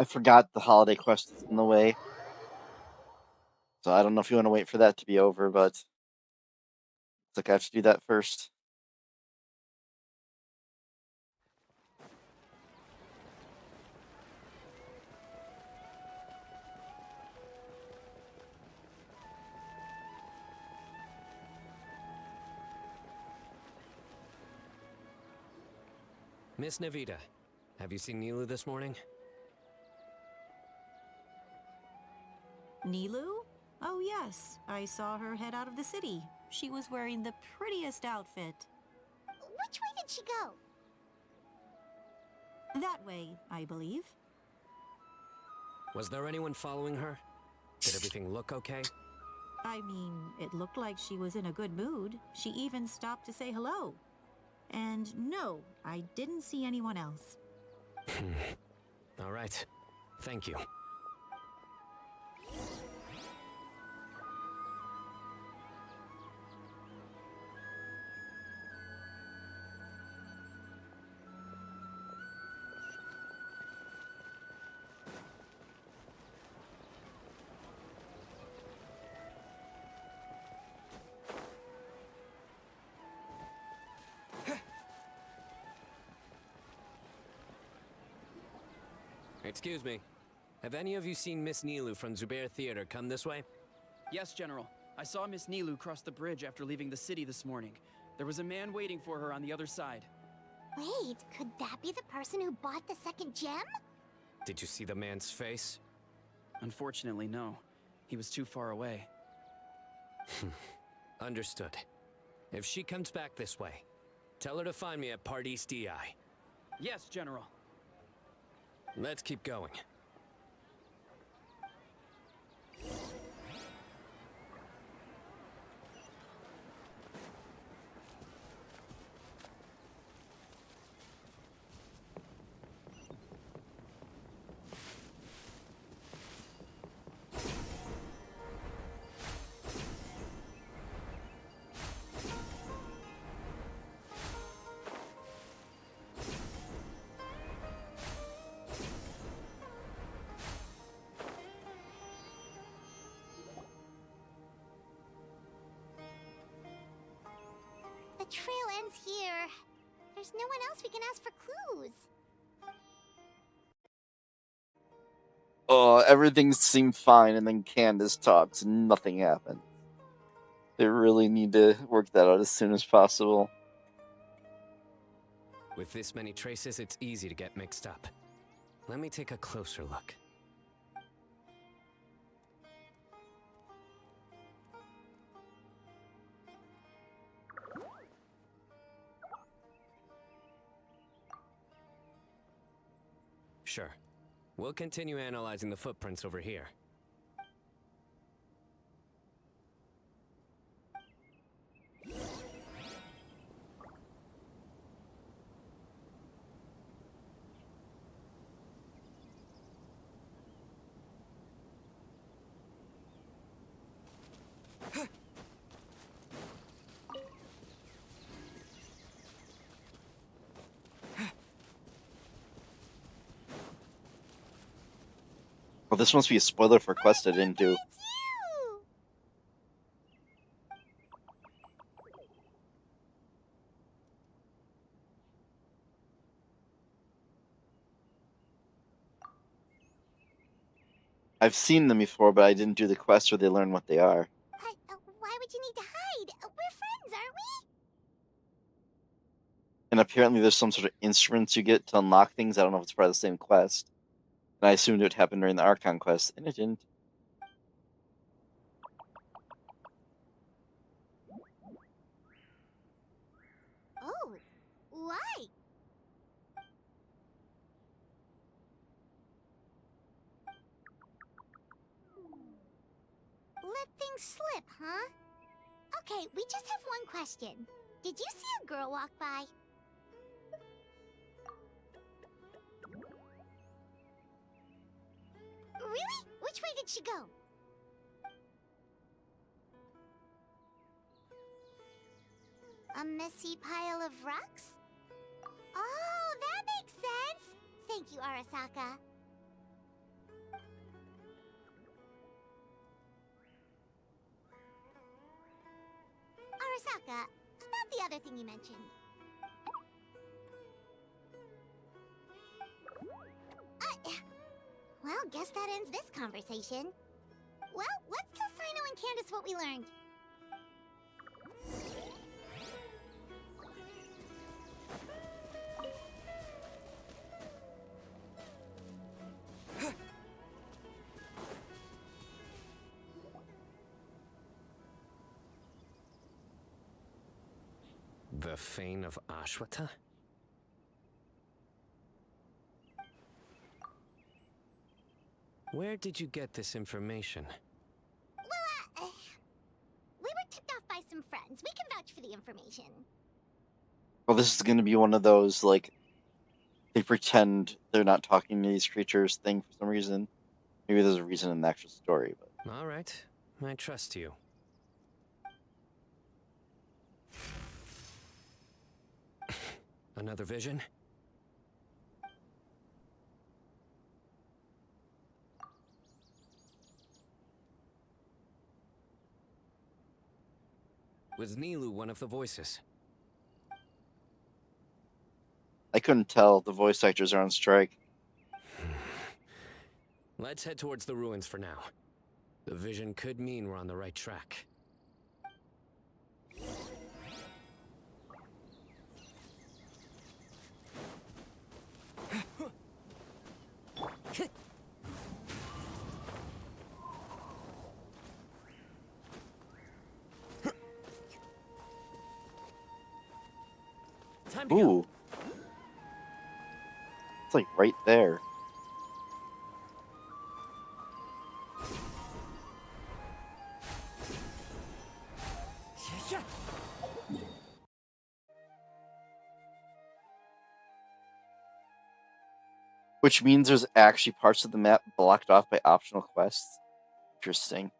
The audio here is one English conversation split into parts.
I forgot the holiday quest is in the way, so I don't know if you want to wait for that to be over, but it's like I have to do that first. Miss Navita, have you seen Nilu this morning? Nilu? Oh yes, I saw her head out of the city. She was wearing the prettiest outfit. Which way did she go? That way, I believe. Was there anyone following her? Did everything look okay? I mean, it looked like she was in a good mood. She even stopped to say hello. And no, I didn't see anyone else. All right. Thank you. Excuse me. Have any of you seen Miss Nilu from Zubair Theater come this way? Yes, General. I saw Miss Nilu cross the bridge after leaving the city this morning. There was a man waiting for her on the other side. Wait, could that be the person who bought the second gem? Did you see the man's face? Unfortunately, no. He was too far away. Understood. If she comes back this way, tell her to find me at Part East DI. Yes, General. Let's keep going. The trail ends here. There's no one else we can ask for clues. Oh, everything seemed fine, and then Candace talks, and nothing happened. They really need to work that out as soon as possible. With this many traces, it's easy to get mixed up. Let me take a closer look. Sure. We'll continue analyzing the footprints over here. Well, this must be a spoiler for a quest I didn't do. It's you! I've seen them before, but I didn't do the quest where they learn what they are. Why would you need to hide? We're friends, aren't we? And apparently there's some sort of instruments you get to unlock things. I don't know if it's part of the same quest. And I assumed it would happen during the Archon quest, and it didn't. Oh, why? Let things slip, huh? Okay, we just have one question. Did you see a girl walk by? Really? Which way did she go? A messy pile of rocks? Oh, that makes sense! Thank you, Arasaka. Taka, about the other thing you mentioned. Well, guess that ends this conversation. Well, let's tell Sino and Candace what we learned. The Fane of Ashwata? Where did you get this information? Well, we were tipped off by some friends. We can vouch for the information. Well, this is going to be one of those, like, they pretend they're not talking to these creatures thing for some reason. Maybe there's a reason in the actual story, but... All right, I trust you. Another vision? Was Nilu one of the voices? I couldn't tell. The voice actors are on strike. Let's head towards the ruins for now. The vision could mean we're on the right track. Time to go. Ooh. It's like right there. Which means there's actually parts of the map blocked off by optional quests. Interesting.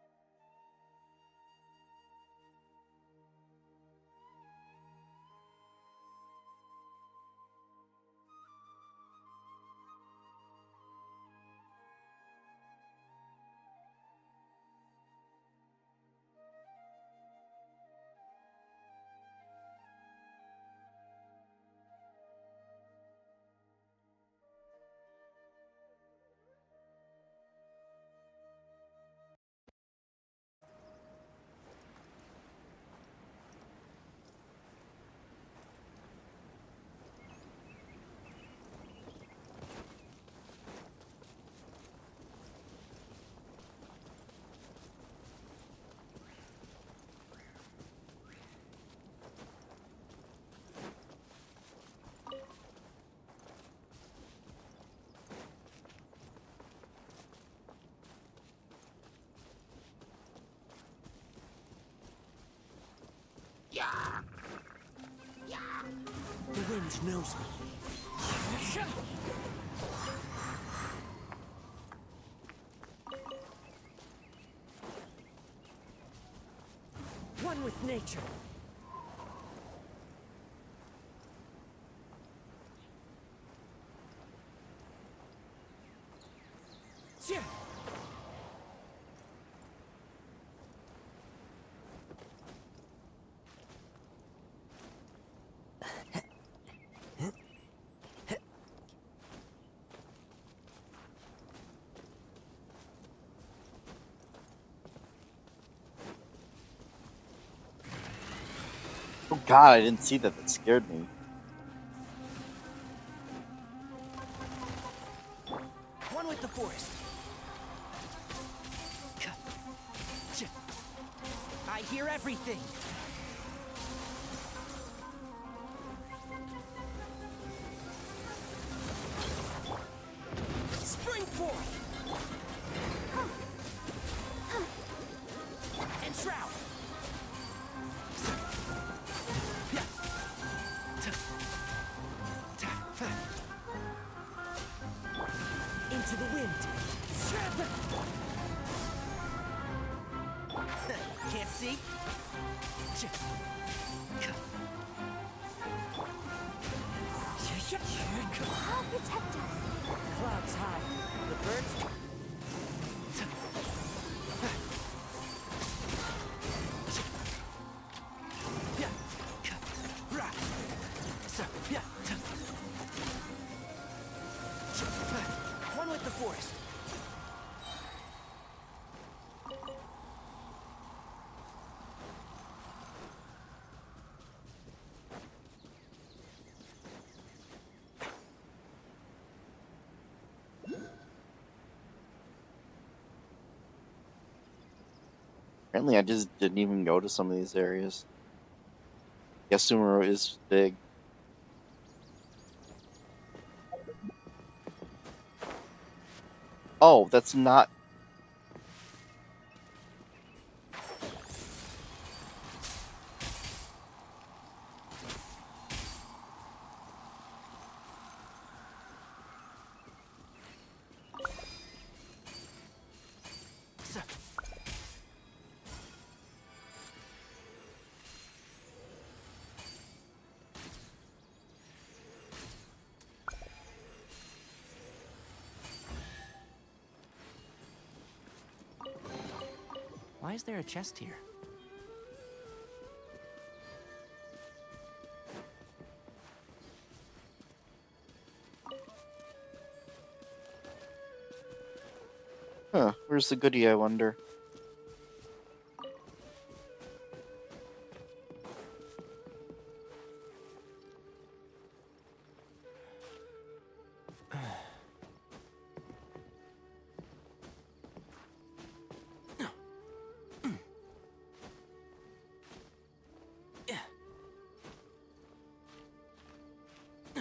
The wind knows me. One with nature. Oh god, I didn't see that. That scared me. One with the forest. I hear everything. Spring forth. And shroud. Into the wind. Can't see? I'll protect us. Clouds high. The birds. One with the forest. Apparently, I just didn't even go to some of these areas. Guess Sumeru is big. Oh, that's not. Why is there a chest here? Huh, where's the goodie, I wonder?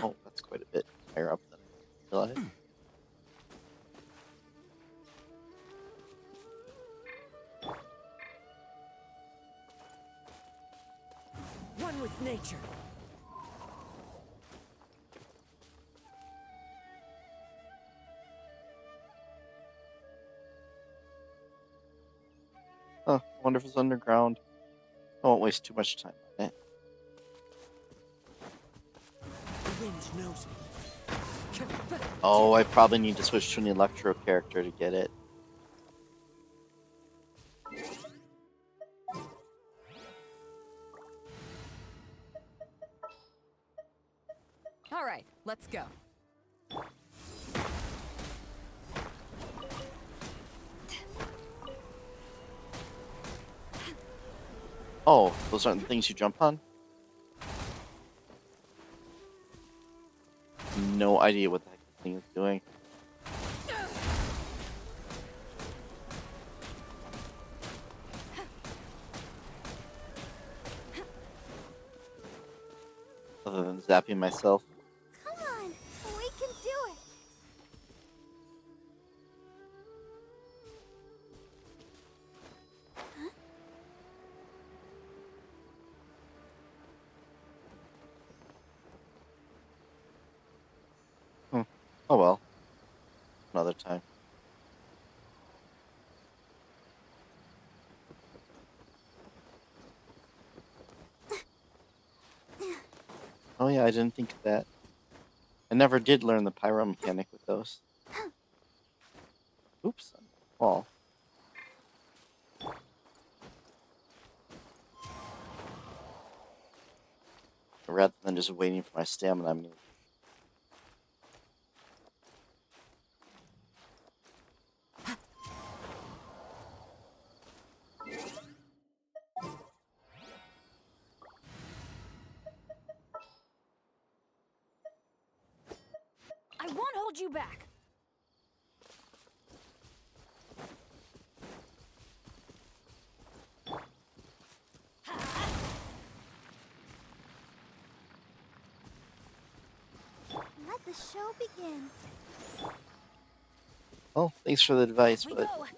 Oh, that's quite a bit higher up than I realized. One with nature. Huh, I wonder if it's underground. I won't waste too much time on it. The wind knows me. Oh, I probably need to switch to an Electro character to get it. All right, let's go. Oh, those aren't the things you jump on? No idea what the heck this thing is doing. Other than zapping myself. Come on, we can do it. Oh well. Another time. Oh yeah, I didn't think of that. I never did learn the pyro mechanic with those. Oops. Well. Rather than just waiting for my stamina, I'm gonna... I won't hold you back. Let the show begin. Oh, thanks for the advice, We but go. it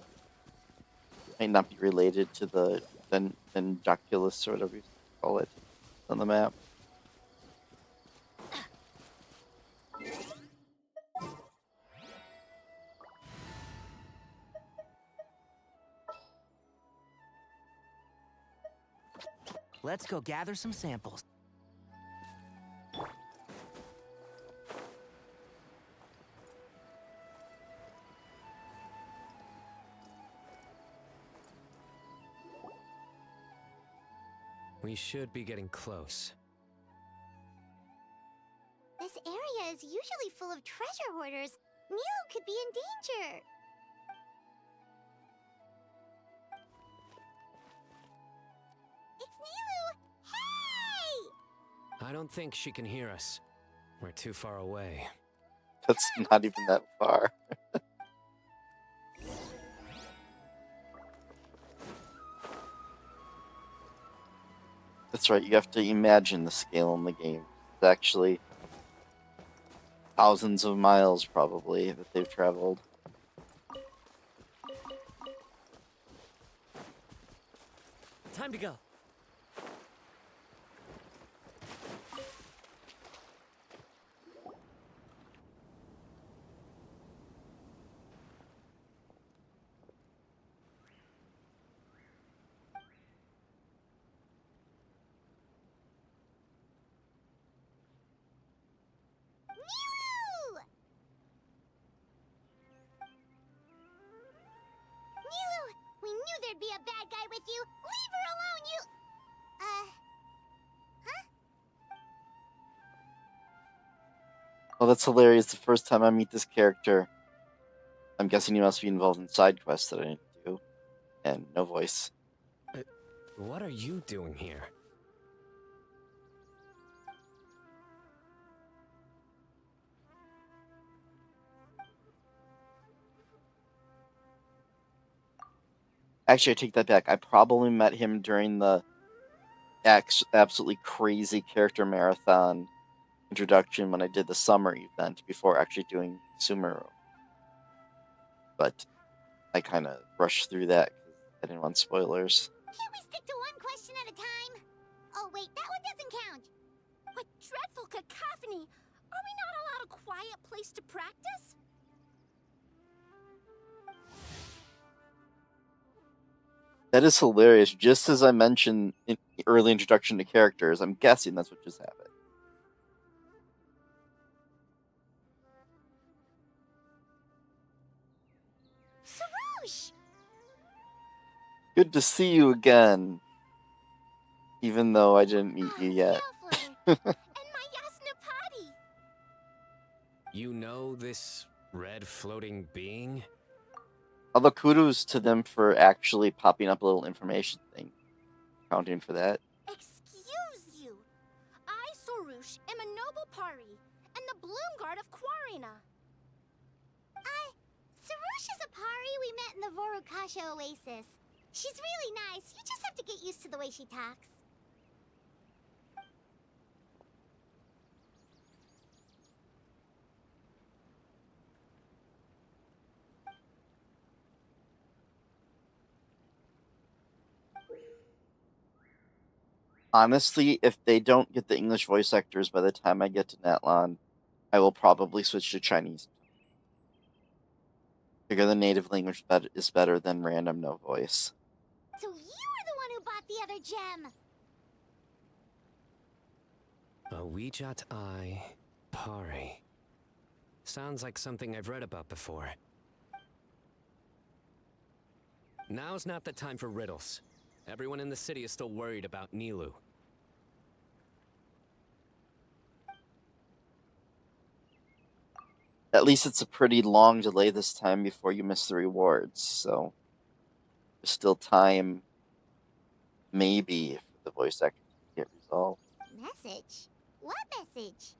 might not be related to the Vendoculus or whatever you call it on the map. Let's go gather some samples. We should be getting close. This area is usually full of treasure hoarders, Nilo could be in danger. It's Nilo! Hey! I don't think she can hear us. We're too far away. That's not even that far. That's right, you have to imagine the scale in the game. It's actually thousands of miles, probably, that they've traveled. Time to go. Nilo! Nilo! We knew there'd be a bad guy with you! Leave her alone, you... Huh? Well, that's hilarious. The first time I meet this character, I'm guessing he must be involved in side quests that I didn't do. And no voice. What are you doing here? Actually, I take that back. I probably met him during the absolutely crazy character marathon introduction when I did the summer event before actually doing Sumeru. But I kind of rushed through that because I didn't want spoilers. Can't we stick to one question at a time? Oh wait, that one doesn't count. What dreadful cacophony! Are we not allowed a quiet place to practice? That is hilarious. Just as I mentioned in the early introduction to characters, I'm guessing that's what just happened. Sarouche! Good to see you again. Even though I didn't meet you yet. And my Yasnapati! You know this red floating being? Although kudos to them for actually popping up a little information thing. Counting for that. Excuse you! I, Sarouche, am a noble pari, and the Bloomguard of Quarina. Sarouche is a pari we met in the Vorukasha Oasis. She's really nice. You just have to get used to the way she talks. Honestly, if they don't get the English voice actors by the time I get to Natlan, I will probably switch to Chinese. Figure the native language is better than random no voice. So you were the one who bought the other gem! A Wijat Eye Pari. Sounds like something I've read about before. Now's not the time for riddles. Everyone in the city is still worried about Nilo. At least it's a pretty long delay this time before you miss the rewards, so there's still time, maybe, for the voice actors to get resolved. Message? What message?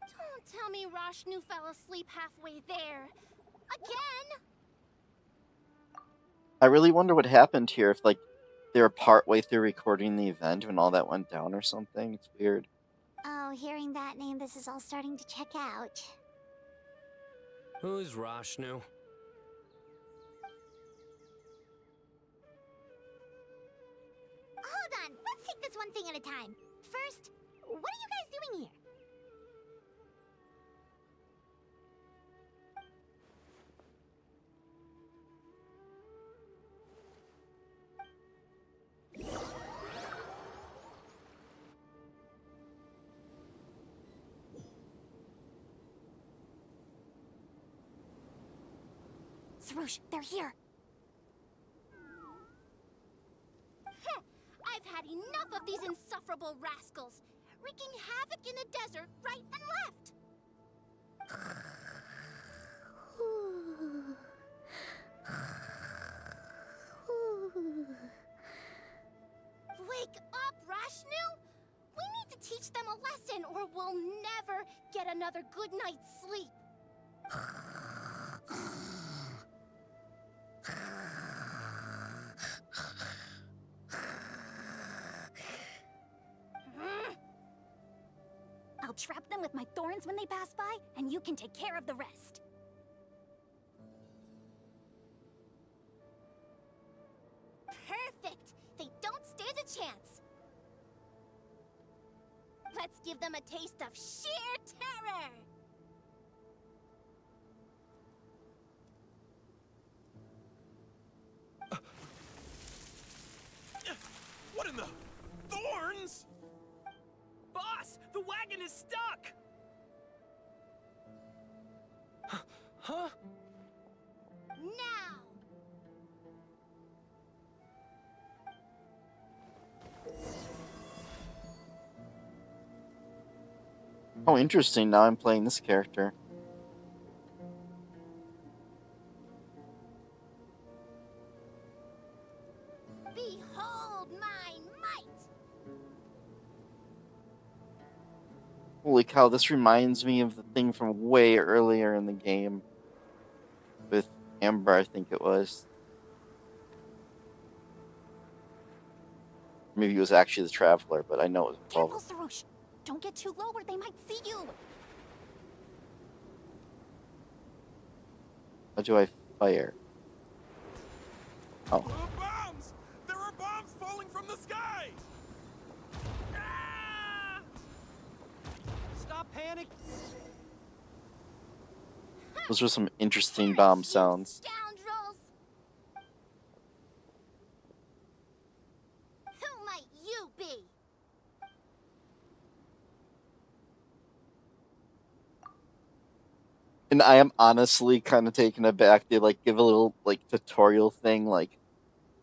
Don't tell me Rashnu fell asleep halfway there. Again? I really wonder what happened here, if, like, they were partway through recording the event when all that went down or something. It's weird. Oh, hearing that name, this is all starting to check out. Who's Rashnu? Hold on, let's take this one thing at a time. First, what are you guys doing here? Sarouche, they're here. I've had enough of these insufferable rascals. wreaking havoc in the desert right and left. Wake up, Rashnu! We need to teach them a lesson or we'll never get another good night's sleep. I'll trap them with my thorns when they pass by, and you can take care of the rest. Perfect! They don't stand a chance. Let's give them a taste of sheer terror! What in the... Thorns? Boss, the wagon is stuck! Huh? Now! Oh, interesting. Now I'm playing this character. Behold my might! Holy cow, this reminds me of the thing from way earlier in the game. With Amber, I think it was. Maybe it was actually the Traveler, but I know it was Careful, Revolver. Sarush! Don't get too low or they might see you! How do I fire? Oh. Bombs! There are bombs falling from the sky! Ah! Stop panic! Those were some interesting Perish, bomb you sounds. Scoundrels! Who might you be? And I am honestly kind of taken aback. They like give a little like tutorial thing, like,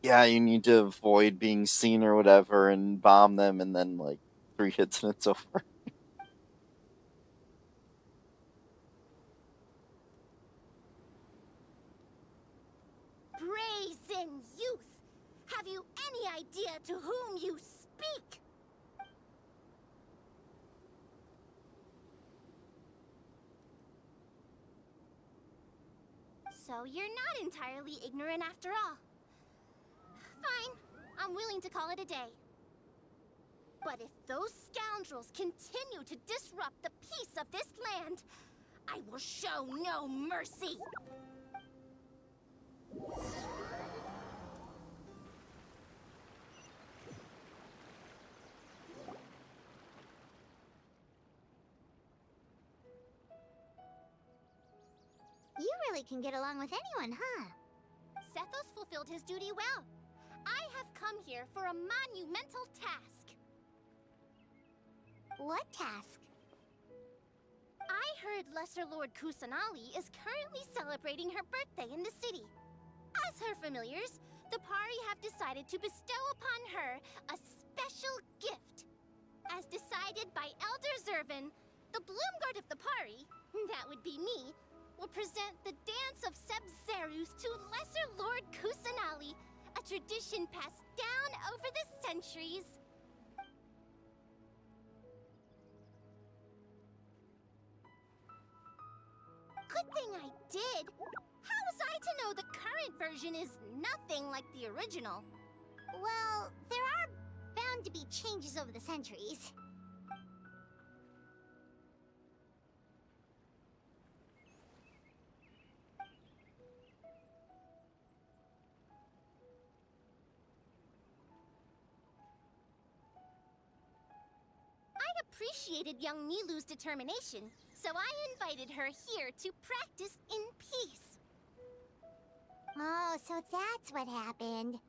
yeah, you need to avoid being seen or whatever, and bomb them, and then like 3 hits and it's over. Brazen youth! Have you any idea to whom you speak? So you're not entirely ignorant after all. Fine, I'm willing to call it a day. But if those scoundrels continue to disrupt the peace of this land, I will show no mercy! You really can get along with anyone, huh? Sethos fulfilled his duty well. I have come here for a monumental task. What task? I heard Lesser Lord Kusanali is currently celebrating her birthday in the city. As her familiars, the Pari have decided to bestow upon her a special gift. As decided by Elder Zervin, the Bloomguard of the Pari, that would be me, will present the Dance of Sebzerus to Lesser Lord Kusanali, a tradition passed down over the centuries. Good thing I did. How was I to know the current version is nothing like the original? Well, there are bound to be changes over the centuries. I appreciated young Nilu's determination, so I invited her here to practice in peace. Oh, so that's what happened.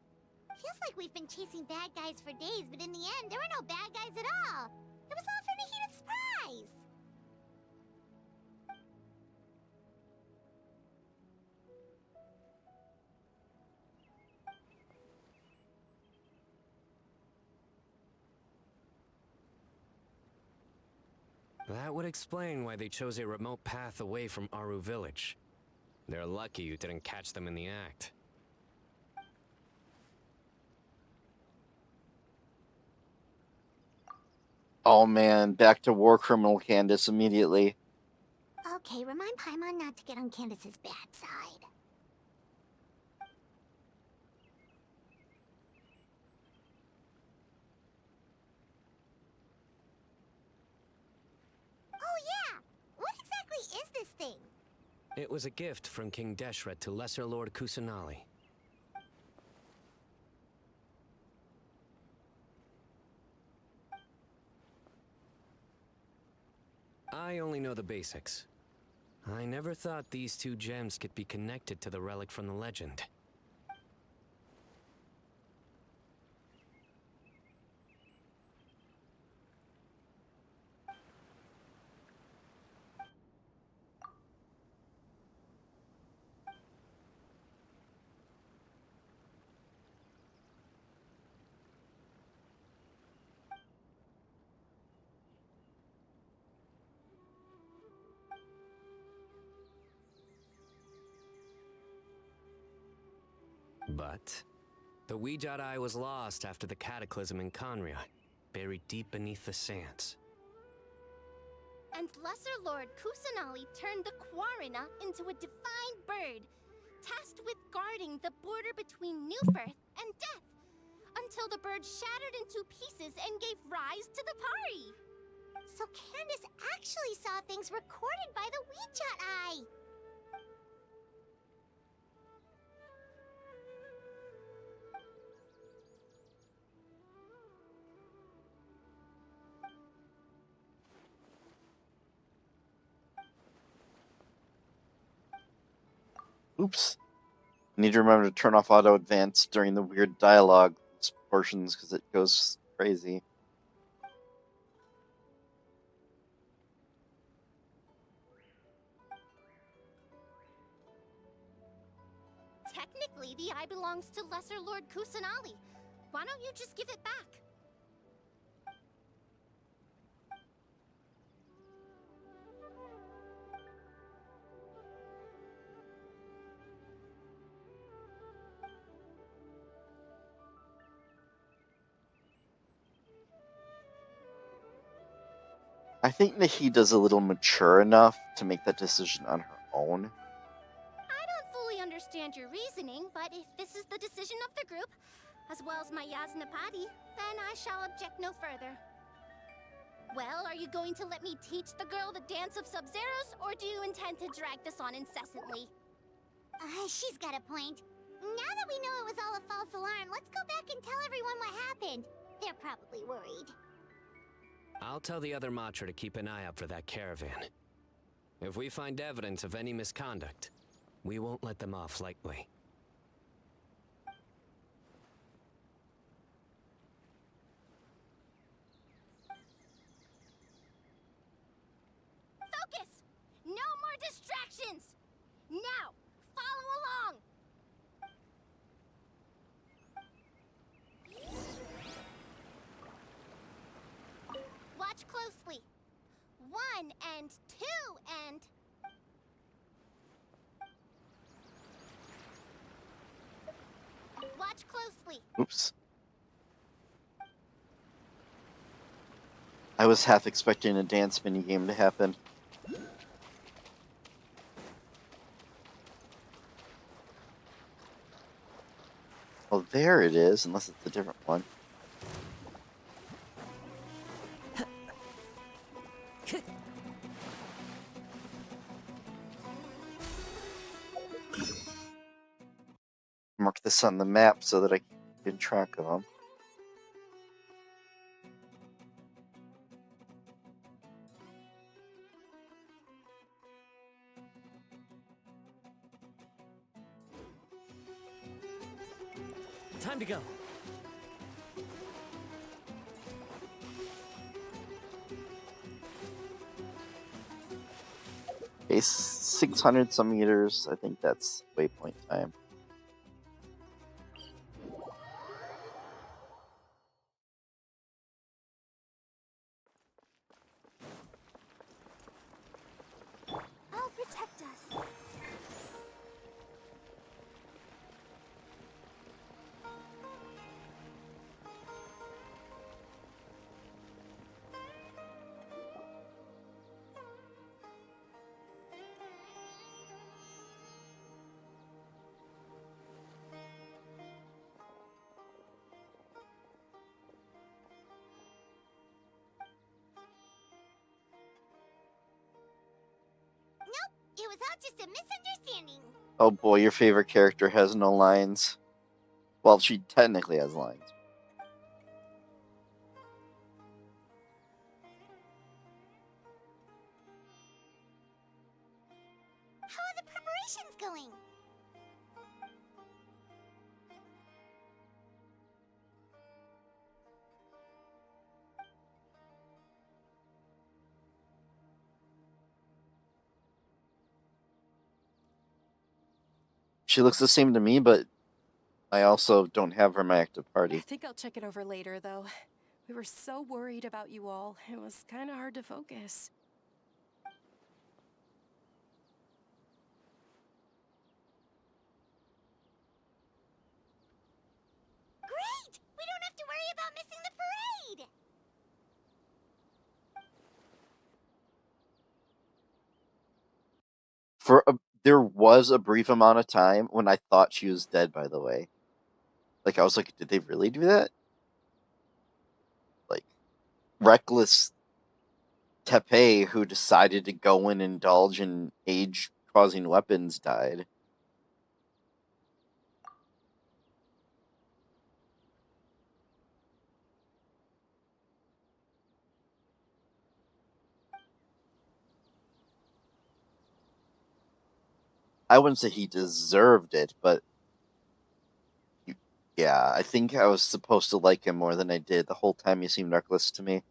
Feels like we've been chasing bad guys for days, but in the end, there were no bad guys at all. It was all for the heated surprise. That would explain why they chose a remote path away from Aru village. They're lucky you didn't catch them in the act. Oh man, back to war criminal Candace immediately. Okay, remind Paimon not to get on Candace's bad side. Oh yeah! What exactly is this thing? It was a gift from King Deshret to Lesser Lord Kusanali. I only know the basics. I never thought these two gems could be connected to the relic from the legend. But the Weejat Eye was lost after the cataclysm in Conria, buried deep beneath the sands. And Lesser Lord Kusanali turned the Quarina into a divine bird, tasked with guarding the border between new birth and death, until the bird shattered into pieces and gave rise to the Pari. So Candace actually saw things recorded by the Weejat Eye! Oops. I need to remember to turn off auto advance during the weird dialogue portions because it goes crazy. Technically, the eye belongs to Lesser Lord Kusanali. Why don't you just give it back? I think Nahida's a little mature enough to make that decision on her own. I don't fully understand your reasoning, but if this is the decision of the group, as well as my Yasnapati, then I shall object no further. Well, are you going to let me teach the girl the dance of Sub-Zeros, or do you intend to drag this on incessantly? She's got a point. Now that we know it was all a false alarm, let's go back and tell everyone what happened. They're probably worried. I'll tell the other Matra to keep an eye out for that caravan. If we find evidence of any misconduct, we won't let them off lightly. Focus! No more distractions! Now, follow along! Watch closely. 1 and 2 and... Watch closely. Oops. I was half expecting a dance minigame to happen. Well, there it is, unless it's a different one. Mark this on the map so that I can keep track of them. Time to go. Okay, 600 some meters. I think that's waypoint time. just a misunderstanding. Oh boy, your favorite character has no lines. Well, she technically has lines. How are the preparations going? She looks the same to me, but I also don't have her in my active I party. think I'll check it over later, though. We were so worried about you all. It was kind of hard to focus. Great! We don't have to worry about missing the parade! There was a brief amount of time when I thought she was dead, by the way. Like, I was like, did they really do that? Like, reckless Tepe, who decided to go and indulge in age-causing weapons, died. I wouldn't say he deserved it, but yeah, I think I was supposed to like him more than I did. The whole time he seemed reckless to me.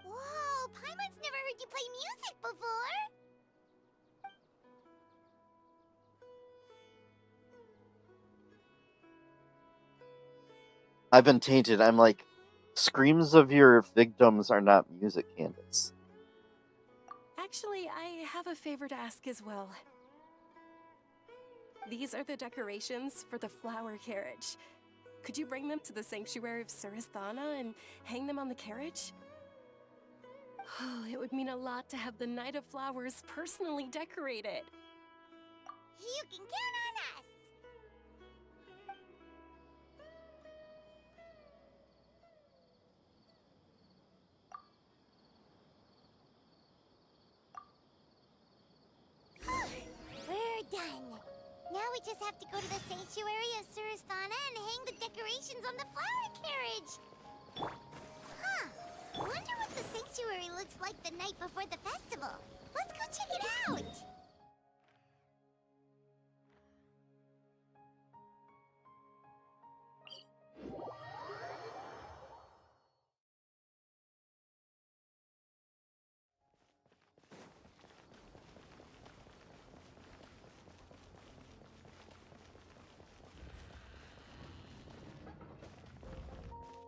Whoa, Paimon's never heard you play music before! I've been tainted. I'm like, screams of your victims are not music, Candace. Actually, I have a favor to ask as well. These are the decorations for the flower carriage. Could you bring them to the sanctuary of Surasthana and hang them on the carriage? Oh, it would mean a lot to have the Knight of Flowers personally decorated. You can count on us! We're done. Now we just have to go to the sanctuary of Surasthana and hang the decorations on the flower carriage. Huh. Wonder what the sanctuary looks like the night before the festival. Let's go check it out.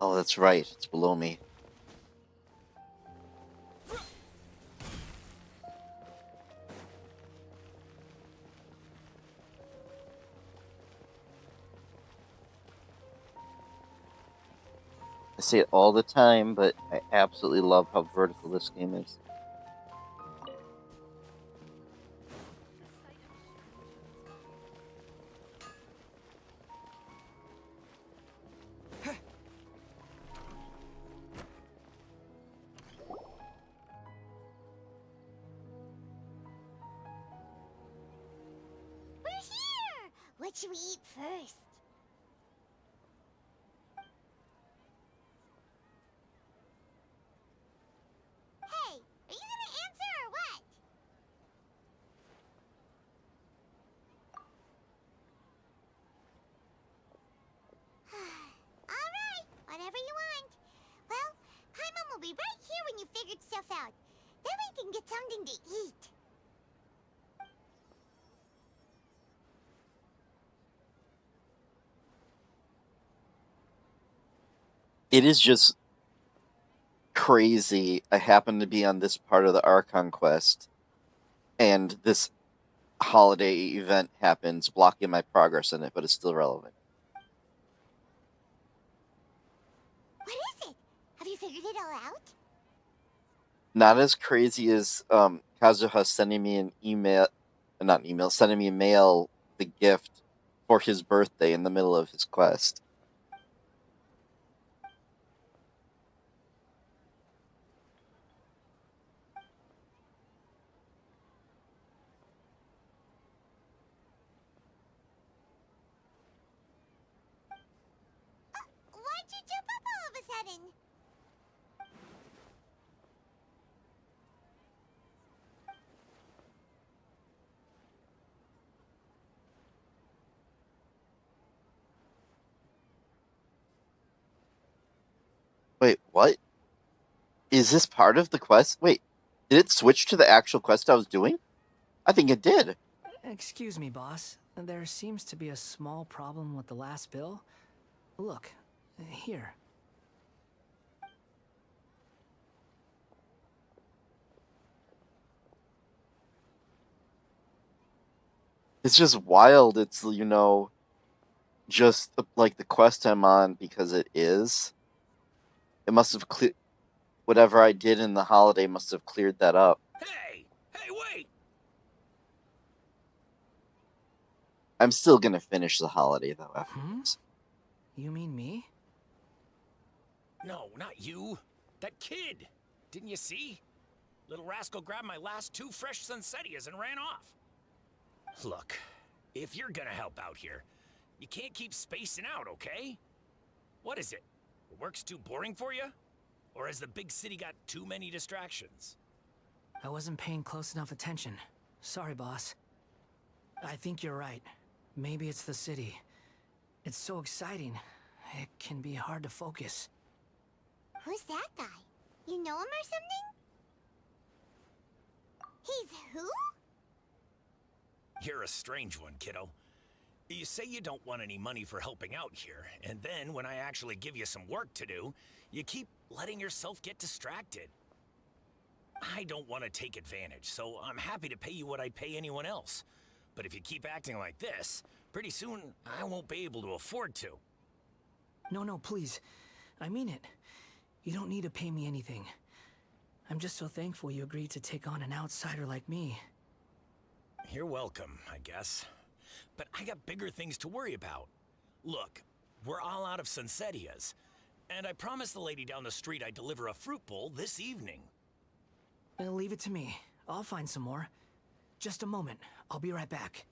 Oh, that's right. It's below me. I say it all the time, but I absolutely love how vertical this game is. We're here! What should we eat first? Hey, are you gonna answer or what? Alright, whatever you want. Well, Paimon will be right here when you figured stuff out. Then we can get something to eat. It is just crazy. I happen to be on this part of the Archon quest, and this holiday event happens, blocking my progress in it, but it's still relevant. What is it? Have you figured it all out? Not as crazy as Kazuha sending me an email, not an email, sending me a mail, the gift for his birthday in the middle of his quest. Why'd you jump up all of a sudden? Wait, what? Is this part of the quest? Wait, did it switch to the actual quest I was doing? I think it did. Excuse me, boss. There seems to be a small problem with the last bill. Look, here. It's just wild. It's, just like the quest I'm on because it is. It must have cleared. Whatever I did in the holiday must have cleared that up. Hey! Hey, wait! I'm still gonna finish the holiday, though, afterwards. You mean me? No, not you. That kid. Didn't you see? Little rascal grabbed my last 2 fresh Sunsettias and ran off. Look, if you're gonna help out here, you can't keep spacing out, okay? What is it? Work's too boring for you? Or has the big city got too many distractions? I wasn't paying close enough attention. Sorry, boss. I think you're right. Maybe it's the city. It's so exciting. It can be hard to focus. Who's that guy? You know him or something? He's who? You're a strange one, kiddo. You say you don't want any money for helping out here, and then when I actually give you some work to do, you keep letting yourself get distracted. I don't want to take advantage, so I'm happy to pay you what I'd pay anyone else. But if you keep acting like this, pretty soon I won't be able to afford to. No, please. I mean it. You don't need to pay me anything. I'm just so thankful you agreed to take on an outsider like me. You're welcome, I guess. But I got bigger things to worry about. Look, we're all out of Sunsettias, and I promised the lady down the street I'd deliver a fruit bowl this evening. Leave it to me. I'll find some more. Just a moment. I'll be right back.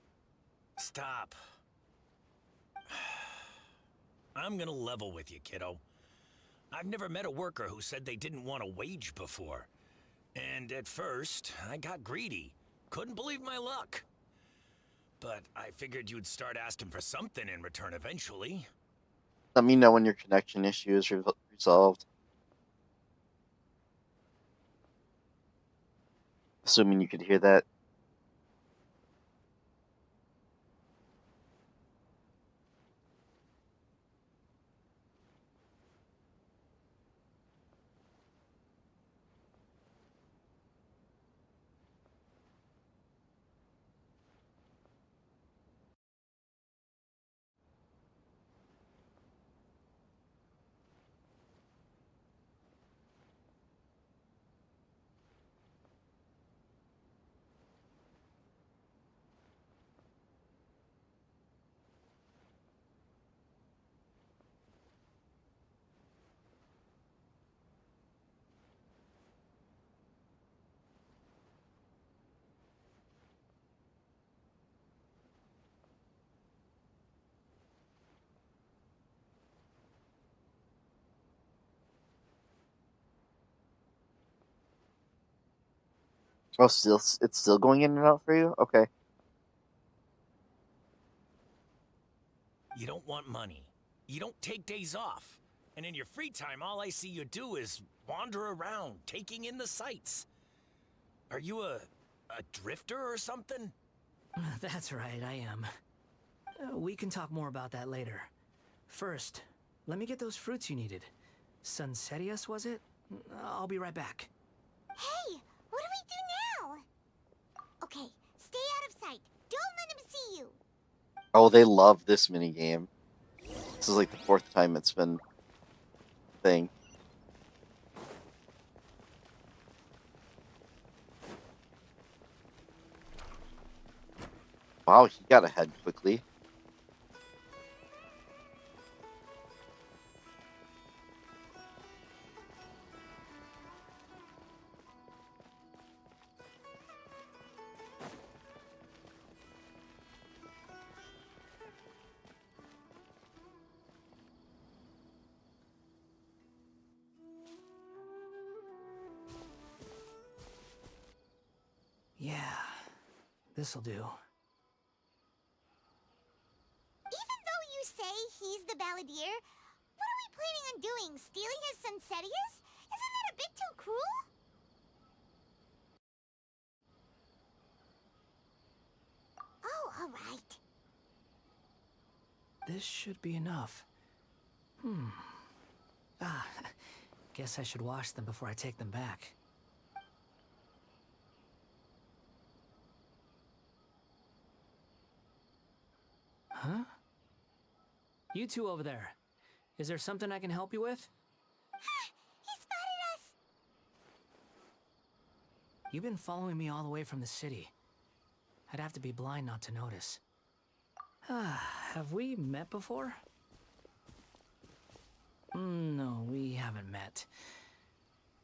Stop. I'm gonna level with you, kiddo. I've never met a worker who said they didn't want a wage before. And at first, I got greedy. Couldn't believe my luck. But I figured you'd start asking for something in return eventually. Let me know when your connection issue is resolved. Assuming you could hear that. Oh, it's still going in and out for you? Okay. You don't want money. You don't take days off. And in your free time, all I see you do is wander around, taking in the sights. Are you a drifter or something? That's right, I am. We can talk more about that later. First, let me get those fruits you needed. Sunsettias, was it? I'll be right back. Hey, what do we do now? Okay, stay out of sight. Don't let him see you. Oh, they love this minigame. This is like the 4th time it's been a thing. Wow, he got ahead quickly. Yeah, this'll do. Even though you say he's the balladeer, what are we planning on doing? Stealing his Sunsetias? Isn't that a bit too cruel? Oh, alright. This should be enough. Ah, guess I should wash them before I take them back. Huh? You two over there. Is there something I can help you with? He spotted us! You've been following me all the way from the city. I'd have to be blind not to notice. Have we met before? No, we haven't met.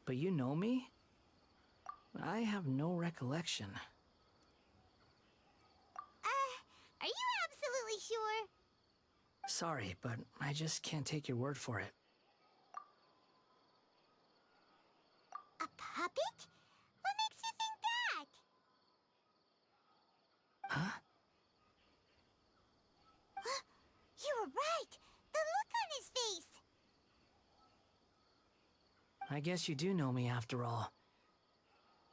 But you know me? I have no recollection. Are you absolutely sure? Sorry, but I just can't take your word for it. A puppet? What makes you think that? Huh? You were right! The look on his face! I guess you do know me after all.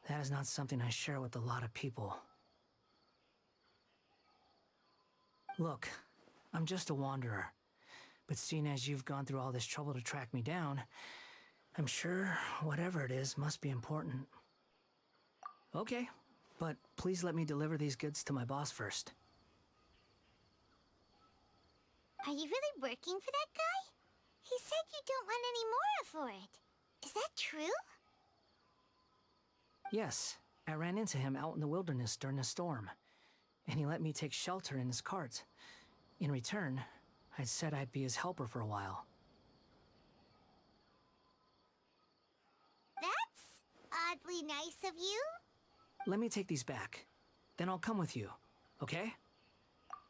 That is not something I share with a lot of people. Look, I'm just a wanderer. But seeing as you've gone through all this trouble to track me down, I'm sure whatever it is must be important. Okay, but please let me deliver these goods to my boss first. Are you really working for that guy? He said you don't want any more for it. Is that true? Yes, I ran into him out in the wilderness during a storm, and he let me take shelter in his cart. In return, I said I'd be his helper for a while. That's oddly nice of you. Let me take these back. Then I'll come with you, okay?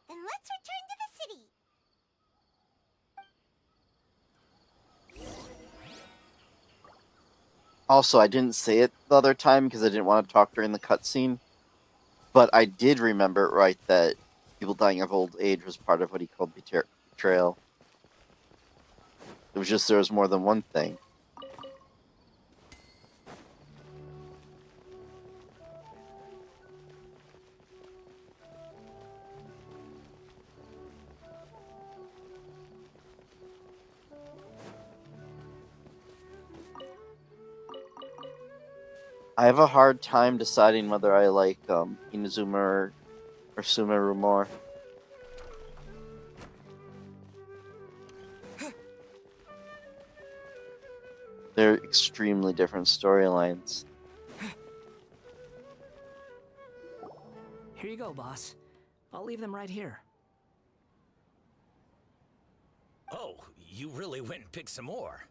Then let's return to the city. Also, I didn't say it the other time because I didn't want to talk during the cutscene, but I did remember it right that people dying of old age was part of what he called betrayal. It was just there was more than one thing. I have a hard time deciding whether I like Inazuma or Sumeru more. They're extremely different storylines. Here you go, boss. I'll leave them right here. Oh, you really went and picked some more.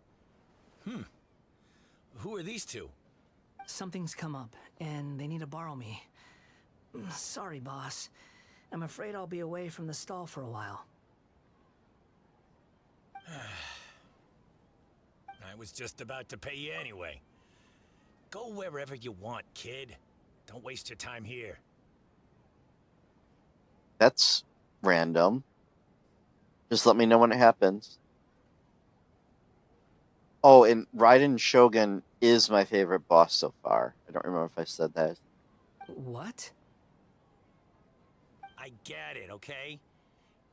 Who are these two? Something's come up, and they need to borrow me. Sorry, boss. I'm afraid I'll be away from the stall for a while. I was just about to pay you anyway. Go wherever you want, kid. Don't waste your time here. That's random. Just let me know when it happens. Oh, and Raiden Shogun is my favorite boss so far. I don't remember if I said that. What? I get it, okay?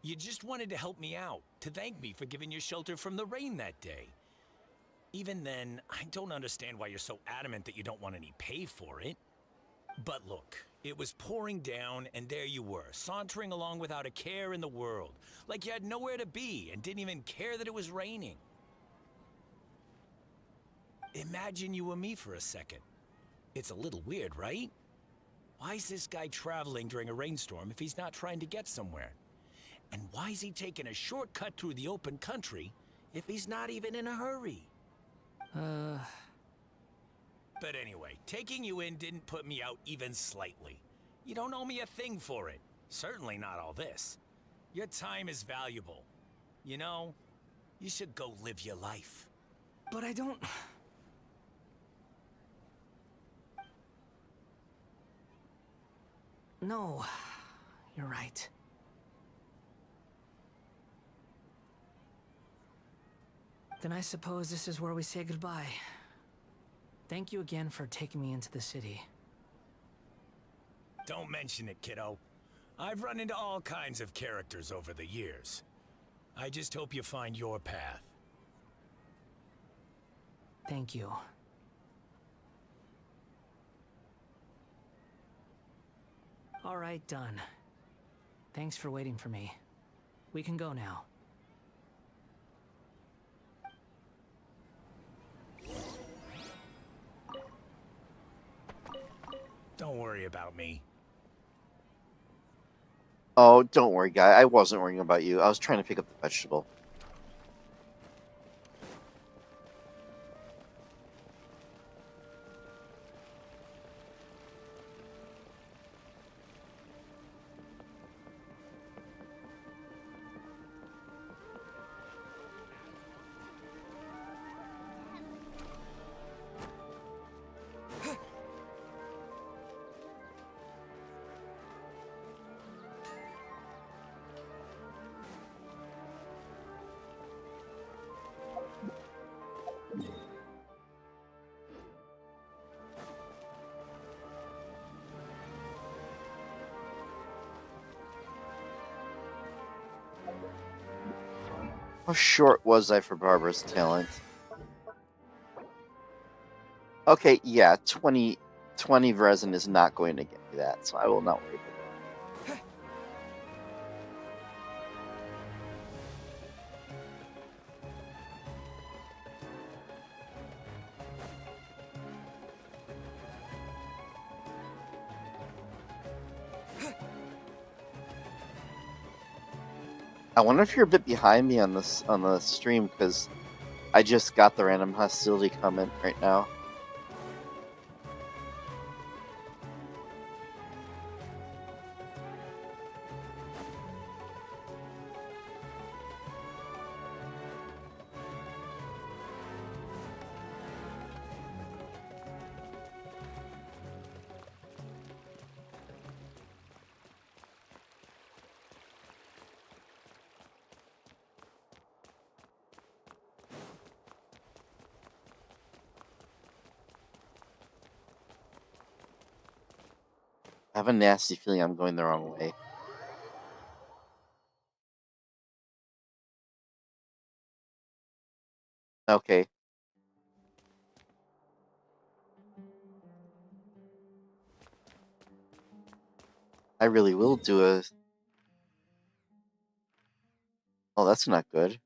You just wanted to help me out, to thank me for giving you shelter from the rain that day. Even then, I don't understand why you're so adamant that you don't want any pay for it. But look, it was pouring down, and there you were, sauntering along without a care in the world, like you had nowhere to be and didn't even care that it was raining. Imagine you were me for a second. It's a little weird, right? Why is this guy traveling during a rainstorm if he's not trying to get somewhere? And why is he taking a shortcut through the open country if he's not even in a hurry? But anyway, taking you in didn't put me out even slightly. You don't owe me a thing for it. Certainly not all this. Your time is valuable. You know, you should go live your life. But I don't... No, you're right. Then I suppose this is where we say goodbye. Thank you again for taking me into the city. Don't mention it, kiddo. I've run into all kinds of characters over the years. I just hope you find your path. Thank you. All right, done. Thanks for waiting for me. We can go now. Don't worry about me. Oh, don't worry, guy. I wasn't worrying about you. I was trying to pick up the vegetable. How short was I for Barbara's talent? Okay, yeah, 20 resin is not going to get me that, so I will not worry about that. I wonder if you're a bit behind me on this on the stream, because I just got the random hostility comment right now. I have a nasty feeling I'm going the wrong way. Okay. I really will do a... Oh, that's not good.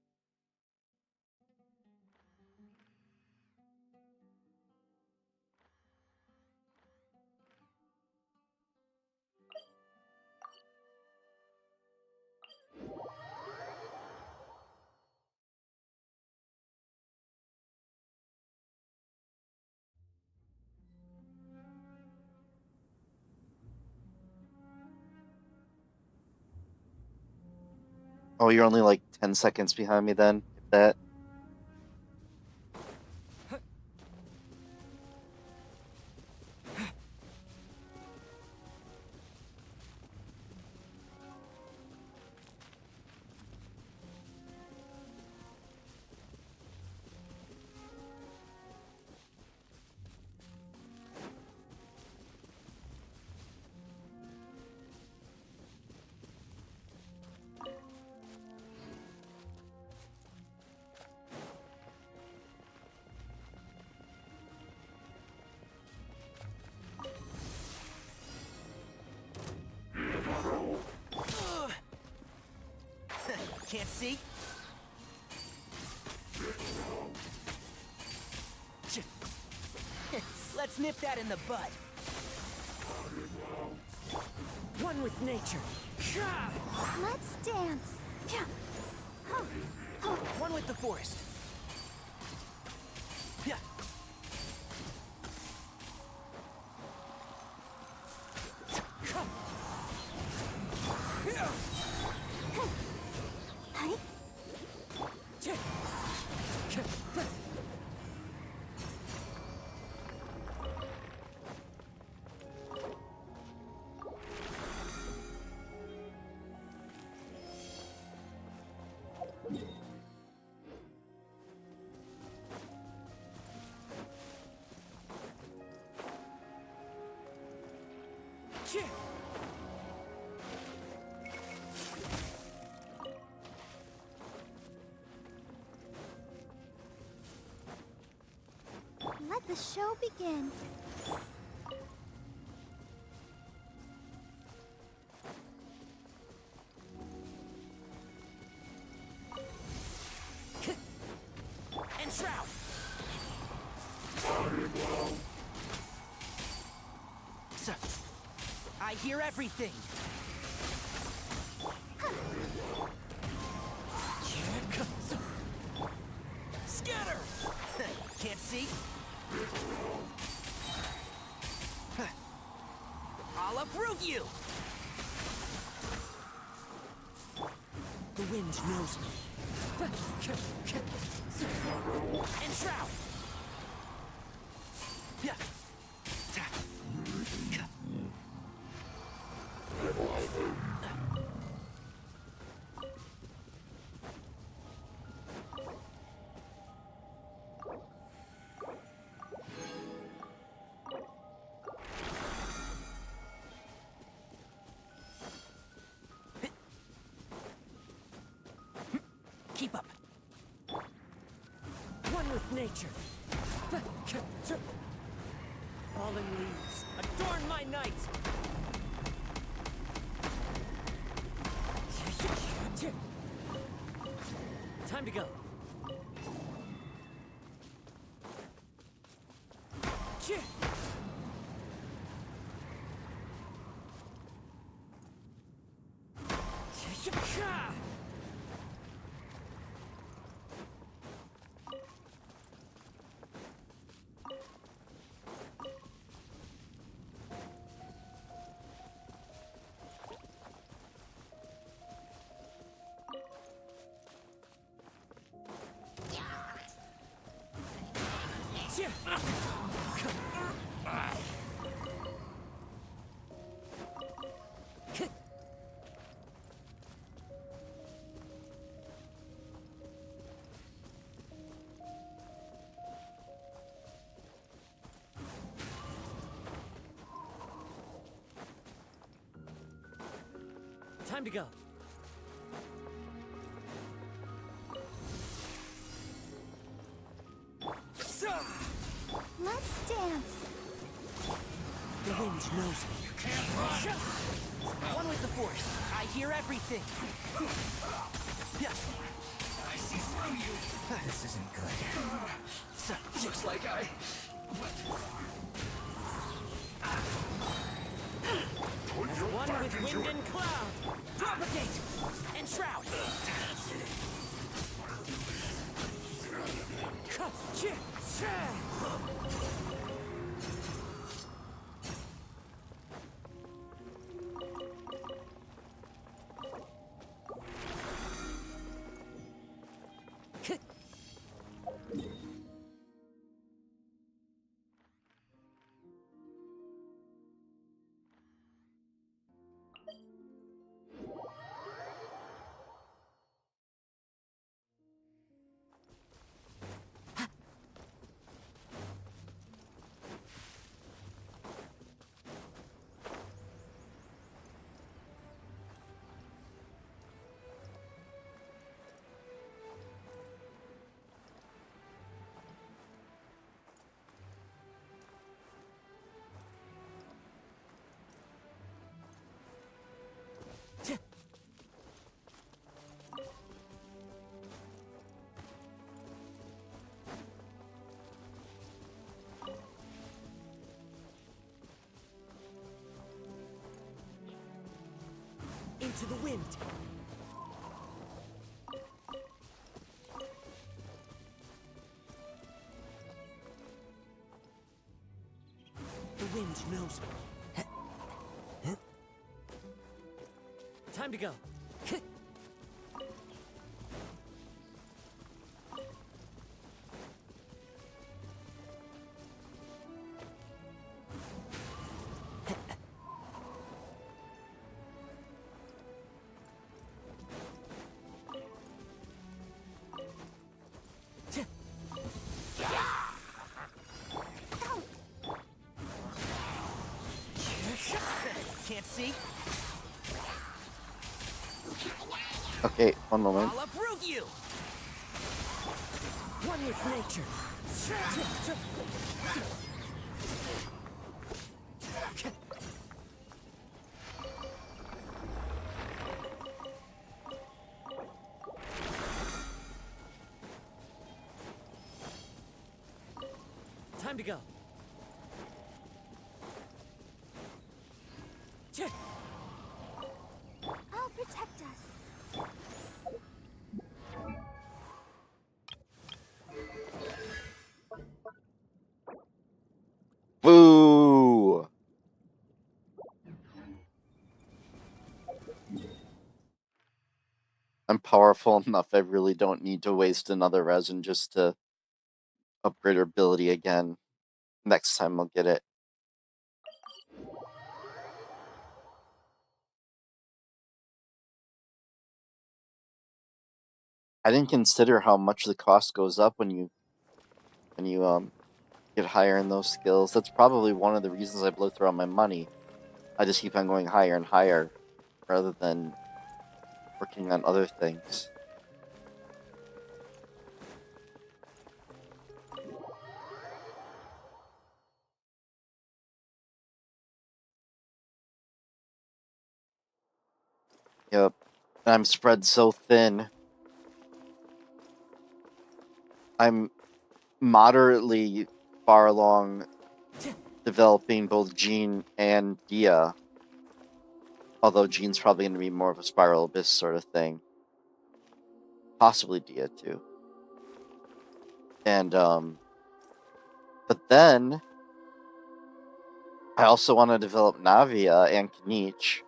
Oh, you're only like 10 seconds behind me then, if that. Can't see? Let's nip that in the bud. One with nature. Let's dance. One with the forest. Yeah. Let the show begin. And Shroud. So, I hear everything. Scatter! Can't see? I'll uproot you! The wind knows me. And Shroud! Keep up. One with nature. Fallen leaves, adorn my night! Time to go. Time to go. Let's dance. The wind knows me. You can't run! One with the force. I hear everything. Yeah. I see through you. This isn't good. Looks like I... One with wind and cloud. Propagate! And shroud! to the wind. The wind knows me. Time to go. Can't see? Okay, one moment. I'll uproot you! One with nature. Time to go. I'll protect us. Boo! I'm powerful enough, I really don't need to waste another resin just to upgrade her ability again. Next time I'll get it. I didn't consider how much the cost goes up when you get higher in those skills. That's probably one of the reasons I blow through all my money. I just keep on going higher and higher rather than working on other things. Yep. And I'm spread so thin. I'm moderately far along developing both Jean and Dia. Although Jean's probably going to be more of a Spiral Abyss sort of thing. Possibly Dia too. And, but then I also want to develop Navia and Kanich.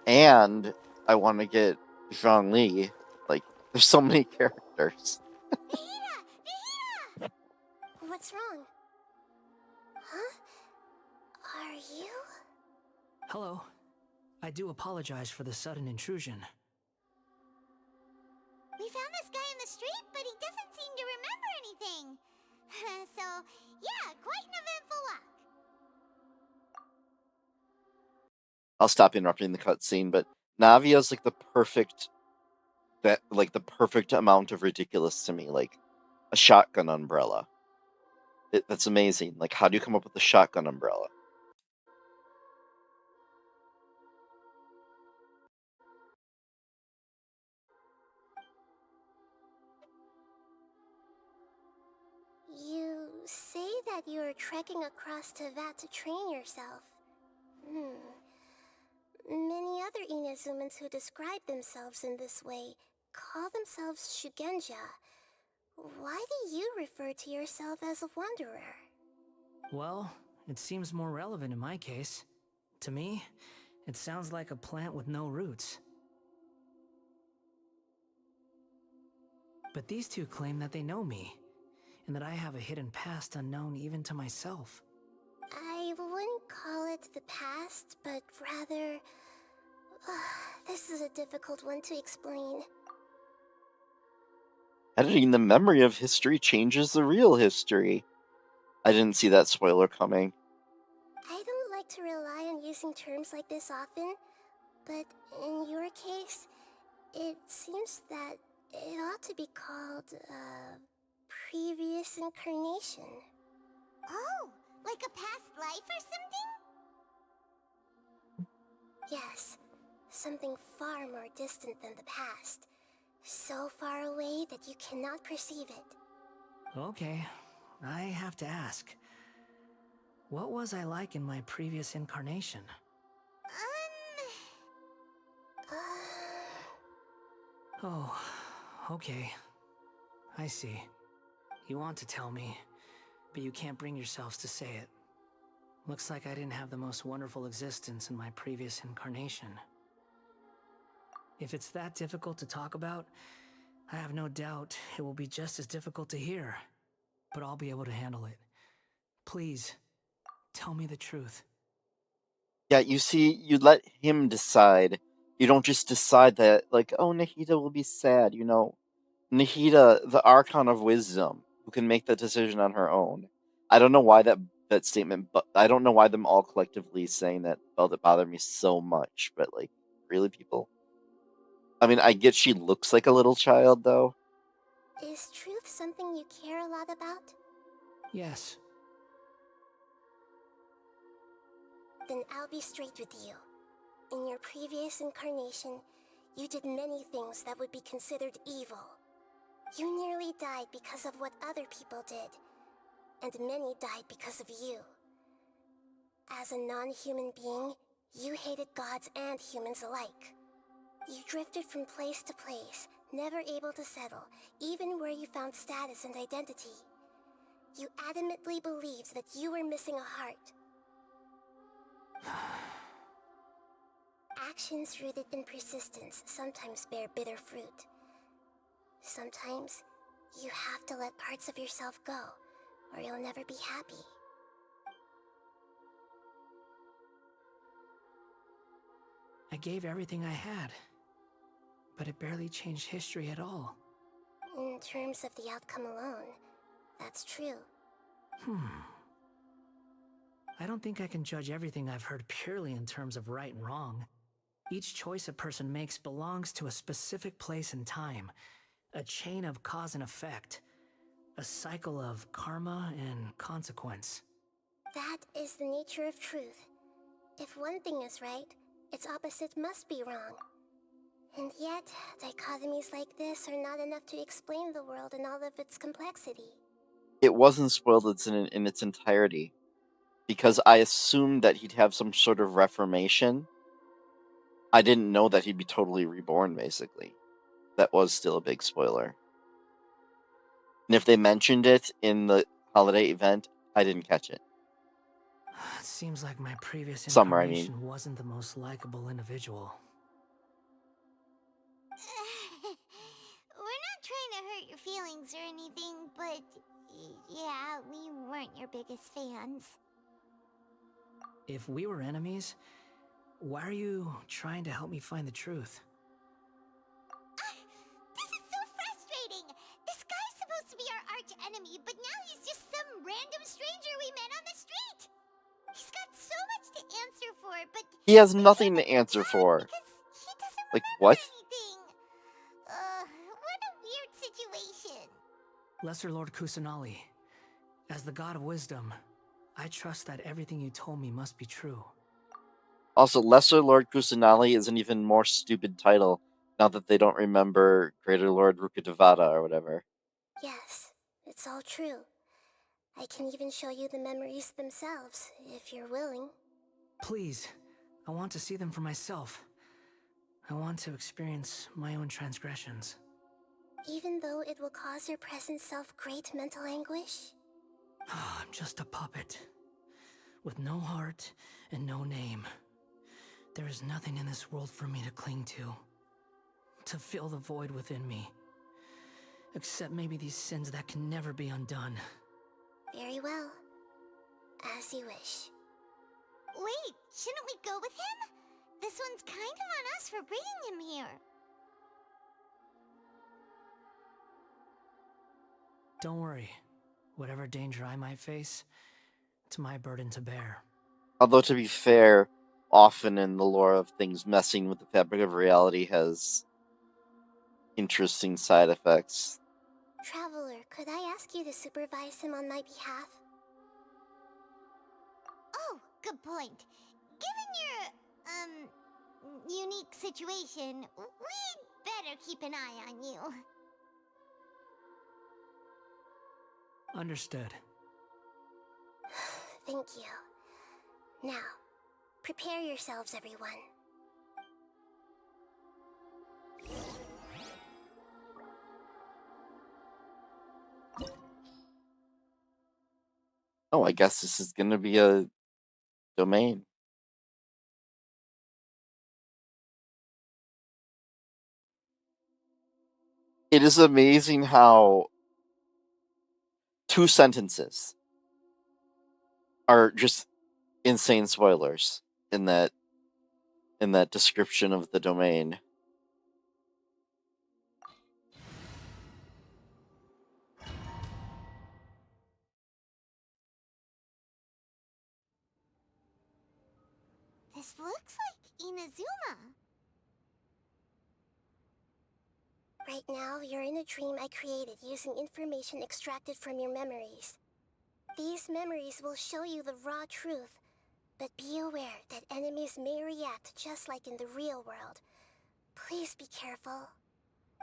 And I want to get Zhongli. Like, there's so many characters. Vegeta! Vegeta! What's wrong? Huh? Are you? Hello. I do apologize for the sudden intrusion. We found this guy in the street, but he doesn't seem to remember anything. So, yeah, quite an eventful walk. I'll stop interrupting the cutscene, but Navia's like the perfect amount of ridiculous to me, like a shotgun umbrella. That's amazing. Like, how do you come up with a shotgun umbrella? You say that you're trekking across to Vat to train yourself. Many other Inazumans who describe themselves in this way call themselves Shugenja. Why do you refer to yourself as a wanderer? Well, it seems more relevant in my case. To me, it sounds like a plant with no roots. But these two claim that they know me, and that I have a hidden past unknown even to myself. I wouldn't call it the past, but rather... this is a difficult one to explain. Editing the memory of history changes the real history. I didn't see that spoiler coming. I don't like to rely on using terms like this often, but in your case, it seems that it ought to be called, previous incarnation. Oh, like a past life or something? Yes, something far more distant than the past. So far away that you cannot perceive it. Okay, I have to ask. What was I like in my previous incarnation? Oh, okay. I see. You want to tell me, but you can't bring yourselves to say it. Looks like I didn't have the most wonderful existence in my previous incarnation. If it's that difficult to talk about, I have no doubt it will be just as difficult to hear. But I'll be able to handle it. Please, tell me the truth. Yeah, you see, you let him decide. You don't just decide that, like, oh, Nahida will be sad, you know. Nahida, the Archon of Wisdom, who can make that decision on her own. I don't know why that statement, but I don't know why them all collectively saying that felt it bothered me so much. But like, really, people. I mean, I get she looks like a little child, though. Is truth something you care a lot about? Yes. Then I'll be straight with you. In your previous incarnation, you did many things that would be considered evil. You nearly died because of what other people did, and many died because of you. As a non-human being, you hated gods and humans alike. You drifted from place to place, never able to settle, even where you found status and identity. You adamantly believed that you were missing a heart. Actions rooted in persistence sometimes bear bitter fruit. Sometimes, you have to let parts of yourself go, or you'll never be happy. I gave everything I had, but it barely changed history at all. In terms of the outcome alone, that's true. I don't think I can judge everything I've heard purely in terms of right and wrong. Each choice a person makes belongs to a specific place and time, a chain of cause and effect, a cycle of karma and consequence. That is the nature of truth. If one thing is right, its opposite must be wrong. And yet, dichotomies like this are not enough to explain the world in all of its complexity. It wasn't spoiled in its entirety, because I assumed that he'd have some sort of reformation. I didn't know that he'd be totally reborn, basically. That was still a big spoiler. And if they mentioned it in the holiday event, I didn't catch it. It seems like my previous Summer, I mean. incarnation wasn't the most likable individual. We're not trying to hurt your feelings or anything, but yeah, we weren't your biggest fans. If we were enemies, why are you trying to help me find the truth? This is so frustrating! This guy's supposed to be our arch enemy, but now he's just some random stranger we met on the street! He's got so much to answer for, but He has nothing to answer for. because he doesn't Like, remember what? anything. What a weird situation. Lesser Lord Kusanali, as the God of Wisdom, I trust that everything you told me must be true. Also, Lesser Lord Kusanali is an even more stupid title, now that they don't remember Greater Lord Rukkhadevata or whatever. Yes, it's all true. I can even show you the memories themselves, if you're willing. Please, I want to see them for myself. I want to experience my own transgressions. Even though it will cause your present self great mental anguish? I'm just a puppet, with no heart and no name. There is nothing in this world for me to cling to fill the void within me. Except maybe these sins that can never be undone. Very well. As you wish. Wait, shouldn't we go with him? This one's kind of on us for bringing him here. Don't worry. Whatever danger I might face, it's my burden to bear. Although, to be fair, often in the lore of things, messing with the fabric of reality has interesting side effects. Traveler, could I ask you to supervise him on my behalf? Oh, good point. Given your, unique situation, we'd better keep an eye on you. Understood. Thank you. Now, prepare yourselves, everyone. Oh, I guess this is gonna be a domain. It is amazing how 2 sentences are just insane spoilers in that description of the domain. This looks like Inazuma. Right now, you're in a dream I created using information extracted from your memories. These memories will show you the raw truth, but be aware that enemies may react just like in the real world. Please be careful.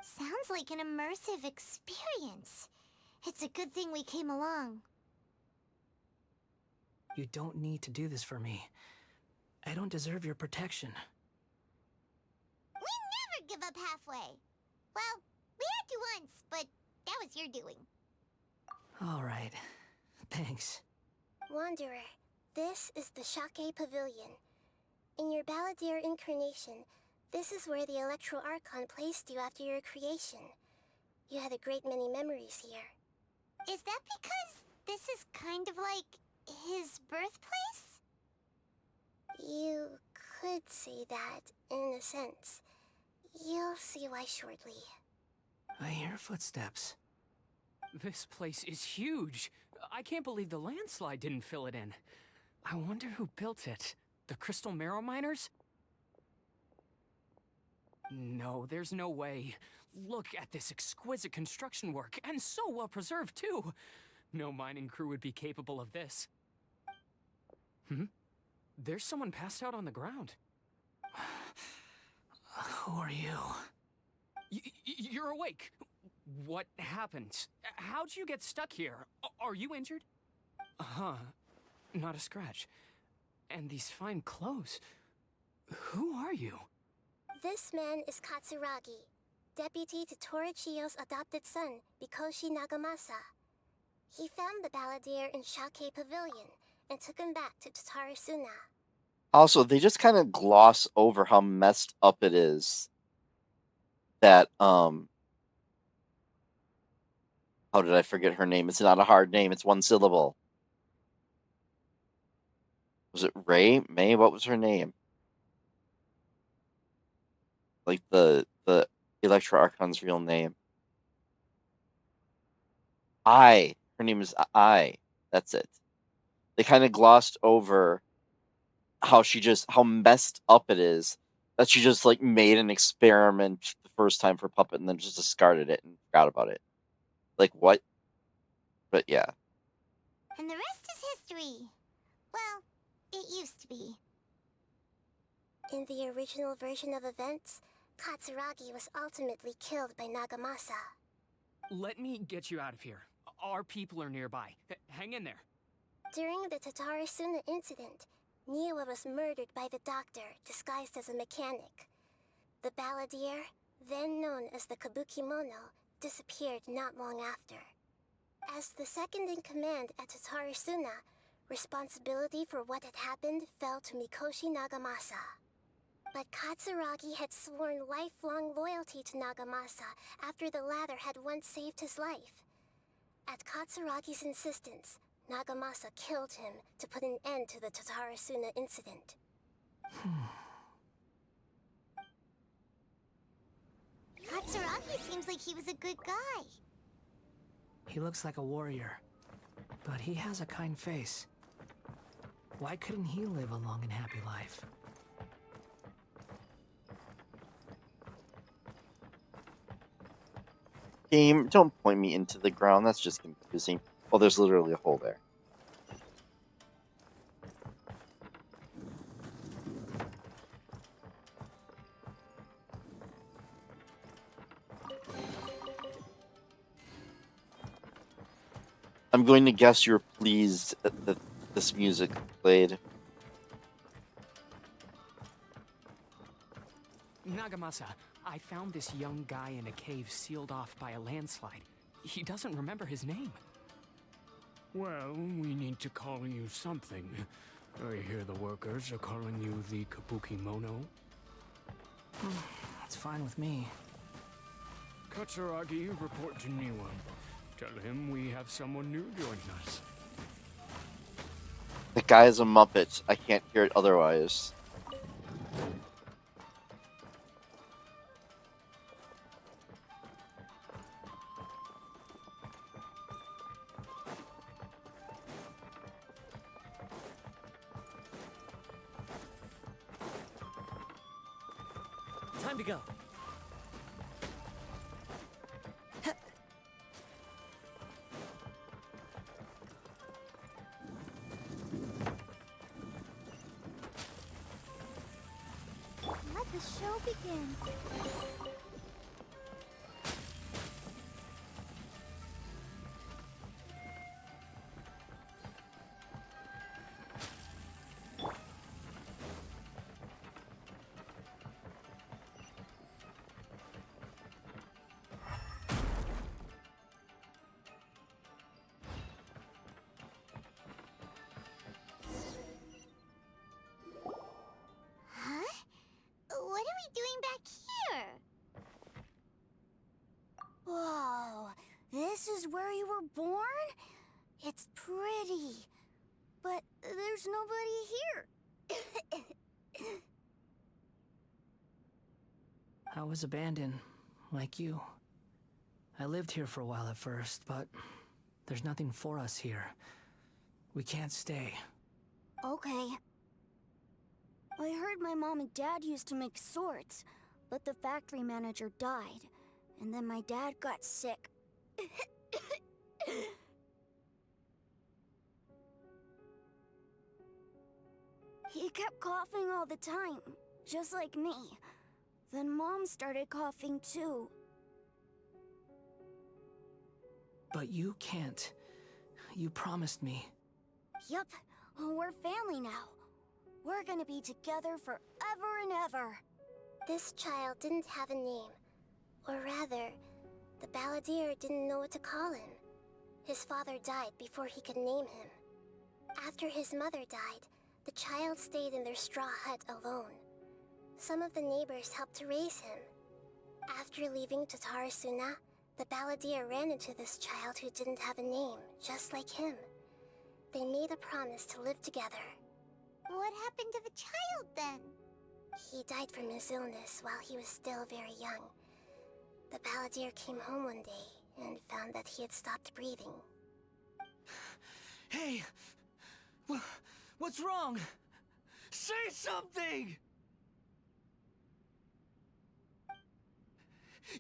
Sounds like an immersive experience. It's a good thing we came along. You don't need to do this for me. I don't deserve your protection. We never give up halfway. Well, we had to once, but that was your doing. All right. Thanks. Wanderer, this is the Shake Pavilion. In your Balladeer incarnation, this is where the Electro Archon placed you after your creation. You had a great many memories here. Is that because this is kind of like his birthplace? You could say that, in a sense. You'll see why shortly. I hear footsteps. This place is huge. I can't believe the landslide didn't fill it in. I wonder who built it. The Crystal Marrow Miners? No, there's no way. Look at this exquisite construction work, and so well preserved, too. No mining crew would be capable of this. There's someone passed out on the ground. Who are you? You're awake. What happened? How'd you get stuck here? Are you injured? Huh. Not a scratch. And these fine clothes. Who are you? This man is Katsuragi, deputy to Torichiyo's adopted son, Mikoshi Nagamasa. He found the Balladeer in Shake Pavilion and took him back to Tatarasuna. Also, they just kind of gloss over how messed up it is that how did I forget her name? It's not a hard name, it's one syllable. Was it Ray? May? What was her name? Like the Electro Archon's real name. Her name is I. That's it. They kind of glossed over how messed up it is that she just like made an experiment the first time for Puppet and then just discarded it and forgot about it. Like what? But yeah. And the rest is history. Well, it used to be. In the original version of events, Katsuragi was ultimately killed by Nagamasa. Let me get you out of here. Our people are nearby. Hang in there. During the Tatarasuna incident, Niwa was murdered by the doctor disguised as a mechanic. The Balladeer, then known as the Kabukimono, disappeared not long after. As the second in command at Tatarasuna, responsibility for what had happened fell to Mikoshi Nagamasa. But Katsuragi had sworn lifelong loyalty to Nagamasa after the latter had once saved his life. At Katsuragi's insistence, Nagamasa killed him to put an end to the Tatarasuna incident. Katsuragi seems like he was a good guy. He looks like a warrior, but he has a kind face. Why couldn't he live a long and happy life? Game, don't point me into the ground. That's just confusing. Oh, there's literally a hole there. I'm going to guess you're pleased that this music played. Nagamasa, I found this young guy in a cave sealed off by a landslide. He doesn't remember his name. Well, we need to call you something. I hear the workers are calling you the Kabuki Mono. It's fine with me. Katsuragi, report to Niwa. Tell him we have someone new joining us. The guy is a Muppet. I can't hear it otherwise. Time to go. Let the show begin. Huh? What are we doing back here? Whoa, this is where you were born? It's pretty, but there's nobody here. I was abandoned, like you. I lived here for a while at first, but there's nothing for us here. We can't stay. Okay. I heard my mom and dad used to make swords, but the factory manager died, and then my dad got sick. He kept coughing all the time, just like me. Then Mom started coughing too. But you can't. You promised me. Yup, we're family now. We're gonna be together forever and ever. This child didn't have a name. Or rather, the balladeer didn't know what to call him. His father died before he could name him. After his mother died, the child stayed in their straw hut alone. Some of the neighbors helped to raise him. After leaving Tatarasuna, the balladeer ran into this child who didn't have a name, just like him. They made a promise to live together. What happened to the child then? He died from his illness while he was still very young. The balladeer came home one day and found that he had stopped breathing. Hey! What's wrong? Say something!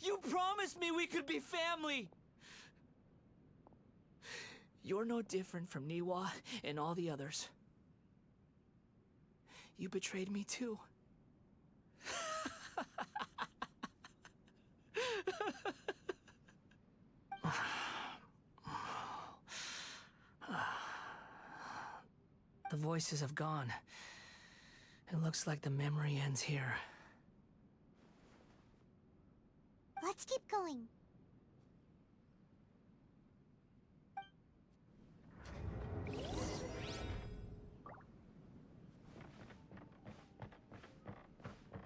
You promised me we could be family! You're no different from Niwa and all the others. You betrayed me too. The voices have gone. It looks like the memory ends here. Let's keep going.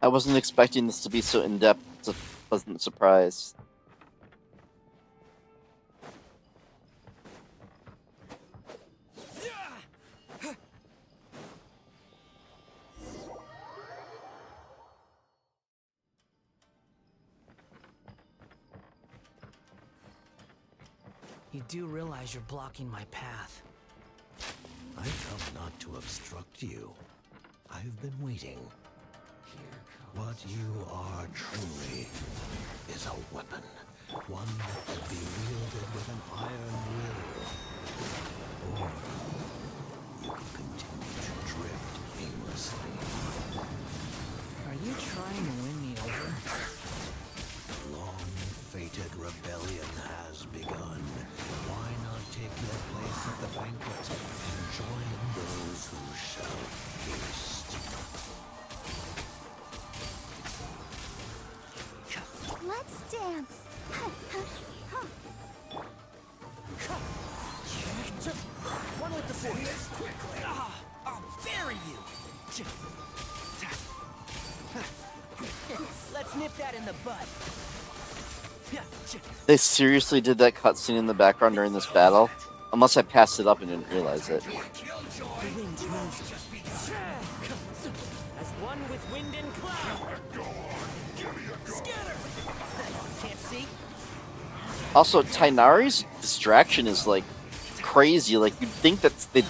I wasn't expecting this to be so in-depth. It's a pleasant surprise. You do realize you're blocking my path. I come not to obstruct you. I've been waiting. What you are truly is a weapon. One that can be wielded with an iron will. Or you can continue to drift aimlessly. Are you trying to win me over? Long-fated rebellion has begun. Why not take your place at the banquet and join those who shall feast? Let's dance. force. I'll bury you. Let's nip that in the bud. They seriously did that cutscene in the background during this battle? Unless I passed it up and didn't realize it. The wind knows me. As one with wind and cloud. Scatter! Can't see? Also, Tainari's distraction is like crazy. Like you'd think that it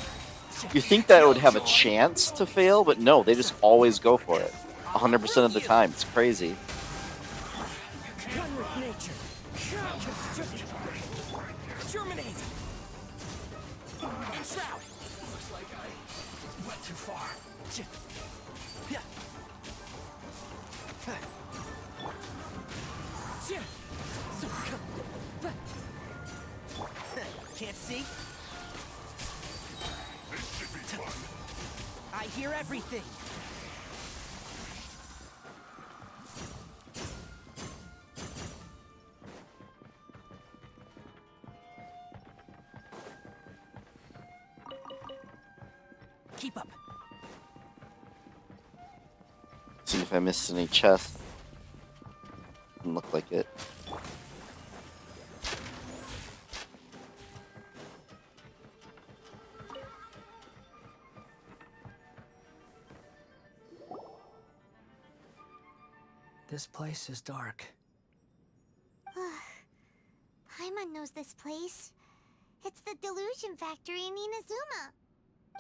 would have a chance to fail, but no, they just always go for it. 100% of the time. It's crazy. One with nature. Germinate! Enshroud! Looks like I went too far. Can't see? This should be fun. I hear everything. Keep up. See if I missed any chests. Doesn't look like it. This place is dark. Paimon knows this place. It's the Delusion Factory in Inazuma.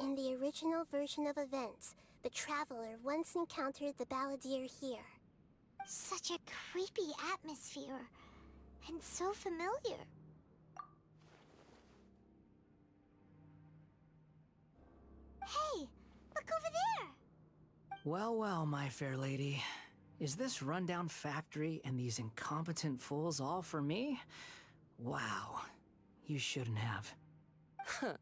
In the original version of events, the Traveler once encountered the Balladeer here. Such a creepy atmosphere. And so familiar. Hey, look over there! Well, well, my fair lady. Is this rundown factory and these incompetent fools all for me? Wow. You shouldn't have. Huh.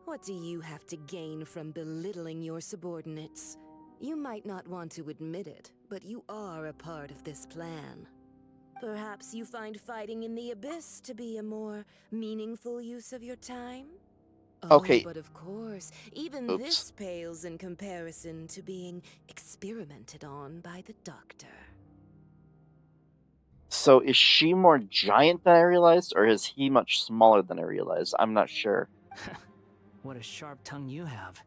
What do you have to gain from belittling your subordinates? You might not want to admit it, but you are a part of this plan. Perhaps you find fighting in the Abyss to be a more meaningful use of your time? Okay. Oh, but of course, even Oops. this pales in comparison to being experimented on by the Doctor. So is she more giant than I realized, or is he much smaller than I realized? I'm not sure. What a sharp tongue you have.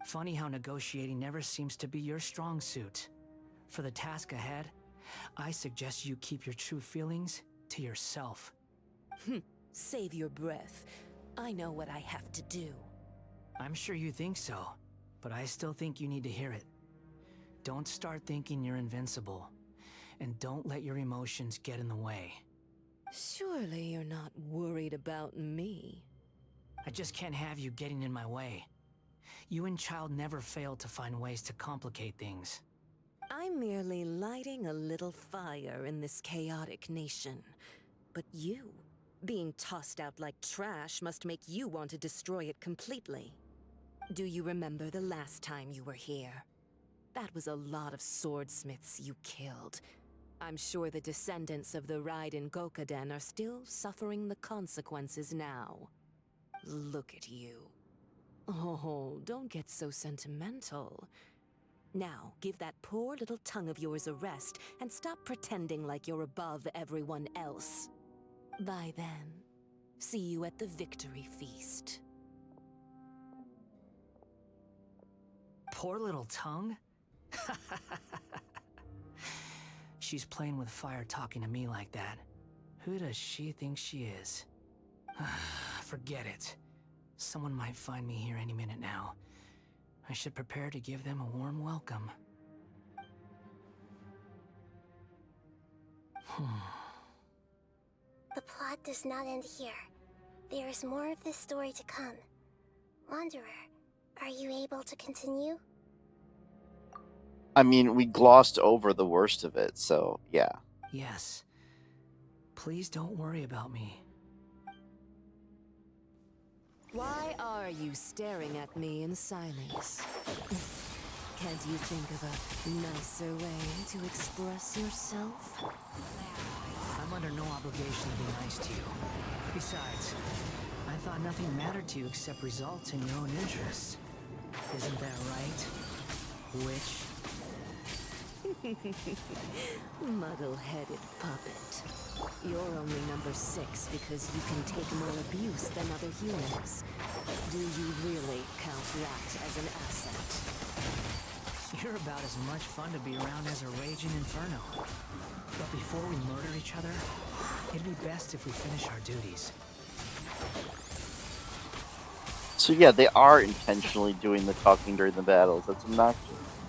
Funny how negotiating never seems to be your strong suit. For the task ahead, I suggest you keep your true feelings to yourself. Save your breath. I know what I have to do. I'm sure you think so, but I still think you need to hear it. Don't start thinking you're invincible, and don't let your emotions get in the way. Surely you're not worried about me. I just can't have you getting in my way. You and Child never fail to find ways to complicate things. I'm merely lighting a little fire in this chaotic nation. But you, being tossed out like trash, must make you want to destroy it completely. Do you remember the last time you were here? That was a lot of swordsmiths you killed. I'm sure the descendants of the Raiden Gokaden are still suffering the consequences now. Look at you. Oh, don't get so sentimental. Now, give that poor little tongue of yours a rest and stop pretending like you're above everyone else. Bye then. See you at the victory feast. Poor little tongue? She's playing with fire talking to me like that. Who does she think she is? Forget it. Someone might find me here any minute now. I should prepare to give them a warm welcome. The plot does not end here. There is more of this story to come. Wanderer, are you able to continue? I mean, we glossed over the worst of it, so yeah. Yes. Please don't worry about me. Why are you staring at me in silence? Can't you think of a nicer way to express yourself? I'm under no obligation to be nice to you. Besides, I thought nothing mattered to you except results in your own interests. Isn't that right, witch? Muddle-headed puppet. You're only number 6 because you can take more abuse than other humans. Do you really count that as an asset? You're about as much fun to be around as a raging inferno. But before we murder each other, it'd be best if we finish our duties. So yeah, they are intentionally doing the talking during the battles. That's obnoxious.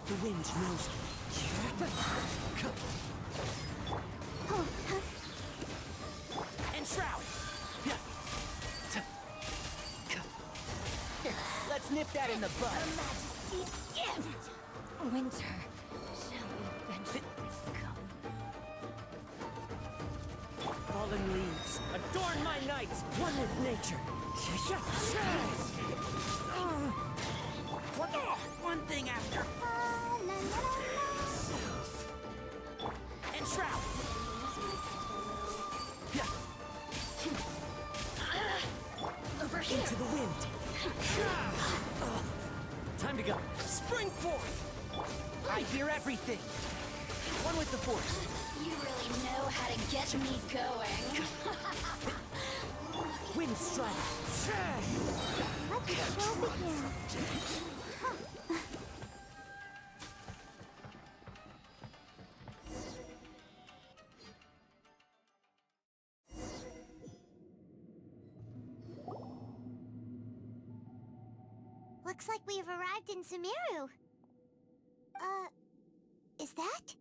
The wind knows me. Enshroud! Here, let's nip that in the bud. Her Majesty's gift! Winter, shall we venture come? Fallen leaves, adorn my nights, one with nature. One thing after. Enshroud! Over here! Into the wind. Time to go. Spring forth! I hear everything. One with the force. You really know how to get me going. Wind strike. Let the show begin. Looks like we've arrived in Sumeru. Is that?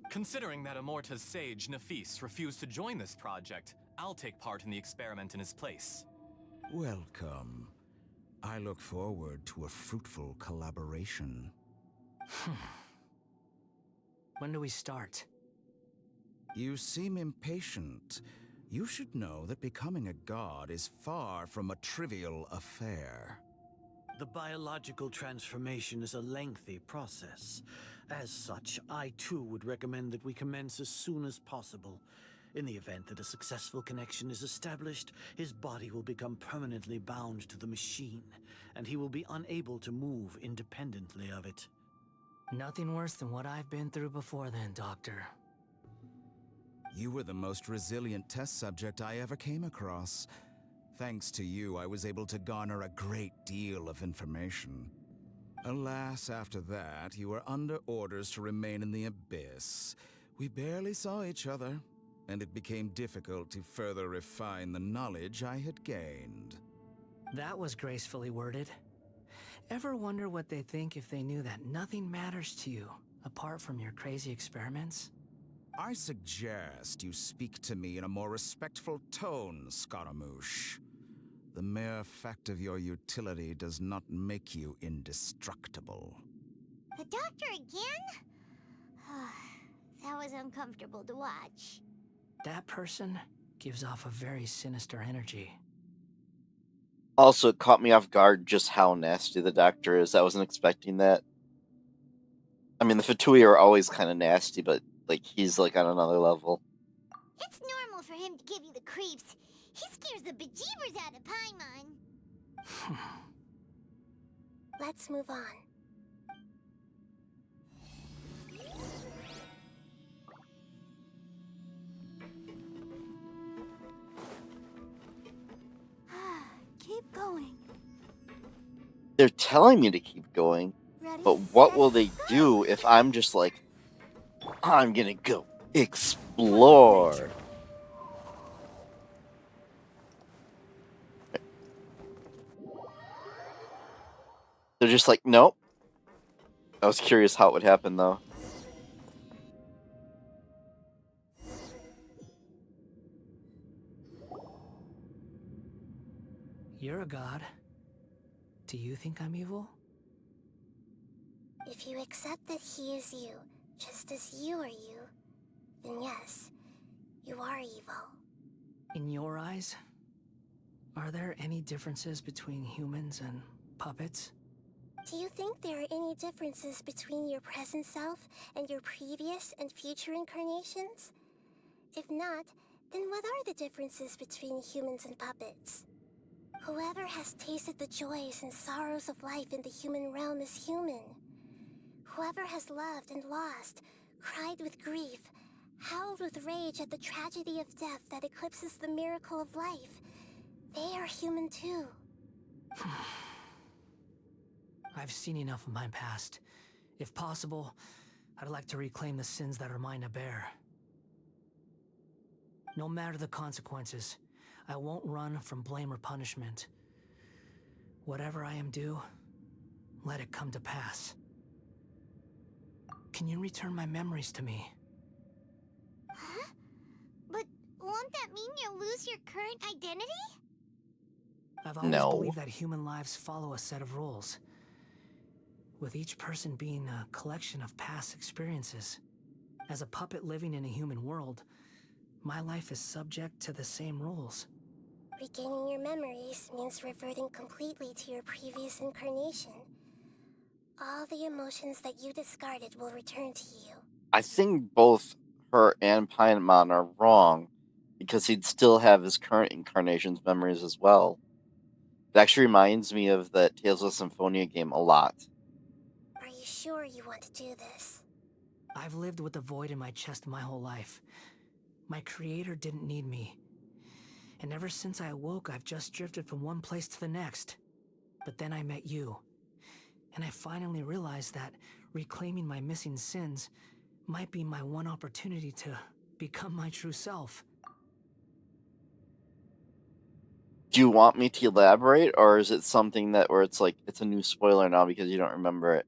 Considering that Amorta's sage, Nafis, refused to join this project, I'll take part in the experiment in his place. Welcome. I look forward to a fruitful collaboration. When do we start? You seem impatient. You should know that becoming a god is far from a trivial affair. The biological transformation is a lengthy process. As such, I too would recommend that we commence as soon as possible. In the event that a successful connection is established, his body will become permanently bound to the machine, and he will be unable to move independently of it. Nothing worse than what I've been through before then, Doctor. You were the most resilient test subject I ever came across. Thanks to you, I was able to garner a great deal of information. Alas, after that, you were under orders to remain in the abyss. We barely saw each other, and it became difficult to further refine the knowledge I had gained. That was gracefully worded. Ever wonder what they think if they knew that nothing matters to you, apart from your crazy experiments? I suggest you speak to me in a more respectful tone, Scaramouche. The mere fact of your utility does not make you indestructible. The doctor again? That was uncomfortable to watch. That person gives off a very sinister energy. Also, it caught me off guard just how nasty the doctor is. I wasn't expecting that. I mean, the Fatui are always kind of nasty, but like he's like on another level. It's normal for him to give you the creeps. He scares the bejeebers out of Paimon. Let's move on. Keep going. They're telling me to keep going, Ready, but what set, will they do if I'm just like, I'm gonna go explore? They're just like, nope. I was curious how it would happen, though. You're a god. Do you think I'm evil? If you accept that he is you, just as you are you, then yes, you are evil. In your eyes, are there any differences between humans and puppets? Do you think there are any differences between your present self and your previous and future incarnations? If not, then what are the differences between humans and puppets? Whoever has tasted the joys and sorrows of life in the human realm is human. Whoever has loved and lost, cried with grief, howled with rage at the tragedy of death that eclipses the miracle of life, they are human too. I've seen enough of my past. If possible, I'd like to reclaim the sins that are mine to bear. No matter the consequences, I won't run from blame or punishment. Whatever I am due, let it come to pass. Can you return my memories to me? Huh? But won't that mean you'll lose your current identity? I've always No. believed that human lives follow a set of rules, with each person being a collection of past experiences. As a puppet living in a human world, my life is subject to the same rules. Regaining your memories means reverting completely to your previous incarnation. All the emotions that you discarded will return to you. I think both her and Paimon are wrong, because he'd still have his current incarnation's memories as well. It actually reminds me of the Tales of Symphonia game a lot. Are you sure you want to do this? I've lived with a void in my chest my whole life. My creator didn't need me. And ever since I awoke, I've just drifted from one place to the next. But then I met you. And I finally realized that reclaiming my missing sins might be my one opportunity to become my true self. Do you want me to elaborate, or is it something that where it's like it's a new spoiler now because you don't remember it?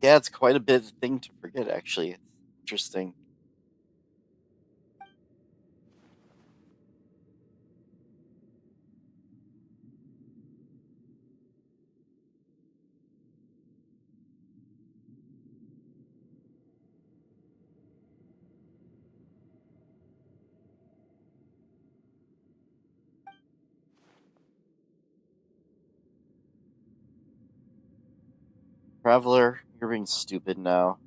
Yeah, it's quite a bit of thing to forget, actually. It's interesting. Traveler, you're being stupid now.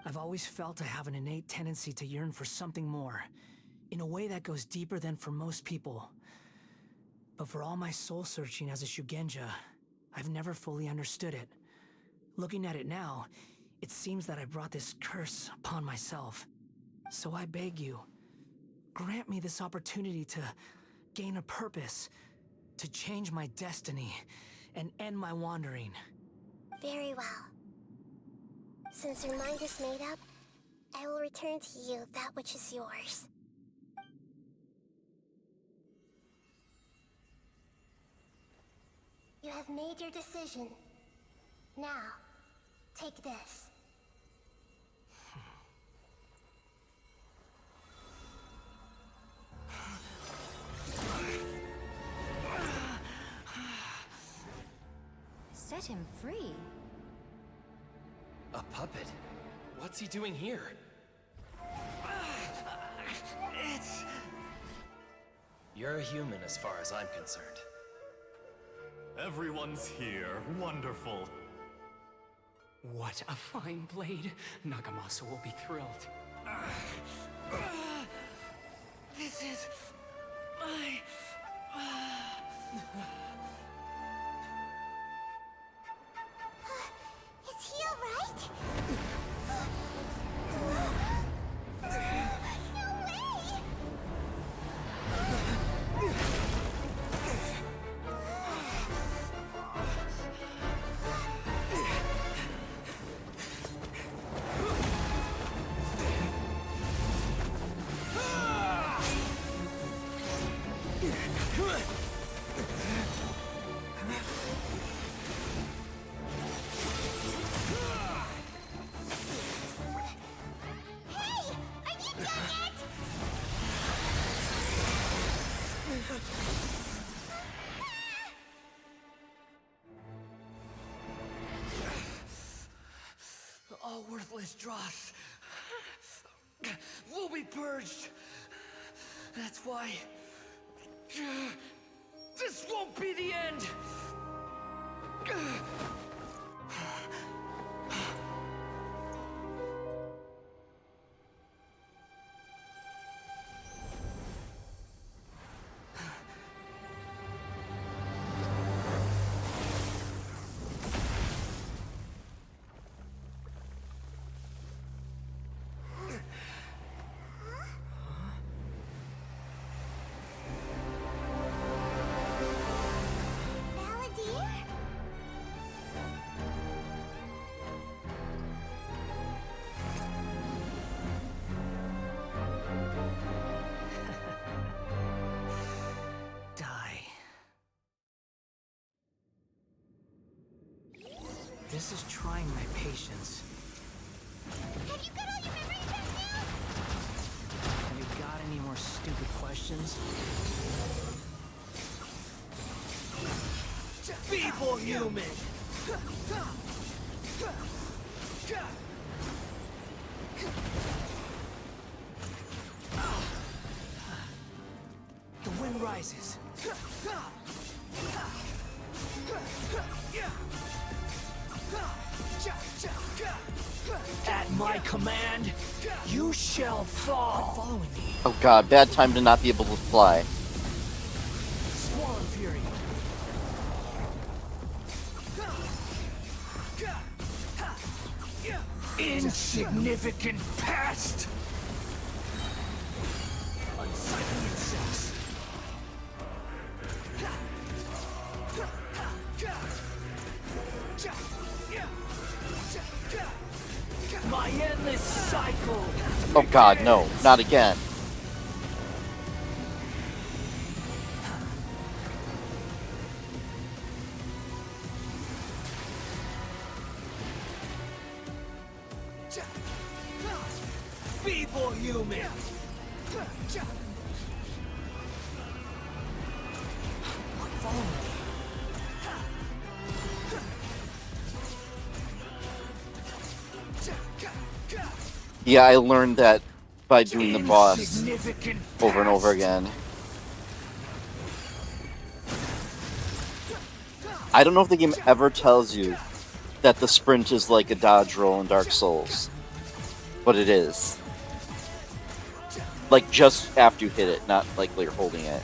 I've always felt I have an innate tendency to yearn for something more, in a way that goes deeper than for most people. But for all my soul searching as a Shugenja, I've never fully understood it. Looking at it now, it seems that I brought this curse upon myself. So I beg you, grant me this opportunity to gain a purpose, to change my destiny, and end my wandering. Very well. Since your mind is made up, I will return to you that which is yours. You have made your decision. Now, take this. Set him free? A puppet? What's he doing here? You're a human as far as I'm concerned. Everyone's here. Wonderful. What a fine blade. Nagamasa will be thrilled. This is my... Is he alright? No way! All worthless dross will be purged. That's why... This won't be the end! Die. This is trying my patience. Have you got all your memories back now? Have you got any more stupid questions? Feeble human! The wind rises. At my command, you shall fall. Following me. Oh god, bad time to not be able to fly. Squall Fury. Insignificant past. Unsightly insects. My endless cycle. Oh god, no, not again. Feeble human! Follow me. Yeah, I learned that by doing the boss over and over again. I don't know if the game ever tells you that the sprint is like a dodge roll in Dark Souls, but it is. Like just after you hit it, not like while you're holding it.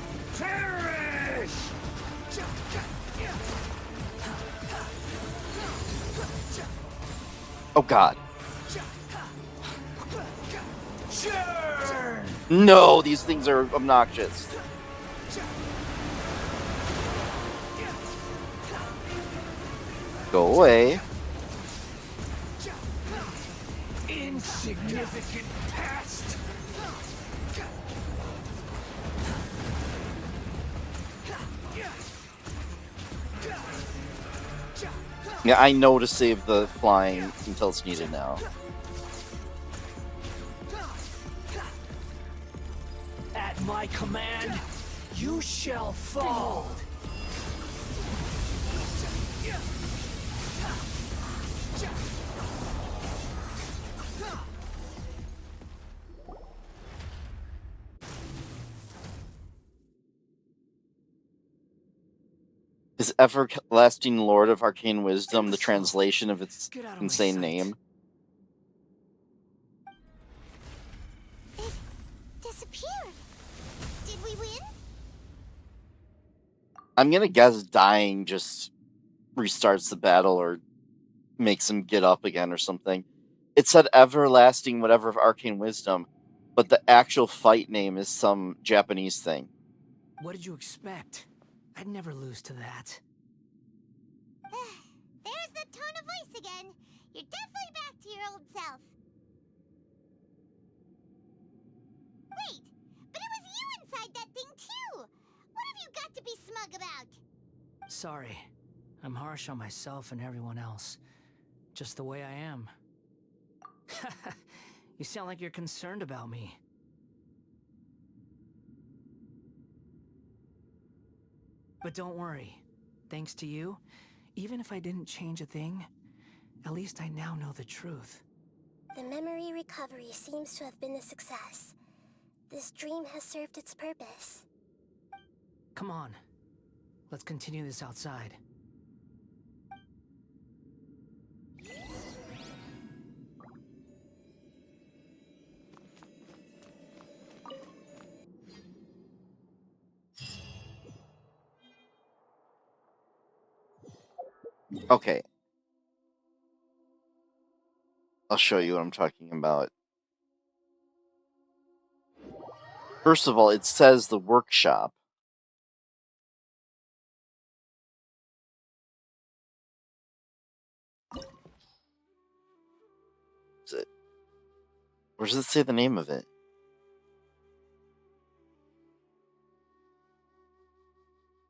Oh god. No, these things are obnoxious. Go away. Insignificant past. Yeah, I know to save the flying until it's needed now. At my command, you shall fall. Is Everlasting Lord of Arcane Wisdom the translation of its insane name? It disappeared. Did we win? I'm gonna guess dying just restarts the battle or makes him get up again or something. It said Everlasting whatever of Arcane Wisdom, but the actual fight name is some Japanese thing. What did you expect? I'd never lose to that. There's the tone of voice again. You're definitely back to your old self. Wait, but it was you inside that thing too! What have you got to be smug about? Sorry. I'm harsh on myself and everyone else. Just the way I am. You sound like you're concerned about me. But don't worry. Thanks to you, even if I didn't change a thing, at least I now know the truth. The memory recovery seems to have been a success. This dream has served its purpose. Come on. Let's continue this outside. Okay. I'll show you what I'm talking about. First of all, it says the workshop. Is it? Where does it say the name of it?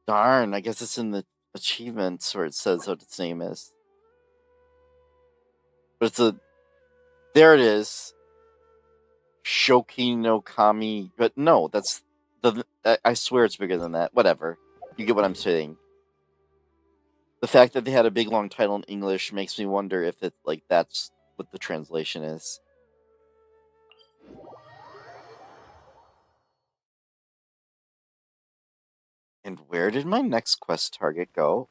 Darn, I guess it's in the achievements where it says what its name is. But it's a... There it is. Shoki no Kami. But no, that's... I swear it's bigger than that. Whatever. You get what I'm saying. The fact that they had a big long title in English makes me wonder if it, like, that's what the translation is. And where did my next quest target go?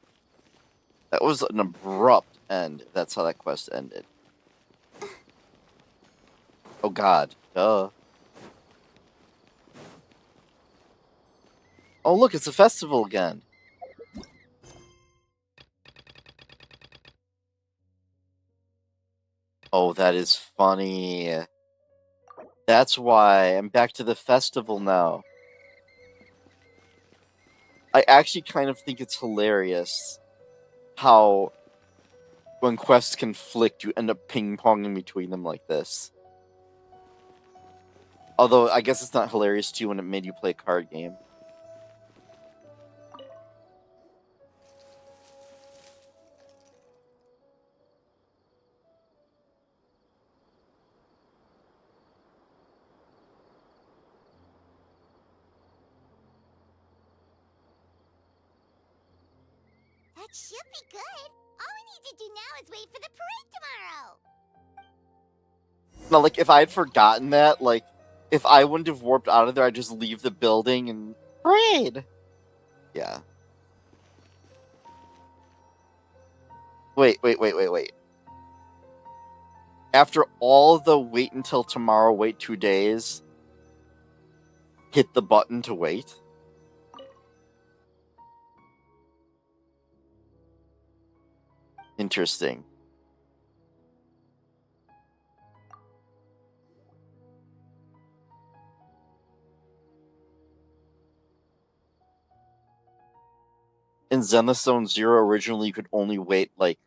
That was an abrupt end. That's how that quest ended. Oh god. Duh. Oh look, it's a festival again. Oh, that is funny. That's why I'm back to the festival now. I actually kind of think it's hilarious how when quests conflict, you end up ping-ponging between them like this. Although, I guess it's not hilarious to you when it made you play a card game. That should be good. All we need to do now is wait for the parade tomorrow. No, like, if I had forgotten that, like, if I wouldn't have warped out of there, I'd just leave the building and... Parade! Yeah. Wait. After all the wait until tomorrow, wait 2 days, hit the button to wait? Interesting. In Zenithzone Zero, originally you could only wait like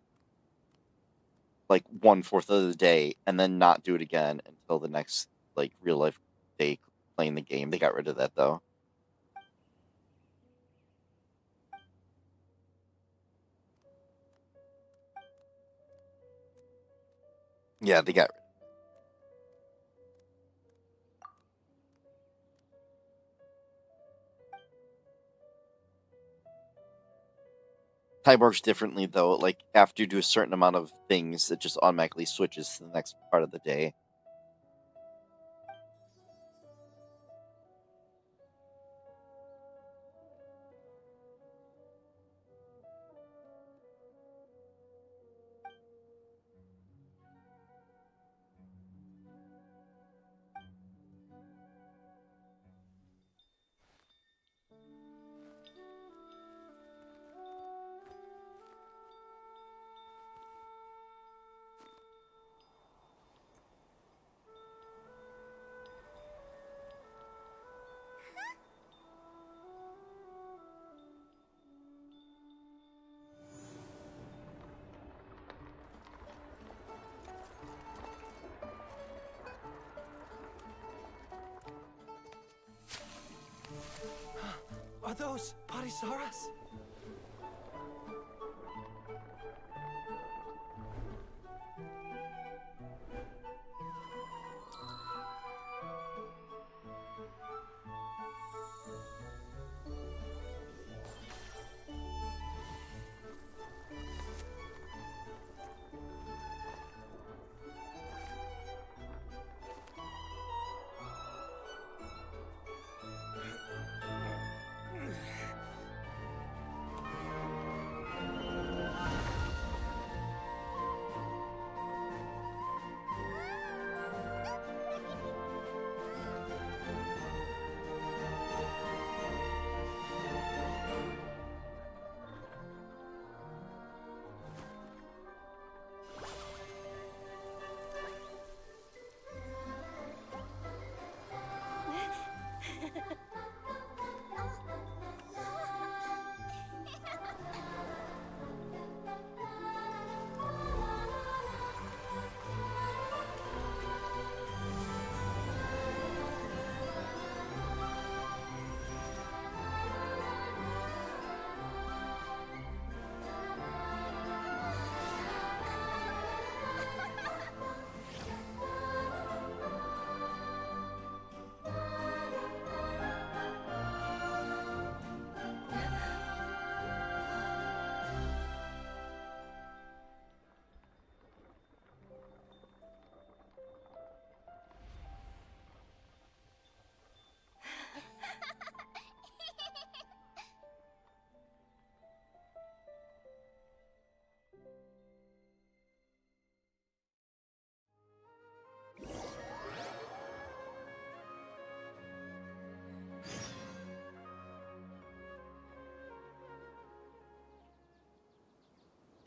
1/4 of the day, and then not do it again until the next like real life day playing the game. They got rid of that though. Yeah, they got. Time works differently though. Like after you do a certain amount of things, it just automatically switches to the next part of the day. Are those Parisaras?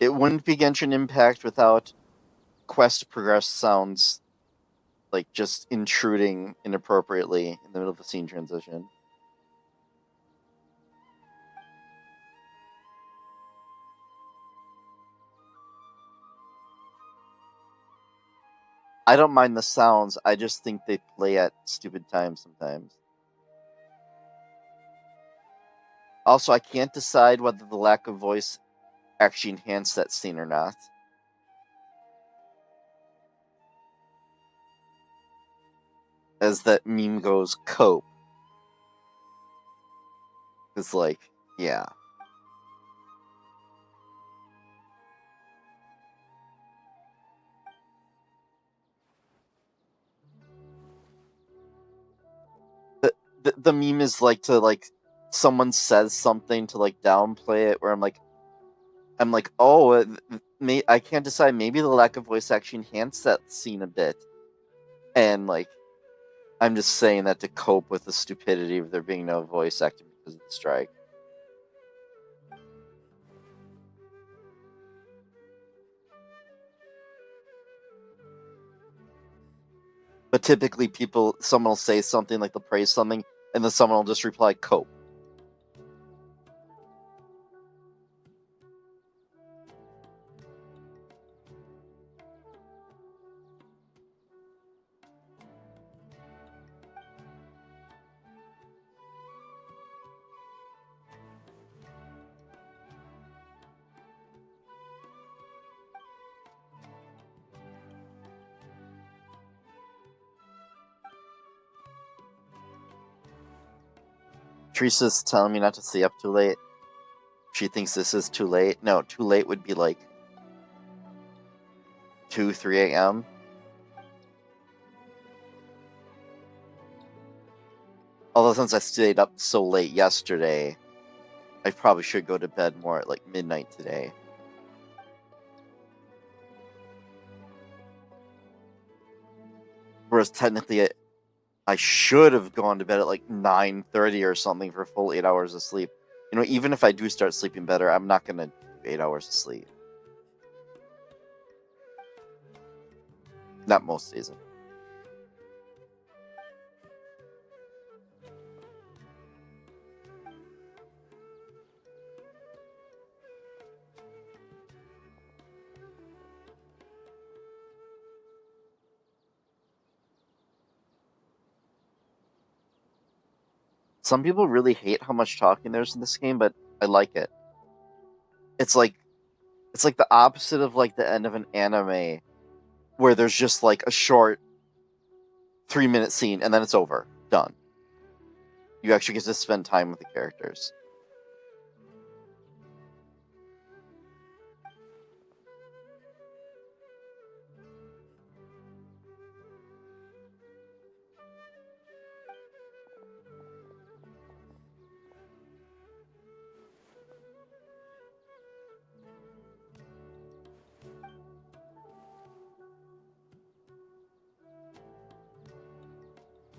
It wouldn't be Genshin Impact without quest progress sounds like just intruding inappropriately in the middle of a scene transition. I don't mind the sounds, I just think they play at stupid times sometimes. Also, I can't decide whether the lack of voice actually enhanced that scene or not. As that meme goes, cope. It's like, yeah. The meme is like to like someone says something to like downplay it, where I'm like, oh, I can't decide. Maybe the lack of voice actually enhanced that scene a bit, and like, I'm just saying that to cope with the stupidity of there being no voice acting because of the strike. But typically, someone will say something like they'll praise something, and then someone will just reply, cope. Teresa's telling me not to stay up too late. She thinks this is too late. No, too late would be like 2, 3 a.m. Although since I stayed up so late yesterday, I probably should go to bed more at like midnight today. Whereas technically, I should have gone to bed at like 9:30 or something for a full 8 hours of sleep. You know, even if I do start sleeping better, I'm not gonna do 8 hours of sleep. Not most days. Some people really hate how much talking there's in this game, but I like it. It's like the opposite of like the end of an anime where there's just like a short 3-minute scene and then it's over. Done. You actually get to spend time with the characters.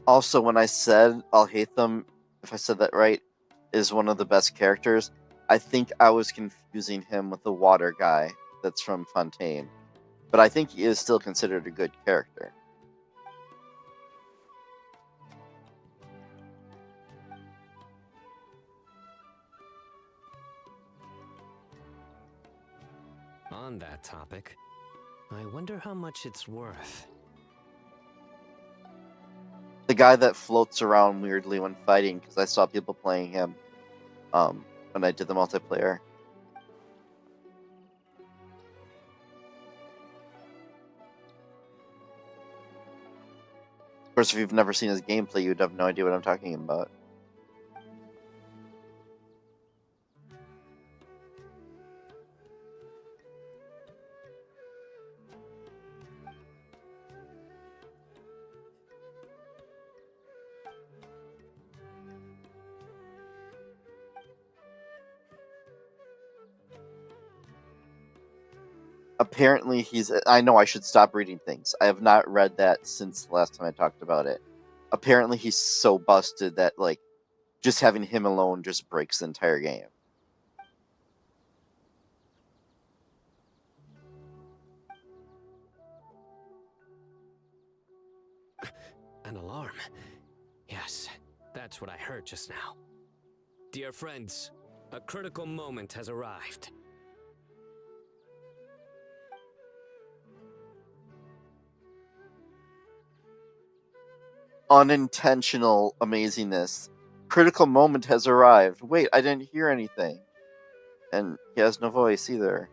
Also, when I said I'll hate them, if I said that right, is one of the best characters, I think I was confusing him with the water guy that's from Fontaine. But I think he is still considered a good character. On that topic, I wonder how much it's worth. The guy that floats around weirdly when fighting, because I saw people playing him when I did the multiplayer. Of course, if you've never seen his gameplay, you'd have no idea what I'm talking about. Apparently I know I should stop reading things. I have not read that since the last time I talked about it. Apparently he's so busted that, like, just having him alone just breaks the entire game. An alarm. Yes, that's what I heard just now. Dear friends, a critical moment has arrived. Unintentional amazingness. Critical moment has arrived. Wait, I didn't hear anything. And he has no voice either.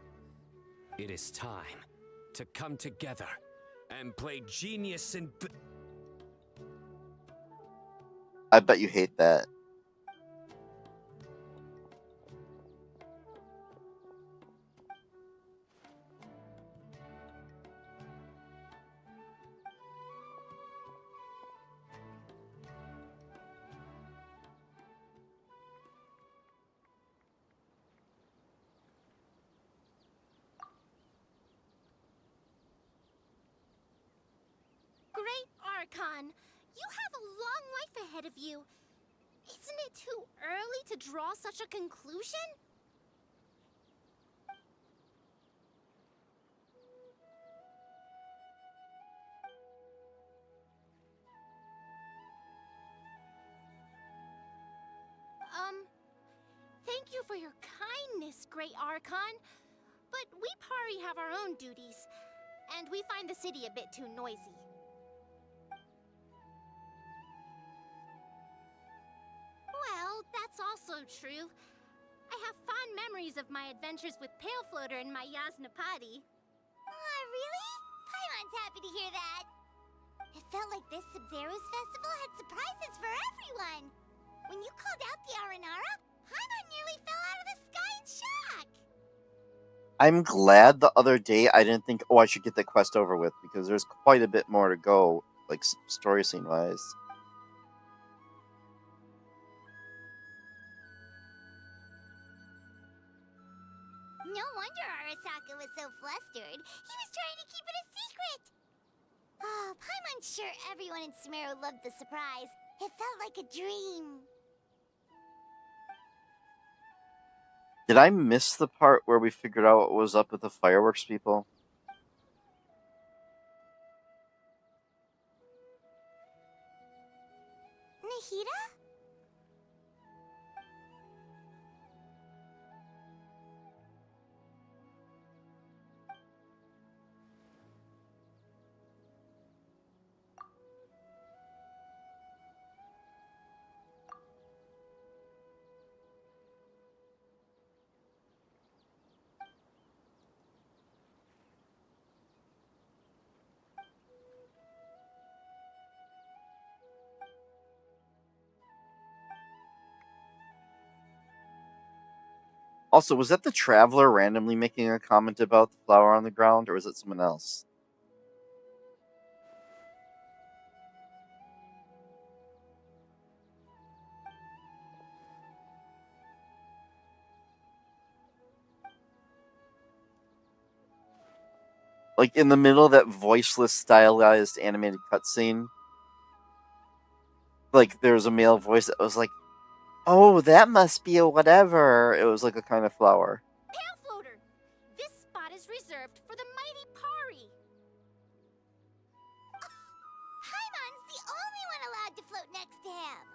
It is time to come together and play genius in... I bet you hate that. Great Archon, you have a long life ahead of you. Isn't it too early to draw such a conclusion? Thank you for your kindness, Great Archon. But we Pari have our own duties, and we find the city a bit too noisy. Well, that's also true. I have fond memories of my adventures with Pale Floater and my Yasnapati. Really? Paimon's happy to hear that. It felt like this Sub-Zero's festival had surprises for everyone. When you called out the Aranara, Paimon nearly fell out of the sky in shock. I'm glad the other day I didn't think, oh, I should get the quest over with, because there's quite a bit more to go, like, story scene-wise. No wonder Arasaka was so flustered. He was trying to keep it a secret. Oh, Paimon's sure everyone in Sumeru loved the surprise. It felt like a dream. Did I miss the part where we figured out what was up with the fireworks people? Nahida? Also, was that the Traveler randomly making a comment about the flower on the ground, or was it someone else? Like, in the middle of that voiceless, stylized, animated cutscene, like, there was a male voice that was like, oh, that must be a whatever. It was like a kind of flower. Pale Floater! This spot is reserved for the mighty Pari! Paimon's the only one allowed to float next to him.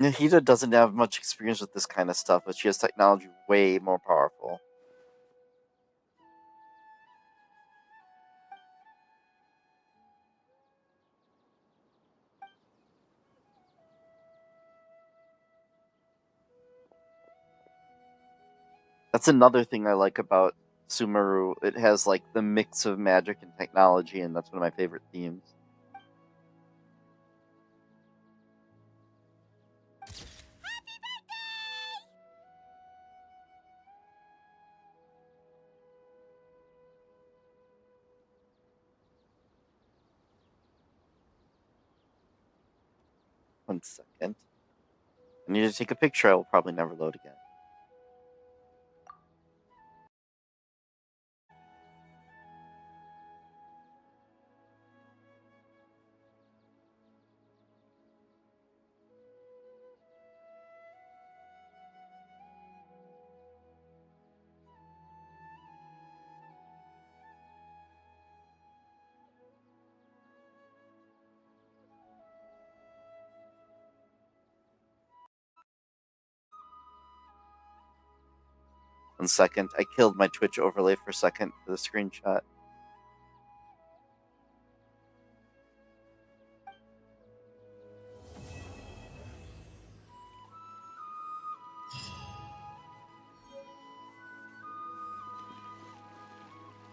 Nahida doesn't have much experience with this kind of stuff, but she has technology way more powerful. That's another thing I like about Sumeru. It has, like, the mix of magic and technology, and that's one of my favorite themes. Happy birthday! 1 second. I need to take a picture. I will probably never load again. 1 second. I killed my Twitch overlay for a second for the screenshot.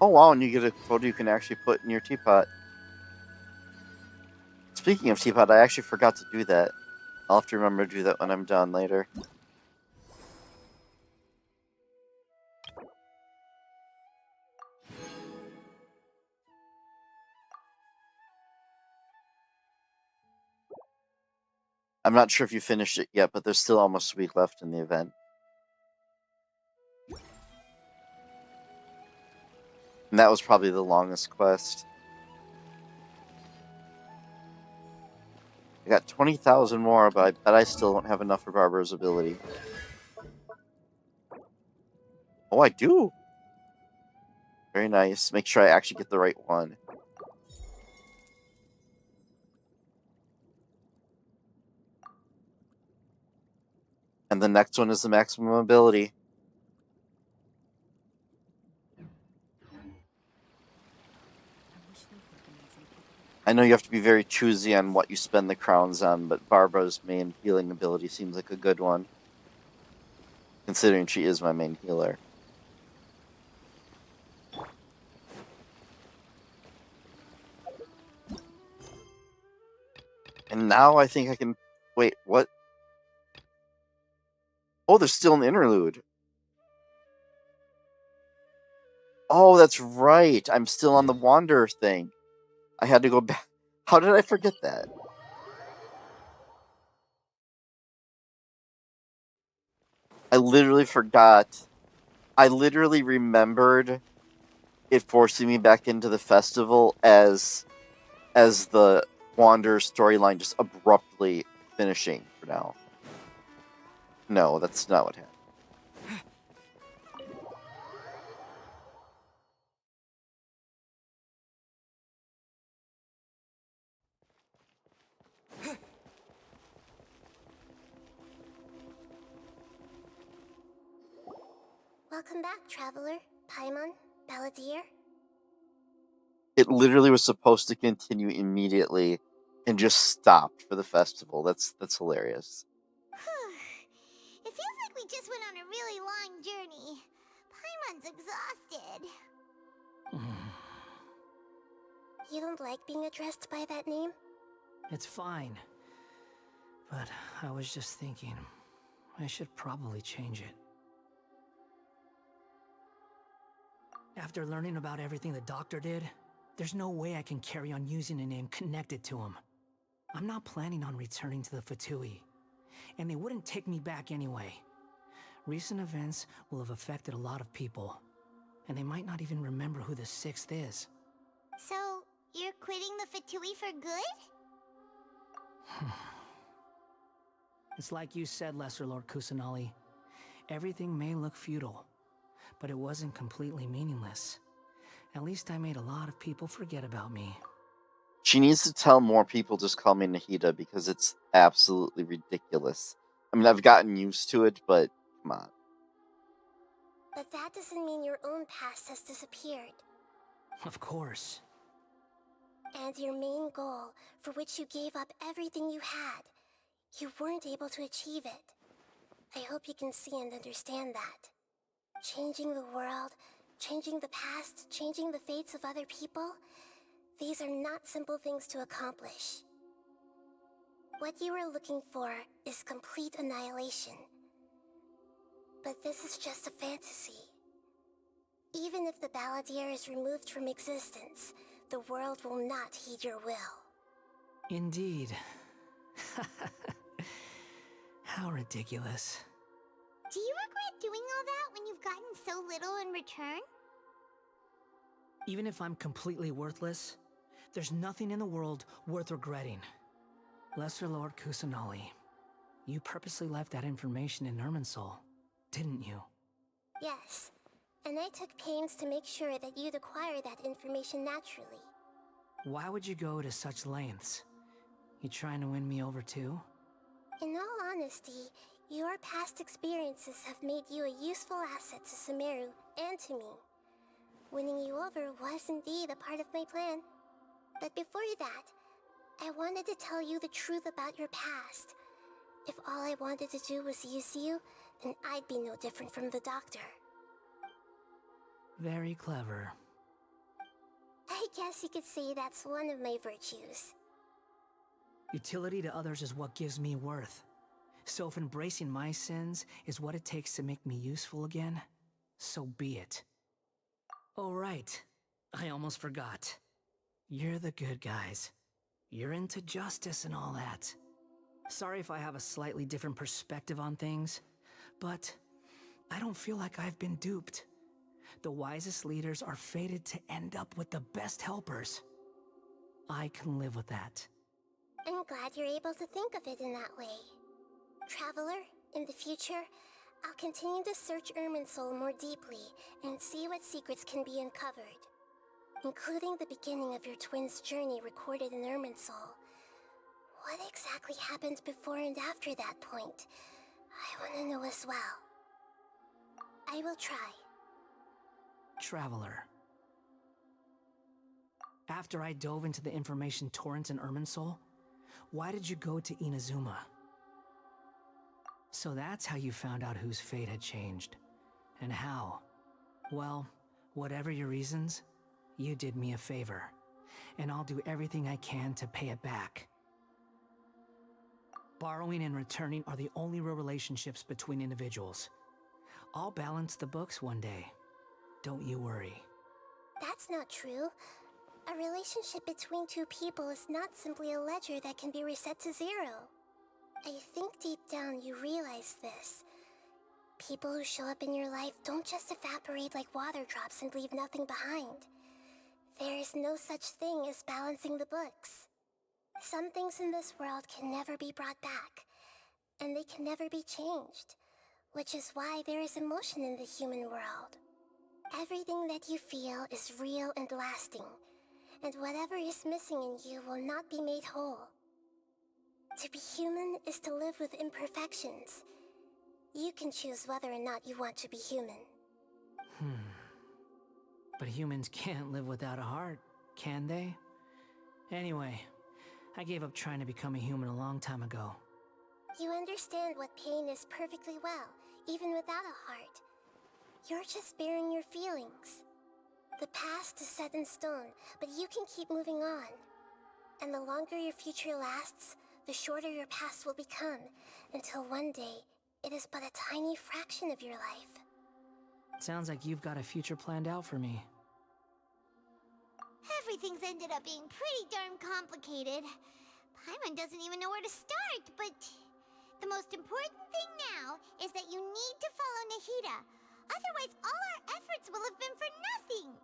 Oh wow, and you get a photo you can actually put in your teapot. Speaking of teapot, I actually forgot to do that. I'll have to remember to do that when I'm done later. I'm not sure if you finished it yet, but there's still almost a week left in the event. And that was probably the longest quest. I got 20,000 more, but I bet I still don't have enough for Barbara's ability. Oh, I do! Very nice. Make sure I actually get the right one. And the next one is the maximum ability. I know you have to be very choosy on what you spend the crowns on, but Barbara's main healing ability seems like a good one. Considering she is my main healer. And now I think I can... Wait, what? Oh, there's still an interlude. Oh, that's right. I'm still on the Wanderer thing. I had to go back. How did I forget that? I literally forgot. I literally remembered it forcing me back into the festival as the Wanderer storyline just abruptly finishing for now. No, that's not what happened. Welcome back, traveler. Paimon, Balladeer. It literally was supposed to continue immediately and just stopped for the festival. That's hilarious. It feels like we just went on a really long journey. Paimon's exhausted. You don't like being addressed by that name? It's fine. But I was just thinking, I should probably change it. After learning about everything the doctor did, there's no way I can carry on using a name connected to him. I'm not planning on returning to the Fatui, and they wouldn't take me back anyway. Recent events will have affected a lot of people, and they might not even remember who the Sixth is. So, you're quitting the Fatui for good? It's like you said, Lesser Lord Kusanali. Everything may look futile, but it wasn't completely meaningless. At least I made a lot of people forget about me. She needs to tell more people just call me Nahida because it's absolutely ridiculous. I mean, I've gotten used to it, but come on. But that doesn't mean your own past has disappeared. Of course. And your main goal, for which you gave up everything you had, you weren't able to achieve it. I hope you can see and understand that. Changing the world, changing the past, changing the fates of other people, these are not simple things to accomplish. What you were looking for is complete annihilation. But this is just a fantasy. Even if the Balladeer is removed from existence, the world will not heed your will. Indeed. How ridiculous. Do you regret doing all that when you've gotten so little in return? Even if I'm completely worthless, there's nothing in the world worth regretting. Lesser Lord Kusanali, you purposely left that information in Irminsul, didn't you? Yes, and I took pains to make sure that you'd acquire that information naturally. Why would you go to such lengths? You trying to win me over too? In all honesty, Your past experiences have made you a useful asset to Sumeru and to me. Winning you over was indeed a part of my plan. But before that, I wanted to tell you the truth about your past. If all I wanted to do was use you, then I'd be no different from the doctor. Very clever. I guess you could say that's one of my virtues. Utility to others is what gives me worth. So if embracing my sins is what it takes to make me useful again, so be it. Oh right, I almost forgot. You're the good guys. You're into justice and all that. Sorry if I have a slightly different perspective on things, but I don't feel like I've been duped. The wisest leaders are fated to end up with the best helpers. I can live with that. I'm glad you're able to think of it in that way. Traveler, in the future, I'll continue to search Irminsul more deeply and see what secrets can be uncovered, including the beginning of your twins' journey recorded in Irminsul. What exactly happened before and after that point? I want to know as well. I will try. Traveler. After I dove into the information torrents in Irminsul, why did you go to Inazuma? So that's how you found out whose fate had changed. And how? Well, whatever your reasons, you did me a favor. And I'll do everything I can to pay it back. Borrowing and returning are the only real relationships between individuals. I'll balance the books one day. Don't you worry. That's not true. A relationship between two people is not simply a ledger that can be reset to zero. I think deep down you realize this. People who show up in your life don't just evaporate like water drops and leave nothing behind. There is no such thing as balancing the books. Some things in this world can never be brought back, and they can never be changed, which is why there is emotion in the human world. Everything that you feel is real and lasting, and whatever is missing in you will not be made whole. To be human is to live with imperfections. You can choose whether or not you want to be human. But humans can't live without a heart, can they? Anyway, I gave up trying to become a human a long time ago. You understand what pain is perfectly well, even without a heart. You're just bearing your feelings. The past is set in stone, but you can keep moving on. And the longer your future lasts, the shorter your past will become, until one day, it is but a tiny fraction of your life. Sounds like you've got a future planned out for me. Everything's ended up being pretty darn complicated. Paimon doesn't even know where to start, but the most important thing now is that you need to follow Nahida. Otherwise, all our efforts will have been for nothing.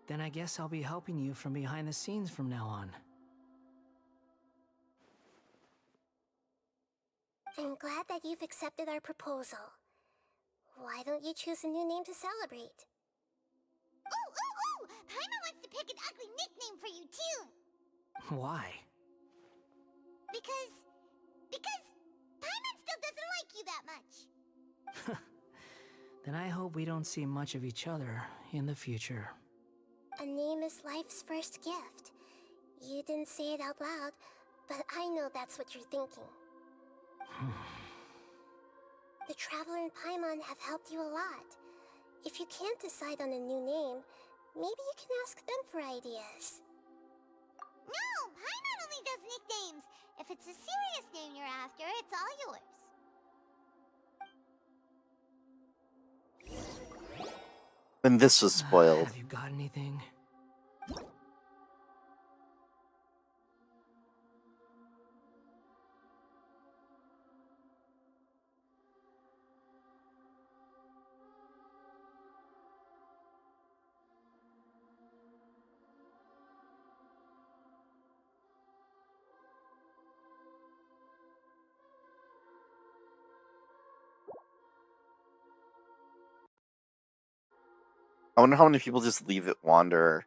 Then I guess I'll be helping you from behind the scenes from now on. I'm glad that you've accepted our proposal. Why don't you choose a new name to celebrate? Ooh! Paimon wants to pick an ugly nickname for you, too! Why? Because Paimon still doesn't like you that much. Then I hope we don't see much of each other in the future. A name is life's first gift. You didn't say it out loud, but I know that's what you're thinking. The Traveler and Paimon have helped you a lot. If you can't decide on a new name, maybe you can ask them for ideas. No! Paimon only does nicknames! If it's a serious name you're after, it's all yours. And this was spoiled. Have you got anything? I wonder how many people just leave it Wanderer.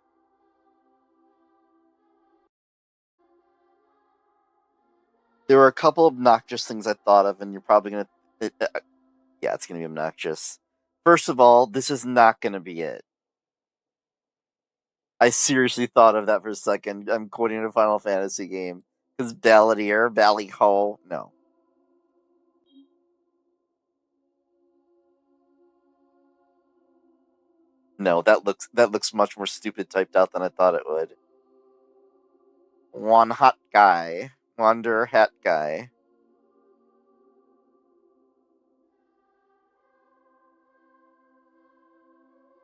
There were a couple obnoxious things I thought of, and you're probably gonna... yeah, it's gonna be obnoxious. First of all, this is not gonna be it. I seriously thought of that for a second. I'm quoting a Final Fantasy game. Because Baladier, Ballyho, no. No, that looks much more stupid typed out than I thought it would. One hot guy. Wanderer hat guy.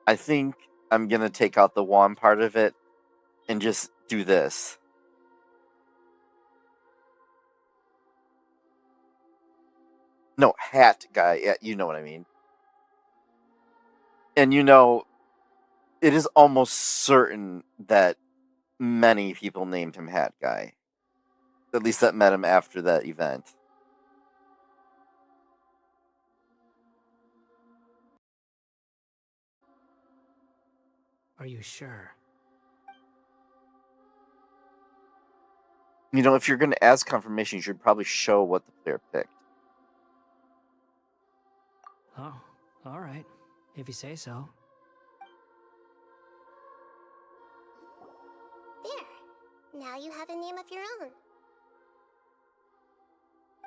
I think I'm gonna take out the one part of it and just do this. No, hat guy. Yeah, you know what I mean. And you know, it is almost certain that many people named him Hat Guy. At least that met him after that event. Are you sure? You know, if you're going to ask confirmation, you should probably show what the player picked. Oh, all right. If you say so. There. Now you have a name of your own.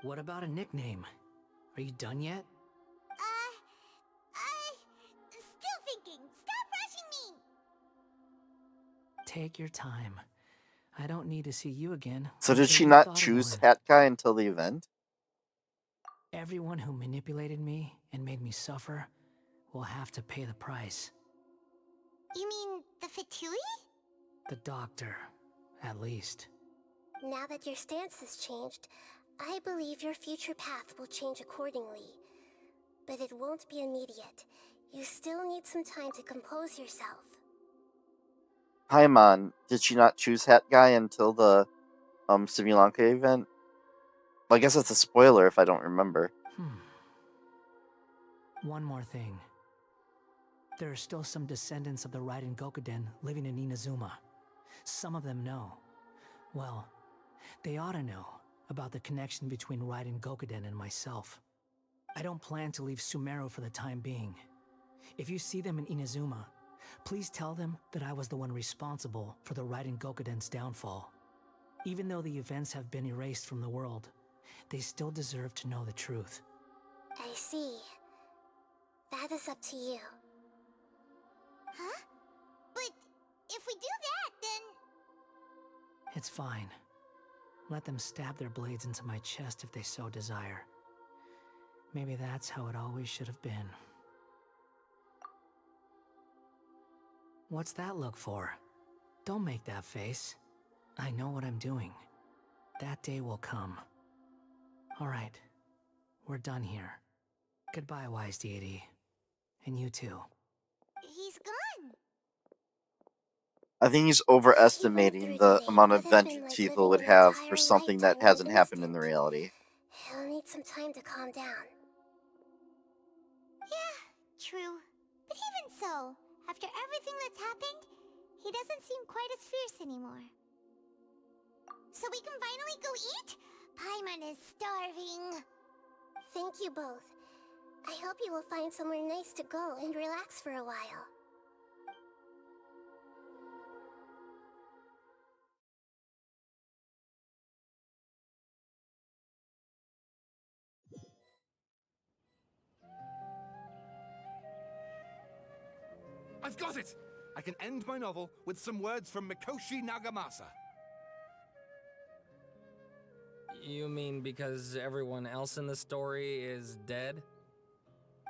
What about a nickname? Are you done yet? Still thinking. Stop rushing me! Take your time. I don't need to see you again. So did until she you've not thought of choose one. Hat Guy until the event? Everyone who manipulated me and made me suffer will have to pay the price. You mean the Fatui? The doctor, at least. Now that your stance has changed, I believe your future path will change accordingly. But it won't be immediate. You still need some time to compose yourself. Paimon, did she not choose Hat Guy until the Sri Lanka event? Well, I guess that's a spoiler if I don't remember. One more thing. There are still some descendants of the Raiden Gokuden living in Inazuma. Some of them know. Well, they ought to know about the connection between Raiden Gokuden and myself. I don't plan to leave Sumeru for the time being. If you see them in Inazuma, please tell them that I was the one responsible for the Raiden Gokuden's downfall. Even though the events have been erased from the world, they still deserve to know the truth. I see. That is up to you. Huh? But if we do that, then... It's fine. Let them stab their blades into my chest if they so desire. Maybe that's how it always should have been. What's that look for? Don't make that face. I know what I'm doing. That day will come. All right. We're done here. Goodbye, wise deity. And you too. He's gone. I think he's overestimating the amount of vengeance people would have for something that hasn't happened in the reality. He'll need some time to calm down. Yeah, true. But even so, after everything that's happened, he doesn't seem quite as fierce anymore. So we can finally go eat? Paimon is starving. Thank you both. I hope you will find somewhere nice to go and relax for a while. I've got it! I can end my novel with some words from Mikoshi Nagamasa. You mean because everyone else in the story is dead?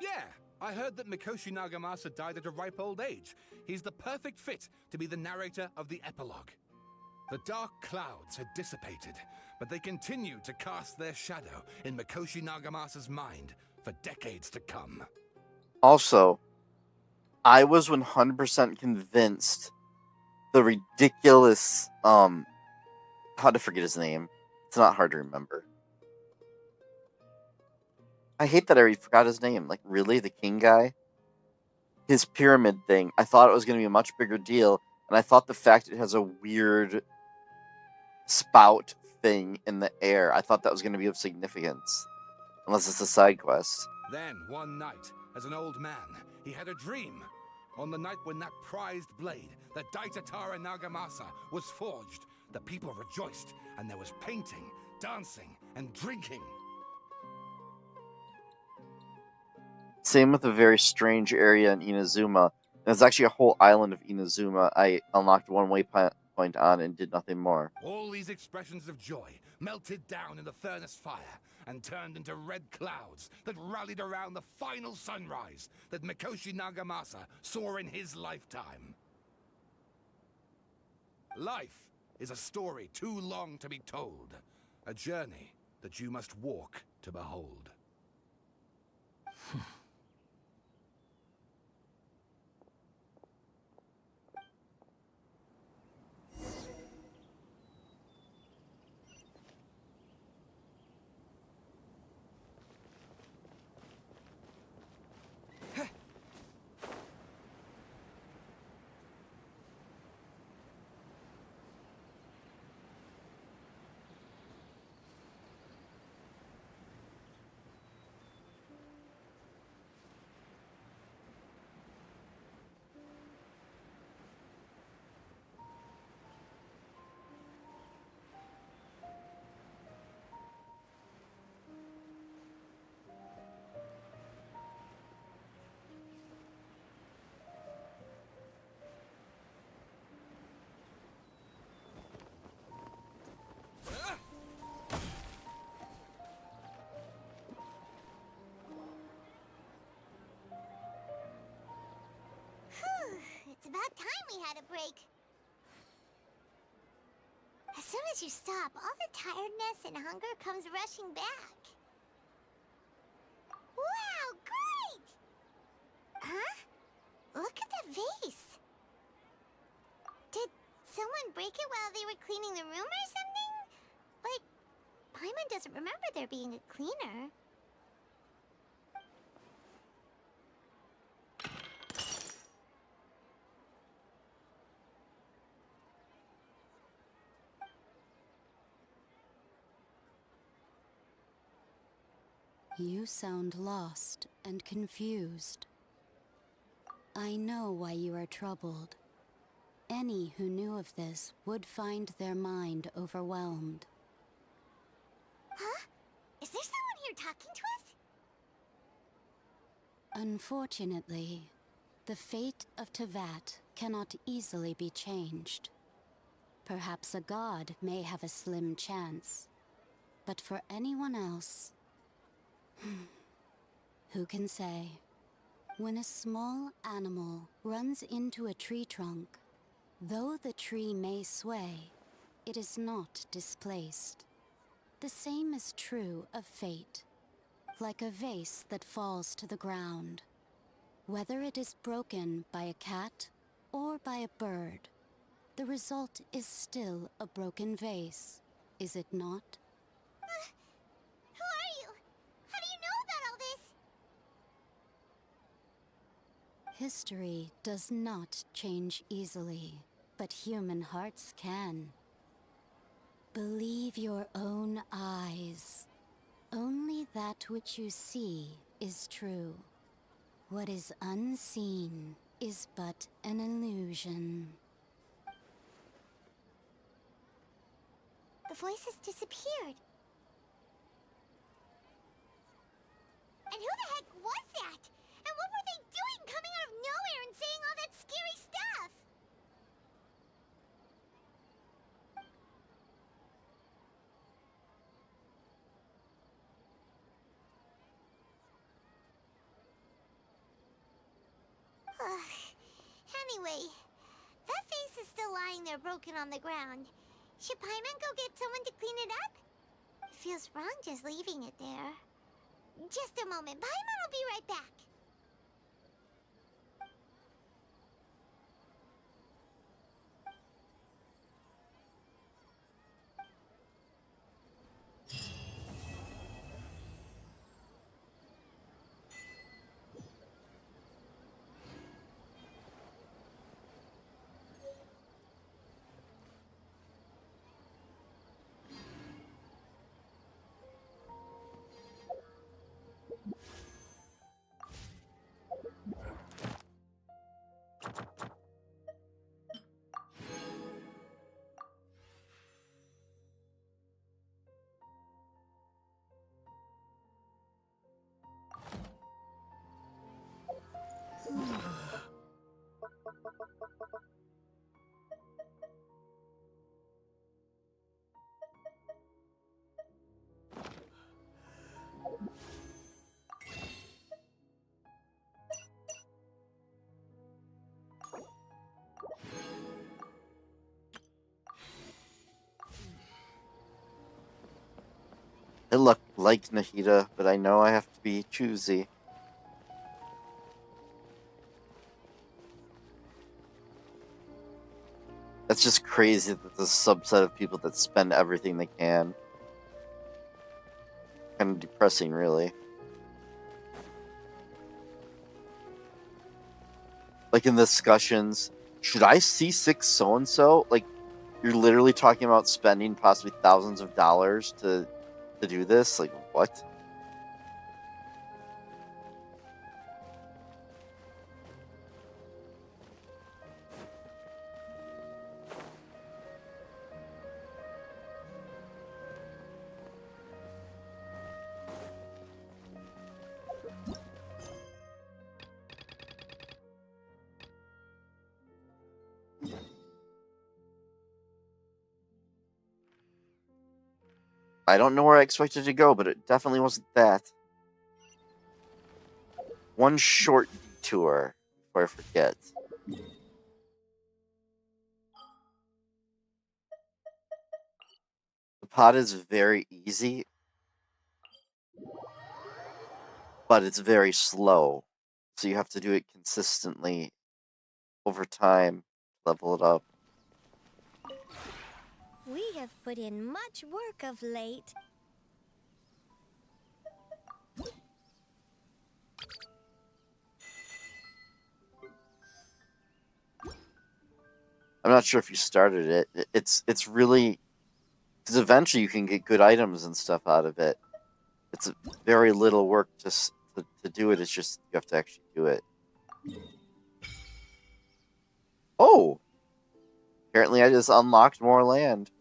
Yeah, I heard that Mikoshi Nagamasa died at a ripe old age. He's the perfect fit to be the narrator of the epilogue. The dark clouds had dissipated, but they continued to cast their shadow in Mikoshi Nagamasa's mind for decades to come. Also, I was 100% convinced the ridiculous, how to forget his name. It's not hard to remember. I hate that I already forgot his name. Like, really? The king guy? his pyramid thing. I thought it was going to be a much bigger deal, and I thought the fact it has a weird spout thing in the air, I thought that was going to be of significance. Unless it's a side quest. Then, one night, as an old man, he had a dream. On the night when that prized blade, the Daitatara Nagamasa, was forged, the people rejoiced, and there was painting, dancing, and drinking. Same with a very strange area in Inazuma. There's actually a whole island of Inazuma I unlocked one waypoint on and did nothing more. All these expressions of joy melted down in the furnace fire and turned into red clouds that rallied around the final sunrise that Mikoshi Nagamasa saw in his lifetime. Life is a story too long to be told, a journey that you must walk to behold. It's about time we had a break. As soon as you stop, all the tiredness and hunger comes rushing back. Wow, great! Huh? Look at the vase. Did someone break it while they were cleaning the room or something? Like, Paimon doesn't remember there being a cleaner. You sound lost and confused. I know why you are troubled. Any who knew of this would find their mind overwhelmed. Huh? Is there someone here talking to us? Unfortunately, the fate of Tevat cannot easily be changed. Perhaps a god may have a slim chance, but for anyone else, who can say? When a small animal runs into a tree trunk, though the tree may sway, it is not displaced. The same is true of fate, like a vase that falls to the ground. Whether it is broken by a cat or by a bird, the result is still a broken vase, is it not? Who are you? How do you know about all this? History does not change easily, but human hearts can. Believe your own eyes. Only that which you see is true. What is unseen is but an illusion. The voice has disappeared. And who the heck was that? And what were they doing coming out of nowhere and saying all that scary stuff? Anyway, that vase is still lying there broken on the ground. Should Paimon go get someone to clean it up? It feels wrong just leaving it there. Just a moment. Paimon will be right back. I look like Nahida, but I know I have to be choosy. That's just crazy that there's a subset of people that spend everything they can. Kind of depressing, really. Like in the discussions, should I C6 so-and-so? Like, you're literally talking about spending possibly thousands of dollars to do this? Like, what? I don't know where I expected to go, but it definitely wasn't that. One short detour before I forget. The pod is very easy, but it's very slow. So you have to do it consistently over time to level it up. We have put in much work of late. I'm not sure if you started it. It's really, because eventually you can get good items and stuff out of it. It's very little work just to do it. It's just you have to actually do it. Oh! Apparently I just unlocked more land.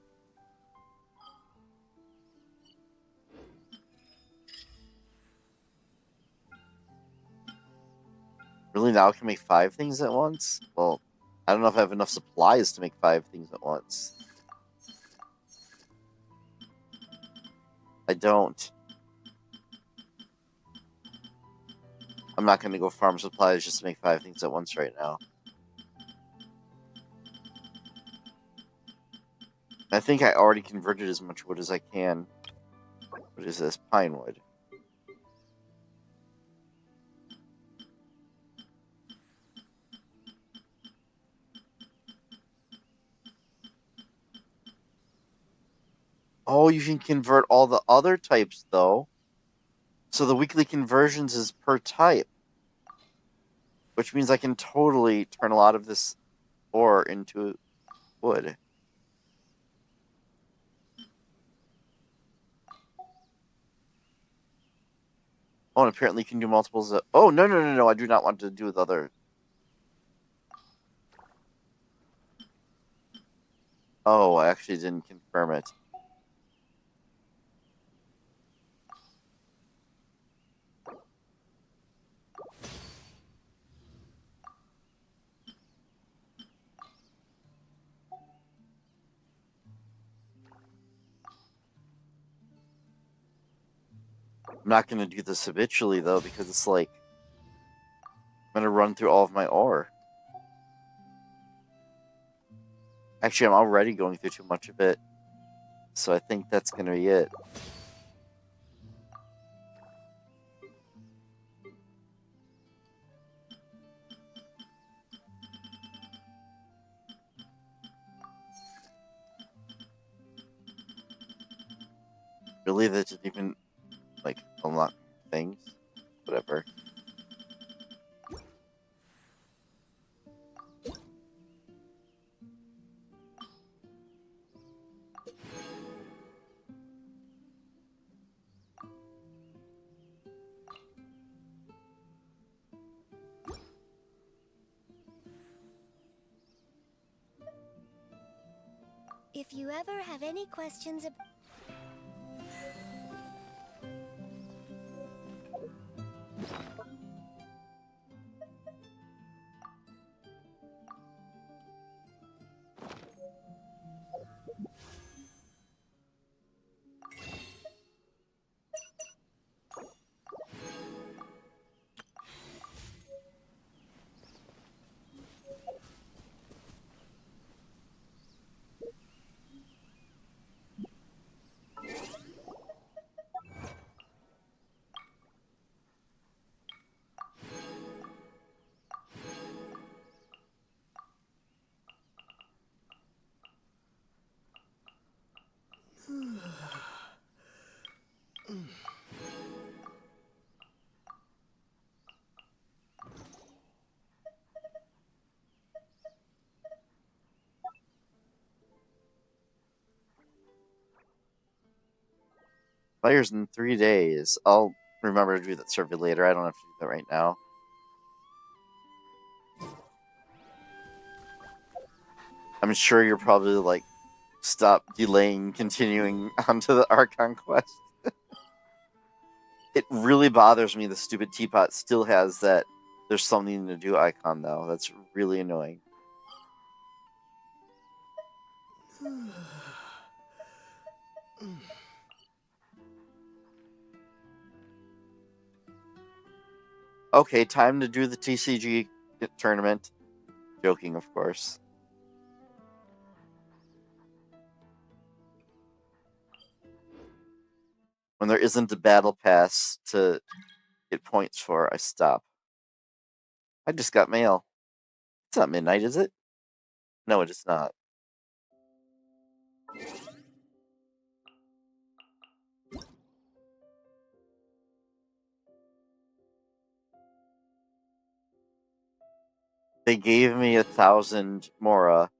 Really, now I can make 5 things at once? Well, I don't know if I have enough supplies to make 5 things at once. I don't. I'm not going to go farm supplies just to make 5 things at once right now. I think I already converted as much wood as I can. What is this? Pine wood. Oh, you can convert all the other types, though. So the weekly conversions is per type. Which means I can totally turn a lot of this ore into wood. Oh, and apparently you can do multiples of... Oh, no, I do not want to do with other... Oh, I actually didn't confirm it. I'm not going to do this habitually, though, because it's like... I'm going to run through all of my ore. Actually, I'm already going through too much of it. So I think that's going to be it. Really, that didn't even, like, unlock things? Whatever. If you ever have any questions about... Expires in 3 days. I'll remember to do that survey later. I don't have to do that right now. I'm sure you're probably like, stop delaying continuing onto the Archon quest. It really bothers me the stupid teapot still has that there's something to do icon, though. That's really annoying. Okay, time to do the TCG tournament. Joking, of course. When there isn't a battle pass to get points for, I stop. I just got mail. It's not midnight, is it? No, it is not. They gave me 1,000 Mora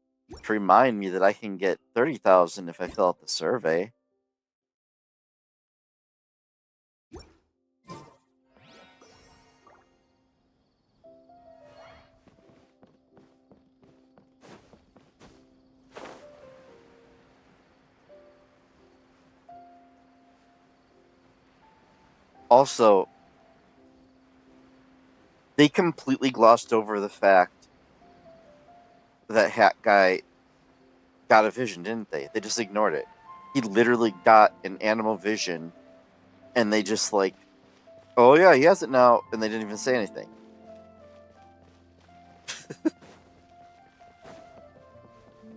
to remind me that I can get 30,000 if I fill out the survey. Also, they completely glossed over the fact that Hat Guy got a vision, didn't they? They just ignored it. He literally got an animal vision, and they just like, oh yeah, he has it now, and they didn't even say anything.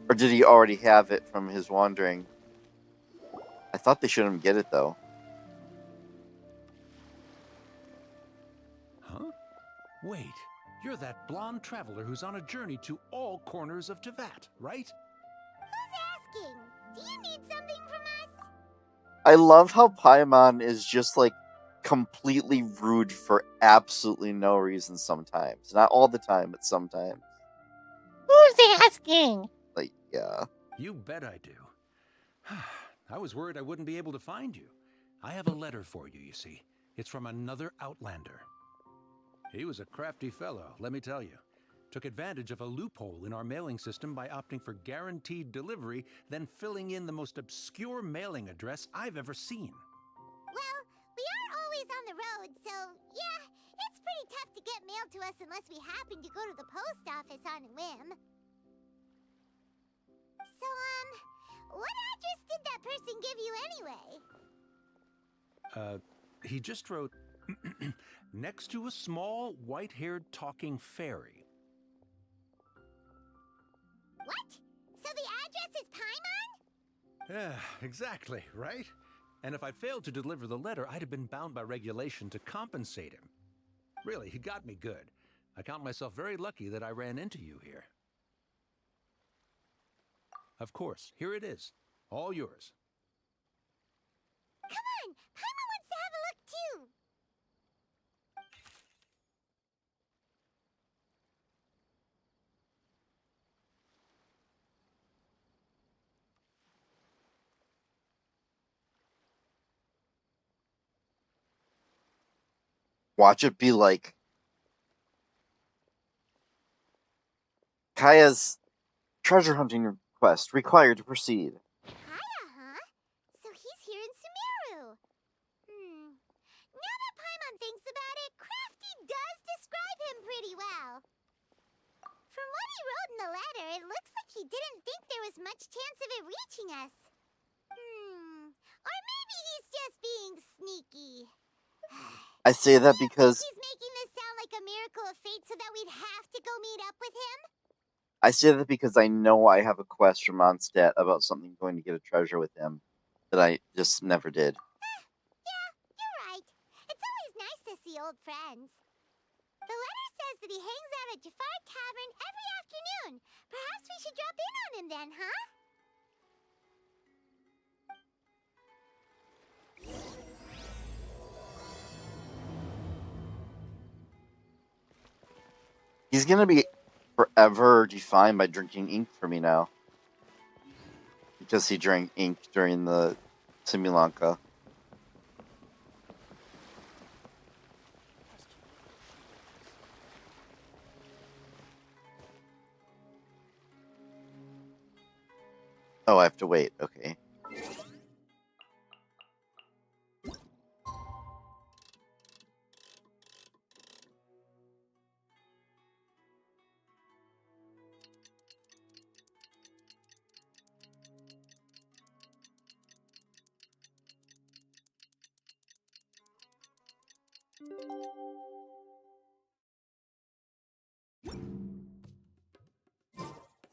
Or did he already have it from his wandering? I thought they showed him get it, though. Huh? Wait, you're that blonde traveler who's on a journey to all corners of Tevat, right? Who's asking? Do you need something from us? I love how Paimon is just like completely rude for absolutely no reason sometimes. Not all the time, but sometimes. Who's asking? Like, yeah. You bet I do. I was worried I wouldn't be able to find you. I have a letter for you, you see. It's from another Outlander. He was a crafty fellow, let me tell you. Took advantage of a loophole in our mailing system by opting for guaranteed delivery, then filling in the most obscure mailing address I've ever seen. Well, we aren't always on the road, so yeah, it's pretty tough to get mail to us unless we happen to go to the post office on a whim. So, what address did that person give you anyway? He just wrote, next to a small, white-haired talking fairy. What? So the address is Paimon? Yeah, exactly, right? And if I failed to deliver the letter, I'd have been bound by regulation to compensate him. Really, he got me good. I count myself very lucky that I ran into you here. Of course, here it is. All yours. Come on! Paimon wants to have a look too! Watch it be like Kaya's treasure hunting request required to proceed. Kaya, huh? So he's here in Sumeru. Now that Paimon thinks about it, Crafty does describe him pretty well. From what he wrote in the letter, it looks like he didn't think there was much chance of it reaching us. Or maybe he's just being sneaky. I say that because He's making this sound like a miracle of fate so that we'd have to go meet up with him? I say that because I know I have a quest from Mondstadt about something going to get a treasure with him that I just never did. Yeah, you're right. It's always nice to see old friends. The letter says that he hangs out at Jafar Tavern every afternoon. Perhaps we should drop in on him then, huh? He's gonna be forever defined by drinking ink for me now. Because he drank ink during the Simulanka. Oh, I have to wait. Okay.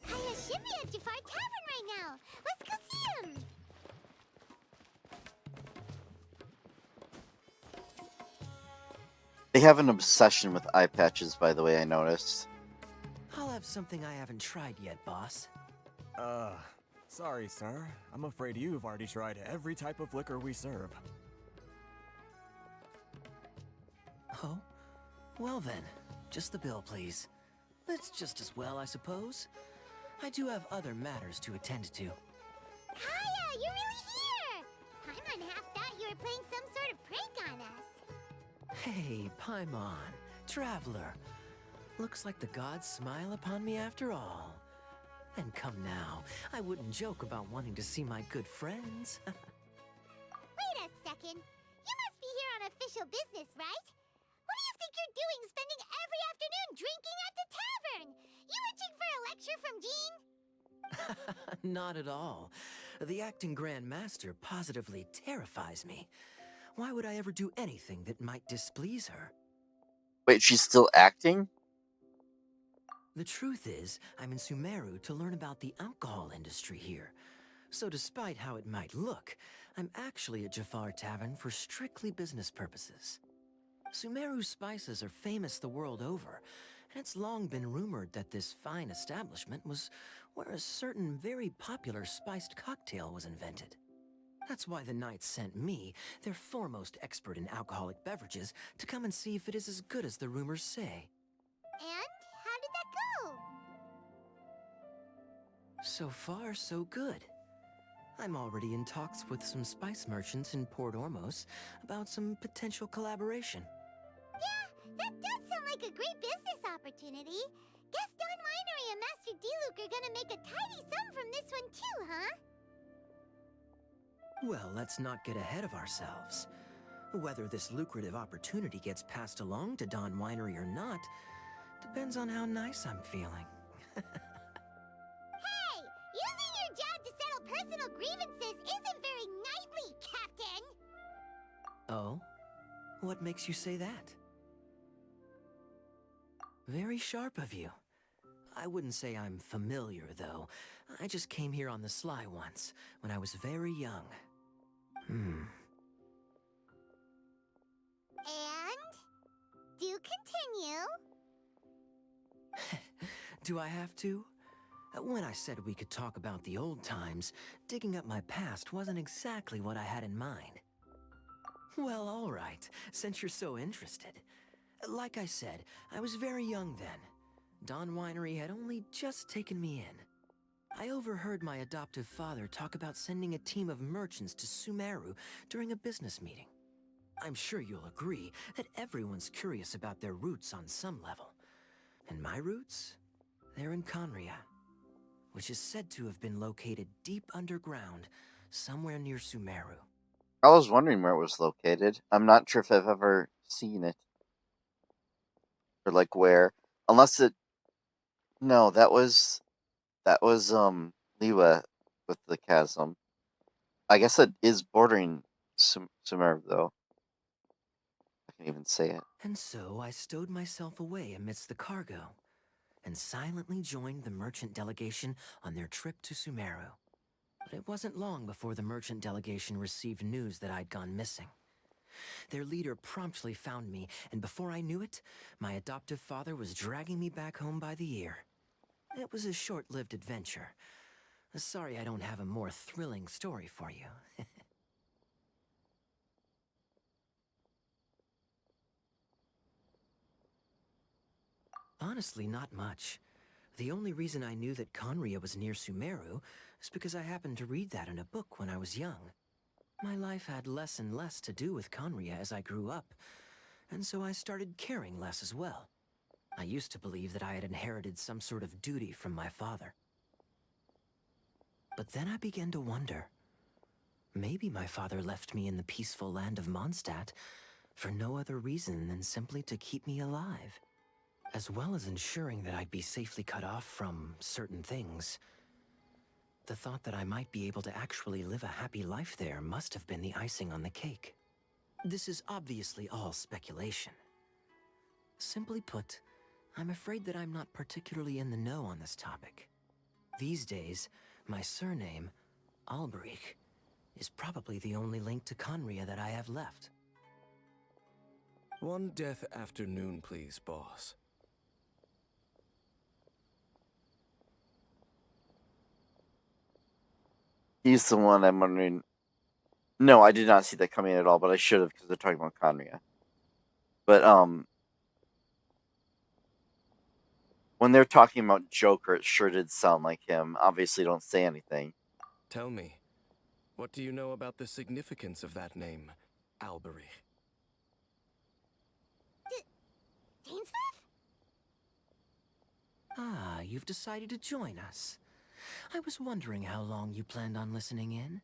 Hayashimi at Jafar Tavern right now. Let's go see him. They have an obsession with eye patches, by the way, I noticed. I'll have something I haven't tried yet, boss. Sorry, sir. I'm afraid you've already tried every type of liquor we serve. Oh? Well then, just the bill, please. That's just as well, I suppose. I do have other matters to attend to. Kaya, you're really here! Paimon half thought you were playing some sort of prank on us. Hey, Paimon, traveler. Looks like the gods smile upon me after all. And come now, I wouldn't joke about wanting to see my good friends. Wait a second. You must be here on official business, right? What do you think you're doing spending every afternoon drinking at the tavern? You itching for a lecture from Jean? Not at all. The acting Grand Master positively terrifies me. Why would I ever do anything that might displease her? Wait, she's still acting? The truth is, I'm in Sumeru to learn about the alcohol industry here. So despite how it might look, I'm actually at Jafar Tavern for strictly business purposes. Sumeru spices are famous the world over, and it's long been rumored that this fine establishment was where a certain very popular spiced cocktail was invented. That's why the Knights sent me, their foremost expert in alcoholic beverages, to come and see if it is as good as the rumors say. And how did that go? So far, so good. I'm already in talks with some spice merchants in Port Ormos about some potential collaboration. Yeah, that does sound like a great business opportunity. Guess Don Winery and Master D-Luke are gonna make a tidy sum from this one too, huh? Well, let's not get ahead of ourselves. Whether this lucrative opportunity gets passed along to Don Winery or not depends on how nice I'm feeling. Hey! Using your job to settle personal grievances isn't very knightly, Captain! Oh? What makes you say that? Very sharp of you. I wouldn't say I'm familiar, though. I just came here on the sly once, when I was very young. And? Do continue. Do I have to? When I said we could talk about the old times, digging up my past wasn't exactly what I had in mind. Well, all right, since you're so interested. Like I said, I was very young then. Don Winery had only just taken me in. I overheard my adoptive father talk about sending a team of merchants to Sumeru during a business meeting. I'm sure you'll agree that everyone's curious about their roots on some level. And my roots? They're in Conria, which is said to have been located deep underground, somewhere near Sumeru. I was wondering where it was located. I'm not sure if I've ever seen it. Or like where. Unless it no, that was Liwa with the chasm. I guess it is bordering Sumeru though. I can even say it. And so I stowed myself away amidst the cargo, and silently joined the merchant delegation on their trip to Sumeru. But it wasn't long before the merchant delegation received news that I'd gone missing. Their leader promptly found me, and before I knew it, my adoptive father was dragging me back home by the ear. It was a short-lived adventure. Sorry I don't have a more thrilling story for you. Honestly, not much. The only reason I knew that Conria was near Sumeru is because I happened to read that in a book when I was young. My life had less and less to do with Conria as I grew up, and so I started caring less as well. I used to believe that I had inherited some sort of duty from my father. But then I began to wonder. Maybe my father left me in the peaceful land of Mondstadt for no other reason than simply to keep me alive. As well as ensuring that I'd be safely cut off from certain things. The thought that I might be able to actually live a happy life there must have been the icing on the cake. This is obviously all speculation. Simply put, I'm afraid that I'm not particularly in the know on this topic. These days, my surname, Alberich, is probably the only link to Conria that I have left. One death afternoon, please, boss. He's the one I'm wondering. No, I did not see that coming at all, but I should have because they're talking about Conria. But when they're talking about Joker, it sure did sound like him. Obviously, don't say anything. Tell me, what do you know about the significance of that name, Alberich? Dainsleif? Ah, you've decided to join us. I was wondering how long you planned on listening in.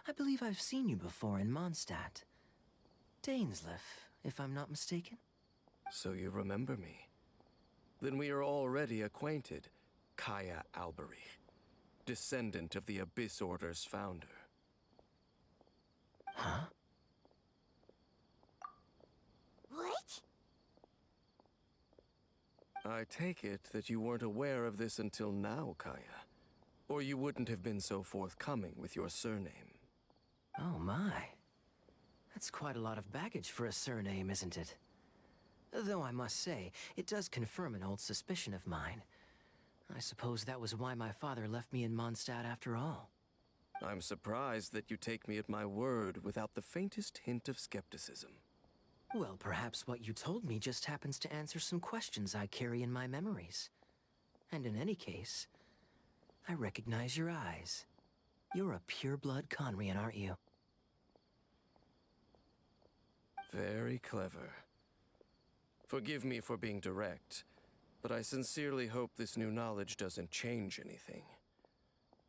I believe I've seen you before in Mondstadt. Dainsleif, if I'm not mistaken. So you remember me. Then we are already acquainted, Kaya Alberich, descendant of the Abyss Order's founder. Huh? What? I take it that you weren't aware of this until now, Kaya. Or you wouldn't have been so forthcoming with your surname. Oh my. That's quite a lot of baggage for a surname, isn't it? Though I must say, it does confirm an old suspicion of mine. I suppose that was why my father left me in Mondstadt after all. I'm surprised that you take me at my word without the faintest hint of skepticism. Well, perhaps what you told me just happens to answer some questions I carry in my memories. And in any case, I recognize your eyes. You're a pure-blood Conrian, aren't you? Very clever. Forgive me for being direct, but I sincerely hope this new knowledge doesn't change anything.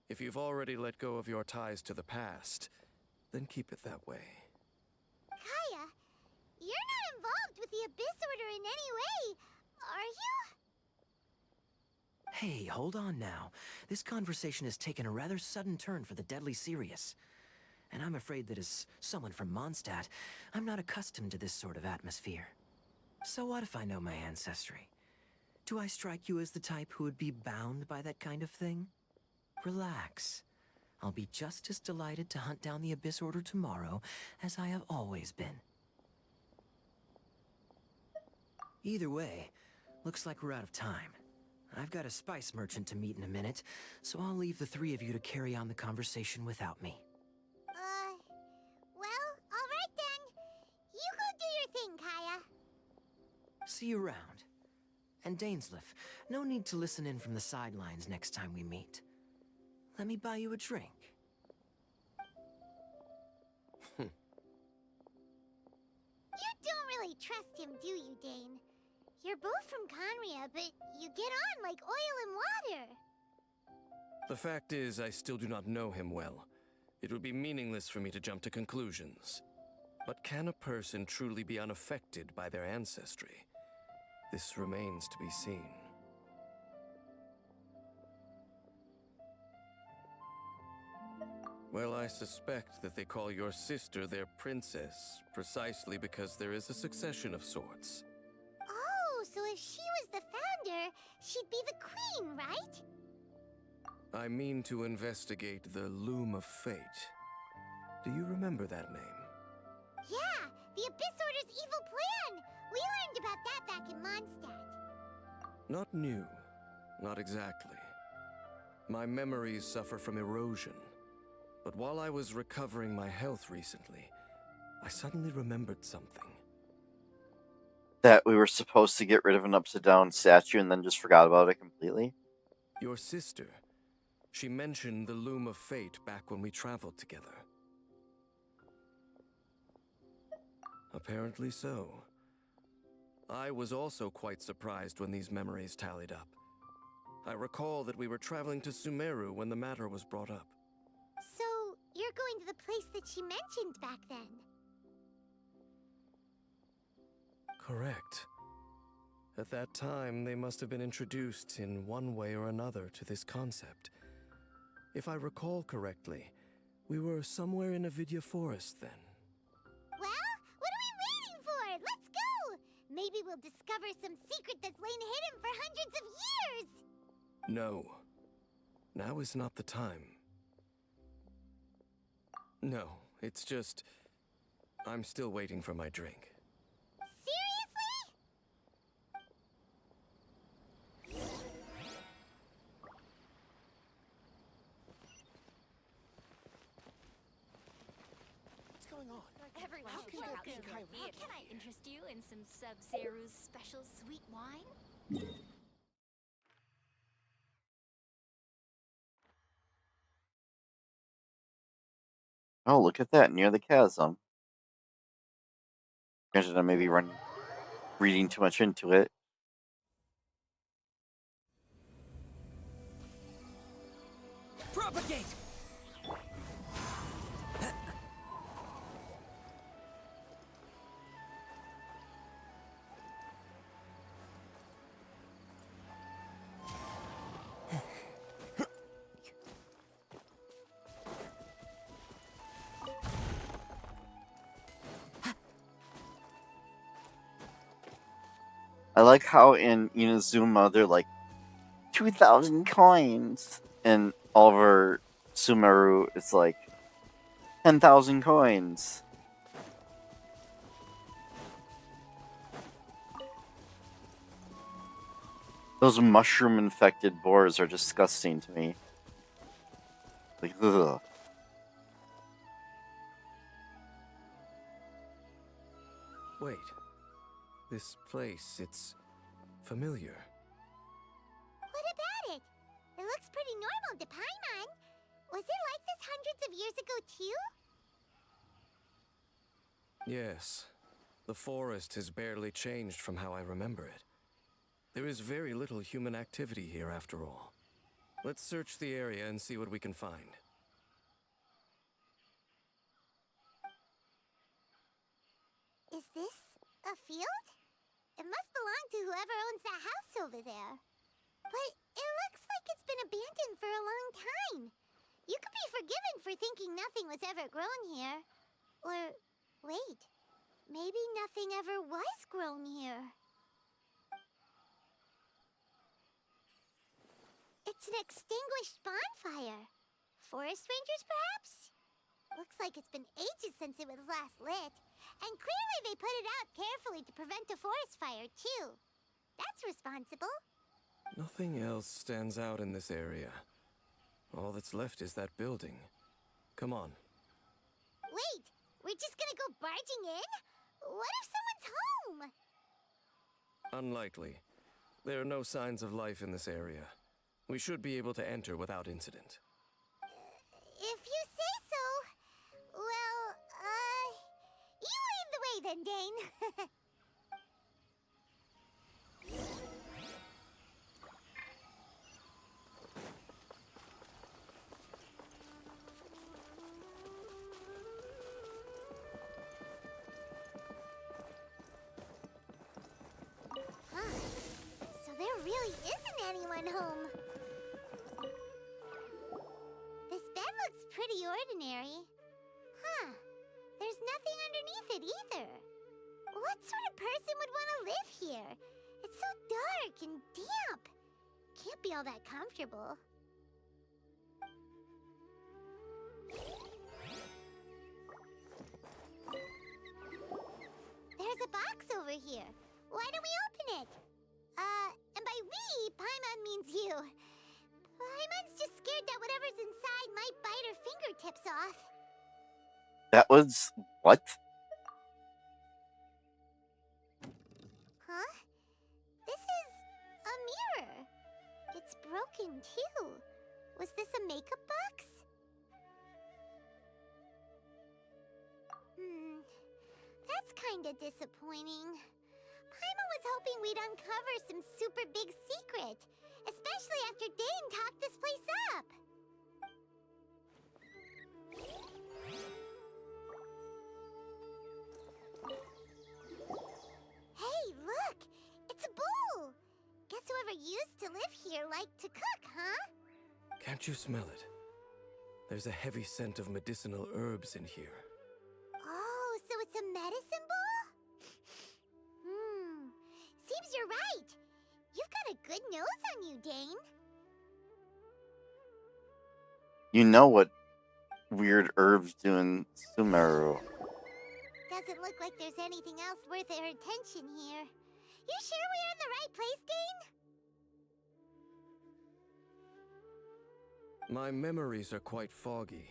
If you've already let go of your ties to the past, then keep it that way. Kaya, you're not involved with the Abyss Order in any way, are you? Hey, hold on now. This conversation has taken a rather sudden turn for the deadly serious. And I'm afraid that as someone from Mondstadt, I'm not accustomed to this sort of atmosphere. So what if I know my ancestry? Do I strike you as the type who would be bound by that kind of thing? Relax. I'll be just as delighted to hunt down the Abyss Order tomorrow as I have always been. Either way, looks like we're out of time. I've got a spice merchant to meet in a minute, so I'll leave the three of you to carry on the conversation without me. Well, alright then. You go do your thing, Kaya. See you around. And Dainsleif, no need to listen in from the sidelines next time we meet. Let me buy you a drink. You don't really trust him, do you, Dane? You're both from Conria, but you get on like oil and water. The fact is, I still do not know him well. It would be meaningless for me to jump to conclusions. But can a person truly be unaffected by their ancestry? This remains to be seen. Well, I suspect that they call your sister their princess, precisely because there is a succession of sorts. Oh, so if she was the founder, she'd be the queen, right? I mean to investigate the Loom of Fate. Do you remember that name? Yeah, the Abyss Order's evil plan! We learned about that back in Mondstadt. Not new. Not exactly. My memories suffer from erosion. But while I was recovering my health recently, I suddenly remembered something. That we were supposed to get rid of an upside-down statue and then just forgot about it completely? Your sister. She mentioned the Loom of Fate back when we traveled together. Apparently so. I was also quite surprised when these memories tallied up. I recall that we were traveling to Sumeru when the matter was brought up. So, you're going to the place that she mentioned back then? Correct. At that time, they must have been introduced in one way or another to this concept. If I recall correctly, we were somewhere in Avidya Forest then. Well, what are we waiting for? Let's go! Maybe we'll discover some secret that's lain hidden for hundreds of years! No. Now is not the time. No, it's just... I'm still waiting for my drink. What's going on? Everyone, How can there be can I interest you in some Sub-Zero's special sweet wine? Oh, look at that, near the chasm. Granted, I may be reading too much into it. Propagate! I like how in Inazuma they're like 2,000 coins, and over Sumeru it's like 10,000 coins. Those mushroom-infected boars are disgusting to me. Like, ugh. Wait. This place, it's familiar. What about it? It looks pretty normal to Paimon. Was it like this hundreds of years ago, too? Yes. The forest has barely changed from how I remember it. There is very little human activity here after all. Let's search the area and see what we can find. Is this a field? It must belong to whoever owns that house over there. But it looks like it's been abandoned for a long time. You could be forgiven for thinking nothing was ever grown here. Or, wait, maybe nothing ever was grown here. It's an extinguished bonfire. Forest rangers, perhaps? Looks like it's been ages since it was last lit. And clearly they put it out carefully to prevent a forest fire, too. That's responsible. Nothing else stands out in this area. All that's left is that building. Come on. Wait, we're just gonna go barging in? What if someone's home? Unlikely. There are no signs of life in this area. We should be able to enter without incident. If you say so. Well, you lead the way then, Dane. Huh. So there really isn't anyone home. This bed looks pretty ordinary. Huh. There's nothing underneath it either. What sort of person would want to live here? It's so dark and damp. Can't be all that comfortable. There's a box over here. Why don't we open it? And by we, Paimon means you. Paimon's just scared that whatever's inside might bite her fingertips off. That was... what? Huh? This is a mirror. It's broken, too. Was this a makeup box? That's kinda disappointing. Paimon was hoping we'd uncover some super big secret, especially Especially after Dane talked this place up. Hey, look! It's a bull! Guess whoever used to live here liked to cook, huh? Can't you smell it? There's a heavy scent of medicinal herbs in here. Oh, so it's a medicine bull? Seems you're right. You've got a good nose on you, Dane. You know what weird herbs do in Sumeru. Doesn't look like there's anything else worth our attention here. You sure we're in the right place, Dane? My memories are quite foggy,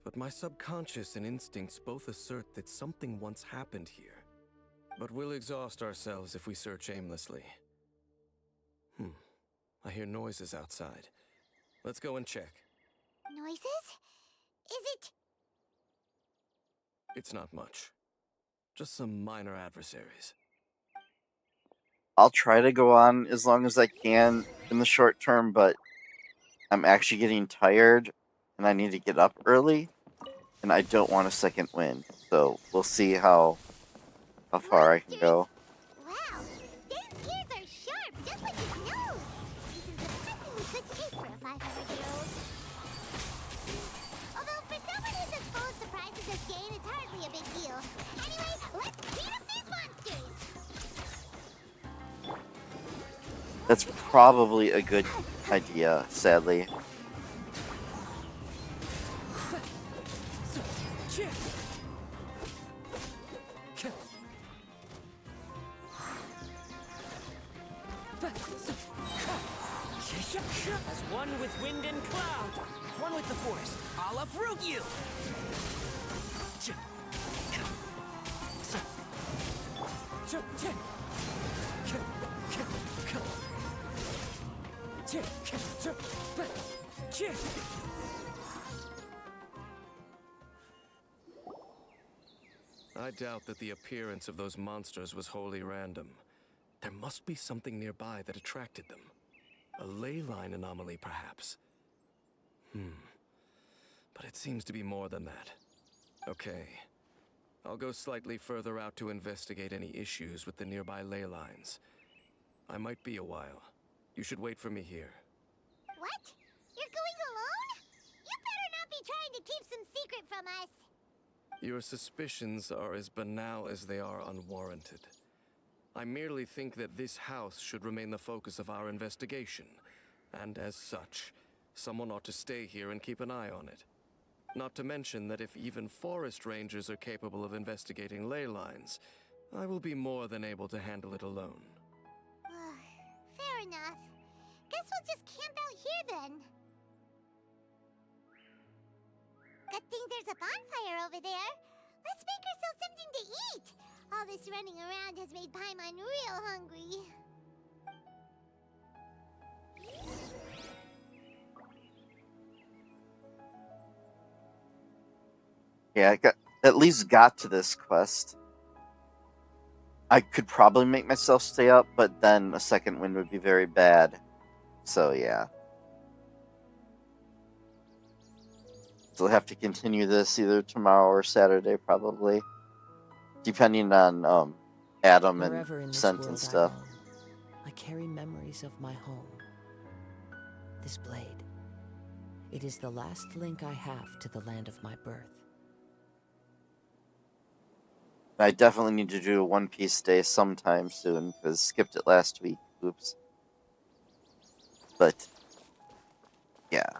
but my subconscious and instincts both assert that something once happened here. But we'll exhaust ourselves if we search aimlessly. I hear noises outside. Let's go and check. Noises? Is it? It's not much. Just some minor adversaries. I'll try to go on as long as I can in the short term, but I'm actually getting tired and I need to get up early and I don't want a second wind. So we'll see how far I can go. Wow, Dane's ears are sharp, just like his nose. This is surprisingly good shape for a 500-year-old. Although for someone who's as full of surprises as Dane, it's hardly a big deal. Anyway, let's beat up these monsters. That's probably a good idea, sadly. As one with wind and cloud, one with the force, I'll uproot you! I doubt that the appearance of those monsters was wholly random. There must be something nearby that attracted them. A ley line anomaly, perhaps. But it seems to be more than that. Okay. I'll go slightly further out to investigate any issues with the nearby ley lines. I might be a while. You should wait for me here. What? You're going alone? You better not be trying to keep some secret from us. Your suspicions are as banal as they are unwarranted. I merely think that this house should remain the focus of our investigation, and as such, someone ought to stay here and keep an eye on it. Not to mention that if even forest rangers are capable of investigating ley lines, I will be more than able to handle it alone. Fair enough. Guess we'll just camp out here then. Good thing there's a bonfire over there. Let's make ourselves something to eat. All this running around has made Paimon real hungry. Yeah, I at least got to this quest. I could probably make myself stay up, but then a second wind would be very bad. So yeah. So I'll have to continue this either tomorrow or Saturday, probably. Depending on Adam Wherever in and this Scent world and stuff. I roam, I carry memories of my home. This blade. It is the last link I have to the land of my birth. I definitely need to do a One Piece day sometime soon, because skipped it last week. Oops. But, yeah.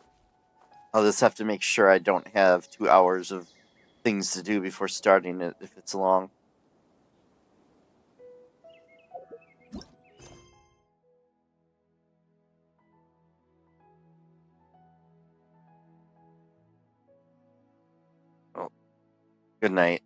I'll just have to make sure I don't have 2 hours of things to do before starting it, if it's long. Well, good night.